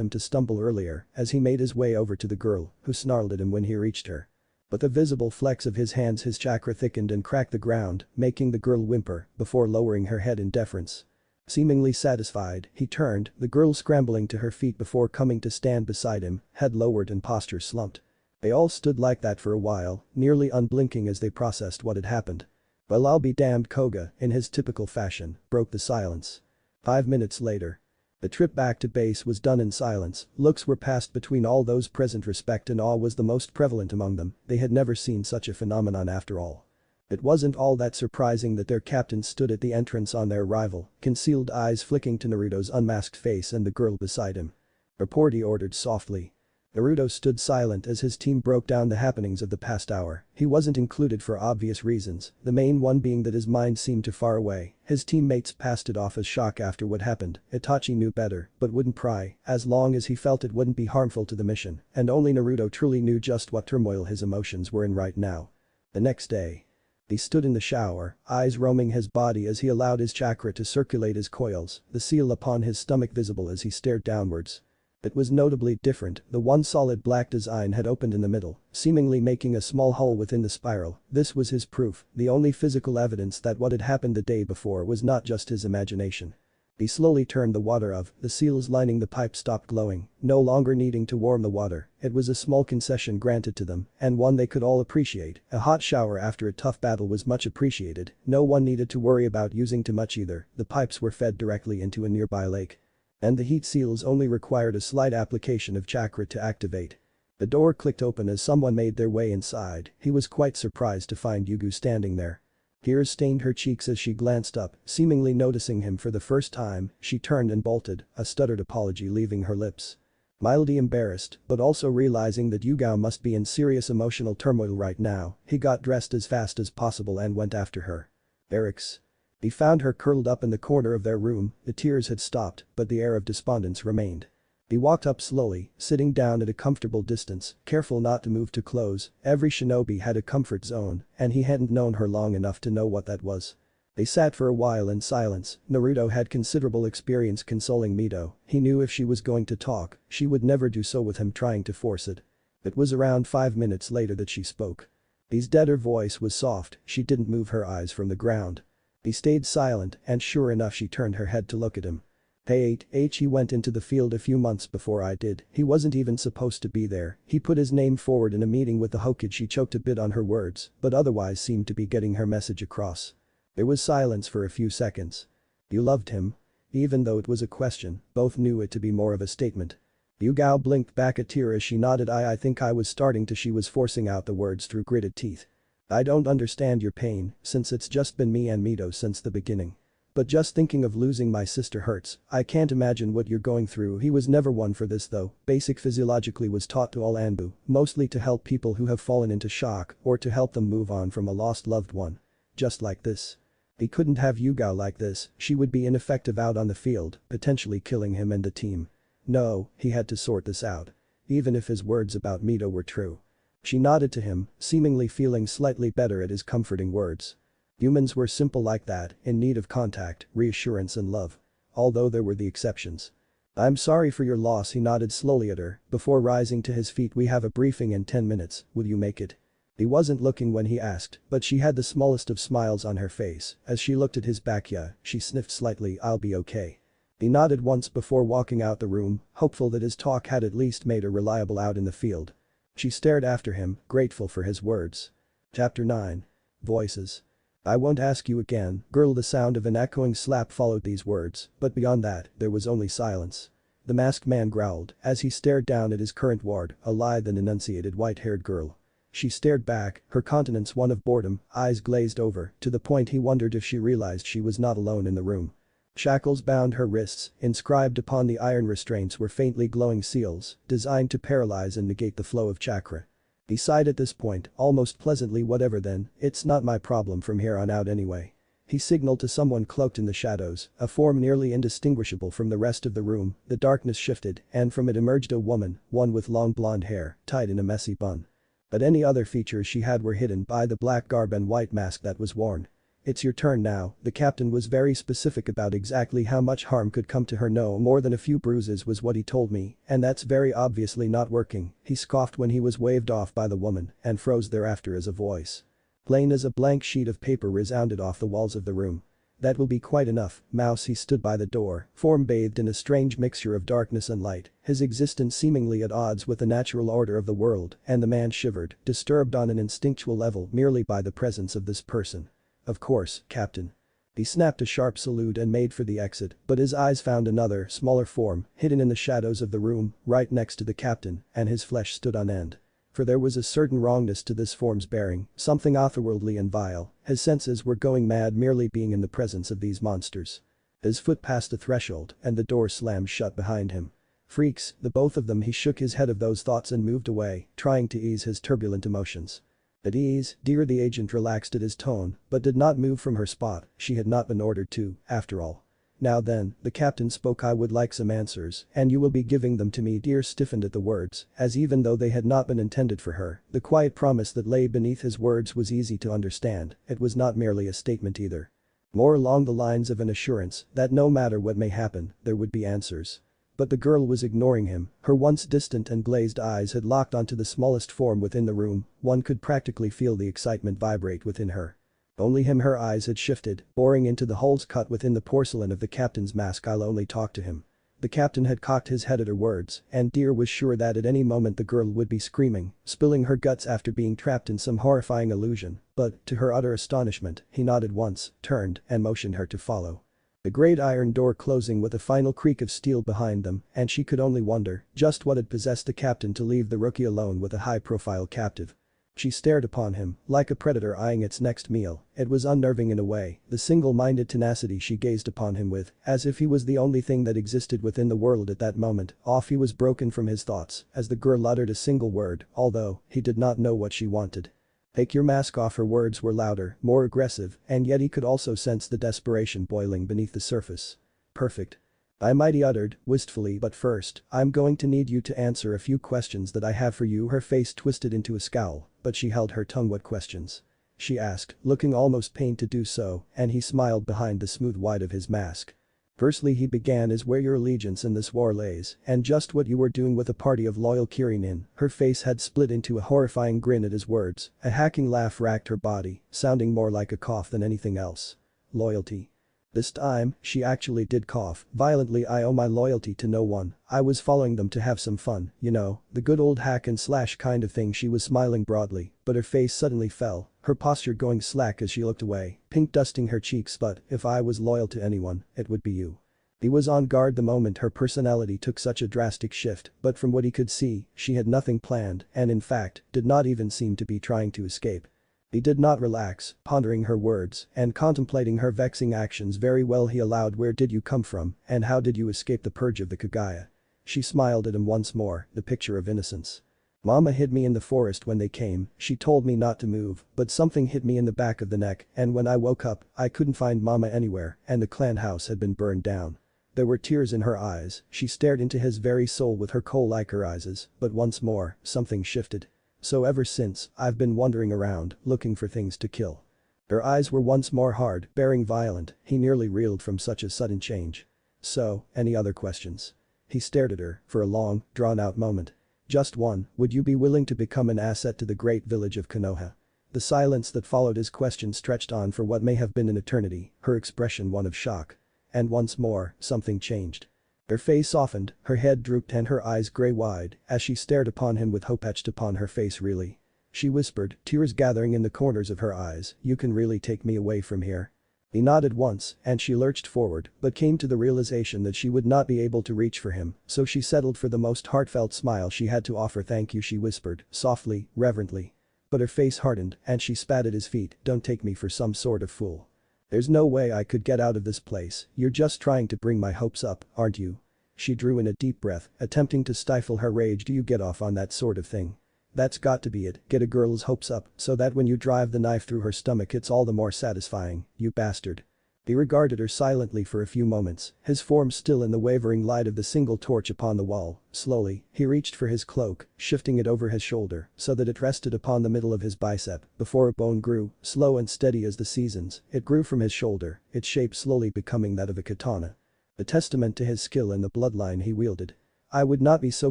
him to stumble earlier, as he made his way over to the girl, who snarled at him when he reached her. But the visible flex of his hands, his chakra thickened and cracked the ground, making the girl whimper, before lowering her head in deference. Seemingly satisfied, he turned, the girl scrambling to her feet before coming to stand beside him, head lowered and posture slumped. They all stood like that for a while, nearly unblinking as they processed what had happened. Well, I'll be damned, Koga, in his typical fashion, broke the silence. 5 minutes later. The trip back to base was done in silence, looks were passed between all those present. Respect and awe was the most prevalent among them, they had never seen such a phenomenon after all. It wasn't all that surprising that their captain stood at the entrance on their arrival, concealed eyes flicking to Naruto's unmasked face and the girl beside him. "Report," he ordered softly. Naruto stood silent as his team broke down the happenings of the past hour. He wasn't included for obvious reasons, the main one being that his mind seemed too far away. His teammates passed it off as shock after what happened. Itachi knew better, but wouldn't pry, as long as he felt it wouldn't be harmful to the mission, and only Naruto truly knew just what turmoil his emotions were in right now. The next day. He stood in the shower, eyes roaming his body as he allowed his chakra to circulate his coils, the seal upon his stomach visible as he stared downwards. It was notably different, the one solid black design had opened in the middle, seemingly making a small hole within the spiral. This was his proof, the only physical evidence that what had happened the day before was not just his imagination. He slowly turned the water off, the seals lining the pipe stopped glowing, no longer needing to warm the water. It was a small concession granted to them, and one they could all appreciate. A hot shower after a tough battle was much appreciated, no one needed to worry about using too much either, the pipes were fed directly into a nearby lake. And the heat seals only required a slight application of chakra to activate. The door clicked open as someone made their way inside. He was quite surprised to find Yugu standing there. Tears stained her cheeks as she glanced up, seemingly noticing him for the first time. She turned and bolted, a stuttered apology leaving her lips. Mildly embarrassed, but also realizing that Yugao must be in serious emotional turmoil right now, he got dressed as fast as possible and went after her. Eric's. He found her curled up in the corner of their room, the tears had stopped, but the air of despondence remained. He walked up slowly, sitting down at a comfortable distance, careful not to move too close. Every shinobi had a comfort zone, and he hadn't known her long enough to know what that was. They sat for a while in silence. Naruto had considerable experience consoling Mito. He knew if she was going to talk, she would never do so with him trying to force it. It was around 5 minutes later that she spoke. His deader voice was soft, she didn't move her eyes from the ground. He stayed silent, and sure enough she turned her head to look at him. "Hey, he went into the field a few months before I did. He wasn't even supposed to be there. He put his name forward in a meeting with the Hokage." She choked a bit on her words, but otherwise seemed to be getting her message across. There was silence for a few seconds. "You loved him?" Even though it was a question, both knew it to be more of a statement. Yugao blinked back a tear as she nodded. I think I was starting to. She was forcing out the words through gritted teeth. "I don't understand your pain, since it's just been me and Mito since the beginning. But just thinking of losing my sister hurts. I can't imagine what you're going through." He was never one for this though. Basic physiologically was taught to all Anbu, mostly to help people who have fallen into shock or to help them move on from a lost loved one. Just like this. He couldn't have Yugao like this, she would be ineffective out on the field, potentially killing him and the team. No, he had to sort this out. Even if his words about Mito were true. She nodded to him, seemingly feeling slightly better at his comforting words. Humans were simple like that, in need of contact, reassurance and love. Although there were the exceptions. "I'm sorry for your loss." He nodded slowly at her, before rising to his feet. "We have a briefing in 10 minutes, will you make it?" He wasn't looking when he asked, but she had the smallest of smiles on her face. As she looked at his back, she sniffed slightly. "I'll be okay." He nodded once before walking out the room, hopeful that his talk had at least made her reliable out in the field. She stared after him, grateful for his words. Chapter 9. Voices. "I won't ask you again, girl." The sound of an echoing slap followed these words, but beyond that, there was only silence. The masked man growled as he stared down at his current ward, a lithe and enunciated white-haired girl. She stared back, her countenance one of boredom, eyes glazed over, to the point he wondered if she realized she was not alone in the room. Shackles bound her wrists, inscribed upon the iron restraints were faintly glowing seals, designed to paralyze and negate the flow of chakra. He sighed at this point, almost pleasantly. "Whatever then, it's not my problem from here on out anyway." He signaled to someone cloaked in the shadows, a form nearly indistinguishable from the rest of the room. The darkness shifted, and from it emerged a woman, one with long blonde hair, tied in a messy bun. But any other features she had were hidden by the black garb and white mask that was worn. "It's your turn now." The captain was very specific about exactly how much harm could come to her. "No more than a few bruises was what he told me, and that's very obviously not working." He scoffed when he was waved off by the woman and froze thereafter as a voice. Plain as a blank sheet of paper resounded off the walls of the room. "That will be quite enough, Mouse." He stood by the door, form bathed in a strange mixture of darkness and light, his existence seemingly at odds with the natural order of the world, and the man shivered, disturbed on an instinctual level merely by the presence of this person. "Of course, Captain." He snapped a sharp salute and made for the exit, but his eyes found another, smaller form, hidden in the shadows of the room, right next to the captain, and his flesh stood on end. For there was a certain wrongness to this form's bearing, something otherworldly and vile. His senses were going mad merely being in the presence of these monsters. His foot passed the threshold, and the door slammed shut behind him. Freaks, the both of them. He shook his head of those thoughts and moved away, trying to ease his turbulent emotions. At ease, dear, the agent relaxed at his tone, but did not move from her spot. She had not been ordered to, after all. Now then, the captain spoke. I would like some answers, and you will be giving them to me. Dear stiffened at the words, as even though they had not been intended for her, the quiet promise that lay beneath his words was easy to understand. It was not merely a statement either. More along the lines of an assurance that no matter what may happen, there would be answers. But the girl was ignoring him. Her once distant and glazed eyes had locked onto the smallest form within the room. One could practically feel the excitement vibrate within her. Only him. Her eyes had shifted, boring into the holes cut within the porcelain of the captain's mask. I'll only talk to him. The captain had cocked his head at her words, and Deer was sure that at any moment the girl would be screaming, spilling her guts after being trapped in some horrifying illusion, but, to her utter astonishment, he nodded once, turned, and motioned her to follow. The great iron door closing with a final creak of steel behind them, and she could only wonder just what had possessed the captain to leave the rookie alone with a high-profile captive. She stared upon him, like a predator eyeing its next meal. It was unnerving in a way, the single-minded tenacity she gazed upon him with, as if he was the only thing that existed within the world at that moment. Off he was broken from his thoughts, as the girl uttered a single word, although he did not know what she wanted. Take your mask off. Her words were louder, more aggressive, and yet he could also sense the desperation boiling beneath the surface. Perfect. I might, he uttered, wistfully, but first, I'm going to need you to answer a few questions that I have for you. Her face twisted into a scowl, but she held her tongue. What questions? She asked, looking almost pained to do so, and he smiled behind the smooth white of his mask. Firstly, he began, is where your allegiance in this war lays, and just what you were doing with a party of loyal Kirin. Her face had split into a horrifying grin at his words. A hacking laugh racked her body, sounding more like a cough than anything else. Loyalty. This time, she actually did cough violently. I owe my loyalty to no one. I was following them to have some fun, you know, the good old hack and slash kind of thing. She was smiling broadly, but her face suddenly fell, her posture going slack as she looked away, pink dusting her cheeks. But if I was loyal to anyone, it would be you. He was on guard the moment her personality took such a drastic shift, but from what he could see, she had nothing planned and in fact, did not even seem to be trying to escape. He did not relax, pondering her words and contemplating her vexing actions. Very well, he allowed. Where did you come from and how did you escape the purge of the Kagaya? She smiled at him once more, the picture of innocence. Mama hid me in the forest when they came. She told me not to move, but something hit me in the back of the neck, and when I woke up, I couldn't find Mama anywhere, and the clan house had been burned down. There were tears in her eyes. She stared into his very soul with her coal-like eyes, but once more, something shifted. So ever since, I've been wandering around, looking for things to kill. Her eyes were once more hard, bearing violent. He nearly reeled from such a sudden change. So, any other questions? He stared at her for a long, drawn-out moment. Just one, would you be willing to become an asset to the great village of Konoha? The silence that followed his question stretched on for what may have been an eternity, her expression one of shock. And once more, something changed. Her face softened, her head drooped and her eyes grey-wide as she stared upon him with hope etched upon her face. Really? She whispered, tears gathering in the corners of her eyes. You can really take me away from here? He nodded once and she lurched forward but came to the realization that she would not be able to reach for him, so she settled for the most heartfelt smile she had to offer. Thank you, she whispered, softly, reverently. But her face hardened and she spat at his feet. Don't take me for some sort of fool. There's no way I could get out of this place. You're just trying to bring my hopes up, aren't you? She drew in a deep breath, attempting to stifle her rage. Do you get off on that sort of thing? That's got to be it, get a girl's hopes up so that when you drive the knife through her stomach it's all the more satisfying, you bastard. He regarded her silently for a few moments, his form still in the wavering light of the single torch upon the wall. Slowly, he reached for his cloak, shifting it over his shoulder so that it rested upon the middle of his bicep. Before a bone grew, slow and steady as the seasons, it grew from his shoulder, its shape slowly becoming that of a katana. A testament to his skill and the bloodline he wielded. I would not be so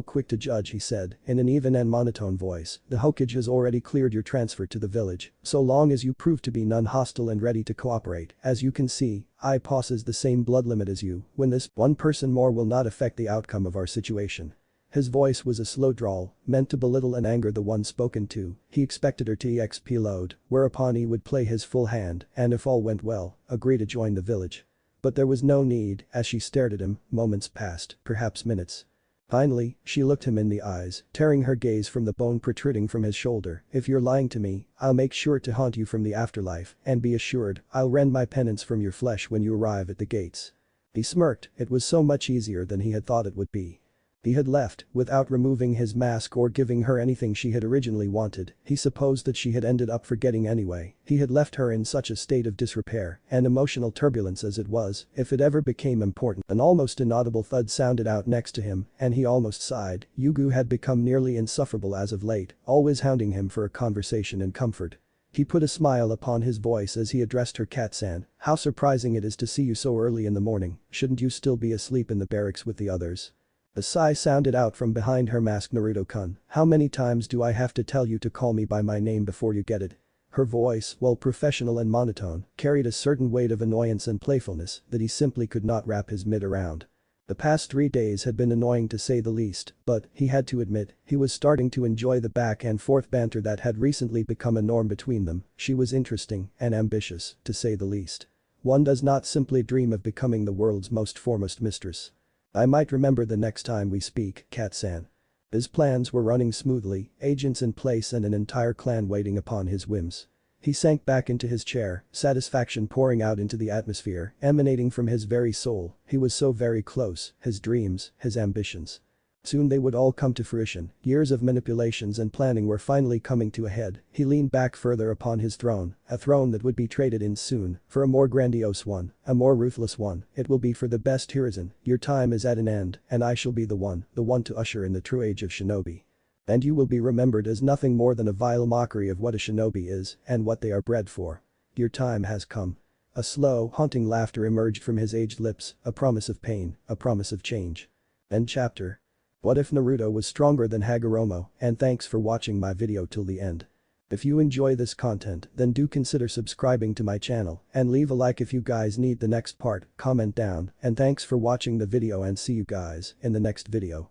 quick to judge, he said, in an even and monotone voice. The Hokage has already cleared your transfer to the village, so long as you prove to be non-hostile and ready to cooperate. As you can see, I possess the same blood limit as you. When this one person more will not affect the outcome of our situation. His voice was a slow drawl, meant to belittle and anger the one spoken to. He expected her to EXP load, whereupon he would play his full hand and if all went well, agree to join the village. But there was no need. As she stared at him, moments passed, perhaps minutes. Finally, she looked him in the eyes, tearing her gaze from the bone protruding from his shoulder. "If you're lying to me, I'll make sure to haunt you from the afterlife, and be assured, I'll rend my penance from your flesh when you arrive at the gates." He smirked. It was so much easier than he had thought it would be. He had left without removing his mask or giving her anything she had originally wanted. He supposed that she had ended up forgetting anyway. He had left her in such a state of disrepair and emotional turbulence as it was, if it ever became important. An almost inaudible thud sounded out next to him and he almost sighed. Yugu had become nearly insufferable as of late, always hounding him for a conversation and comfort. He put a smile upon his voice as he addressed her. "Kat-san, how surprising it is to see you so early in the morning. Shouldn't you still be asleep in the barracks with the others?" A sigh sounded out from behind her mask. "Naruto-kun, how many times do I have to tell you to call me by my name before you get it?" Her voice, while professional and monotone, carried a certain weight of annoyance and playfulness that he simply could not wrap his mid around. The past 3 days had been annoying to say the least, but, he had to admit, he was starting to enjoy the back and forth banter that had recently become a norm between them. She was interesting and ambitious, to say the least. One does not simply dream of becoming the world's most foremost mistress. "I might remember the next time we speak, Kat-san." His plans were running smoothly, agents in place and an entire clan waiting upon his whims. He sank back into his chair, satisfaction pouring out into the atmosphere, emanating from his very soul. He was so very close, his dreams, his ambitions. Soon they would all come to fruition. Years of manipulations and planning were finally coming to a head. He leaned back further upon his throne, a throne that would be traded in soon for a more grandiose one, a more ruthless one. "It will be for the best, Hiruzen. Your time is at an end and I shall be the one to usher in the true age of shinobi. And you will be remembered as nothing more than a vile mockery of what a shinobi is and what they are bred for. Your time has come." A slow, haunting laughter emerged from his aged lips, a promise of pain, a promise of change. End chapter. What if Naruto was stronger than Hagoromo? And thanks for watching my video till the end. If you enjoy this content, then do consider subscribing to my channel and leave a like if you guys need the next part. Comment down and thanks for watching the video and see you guys in the next video.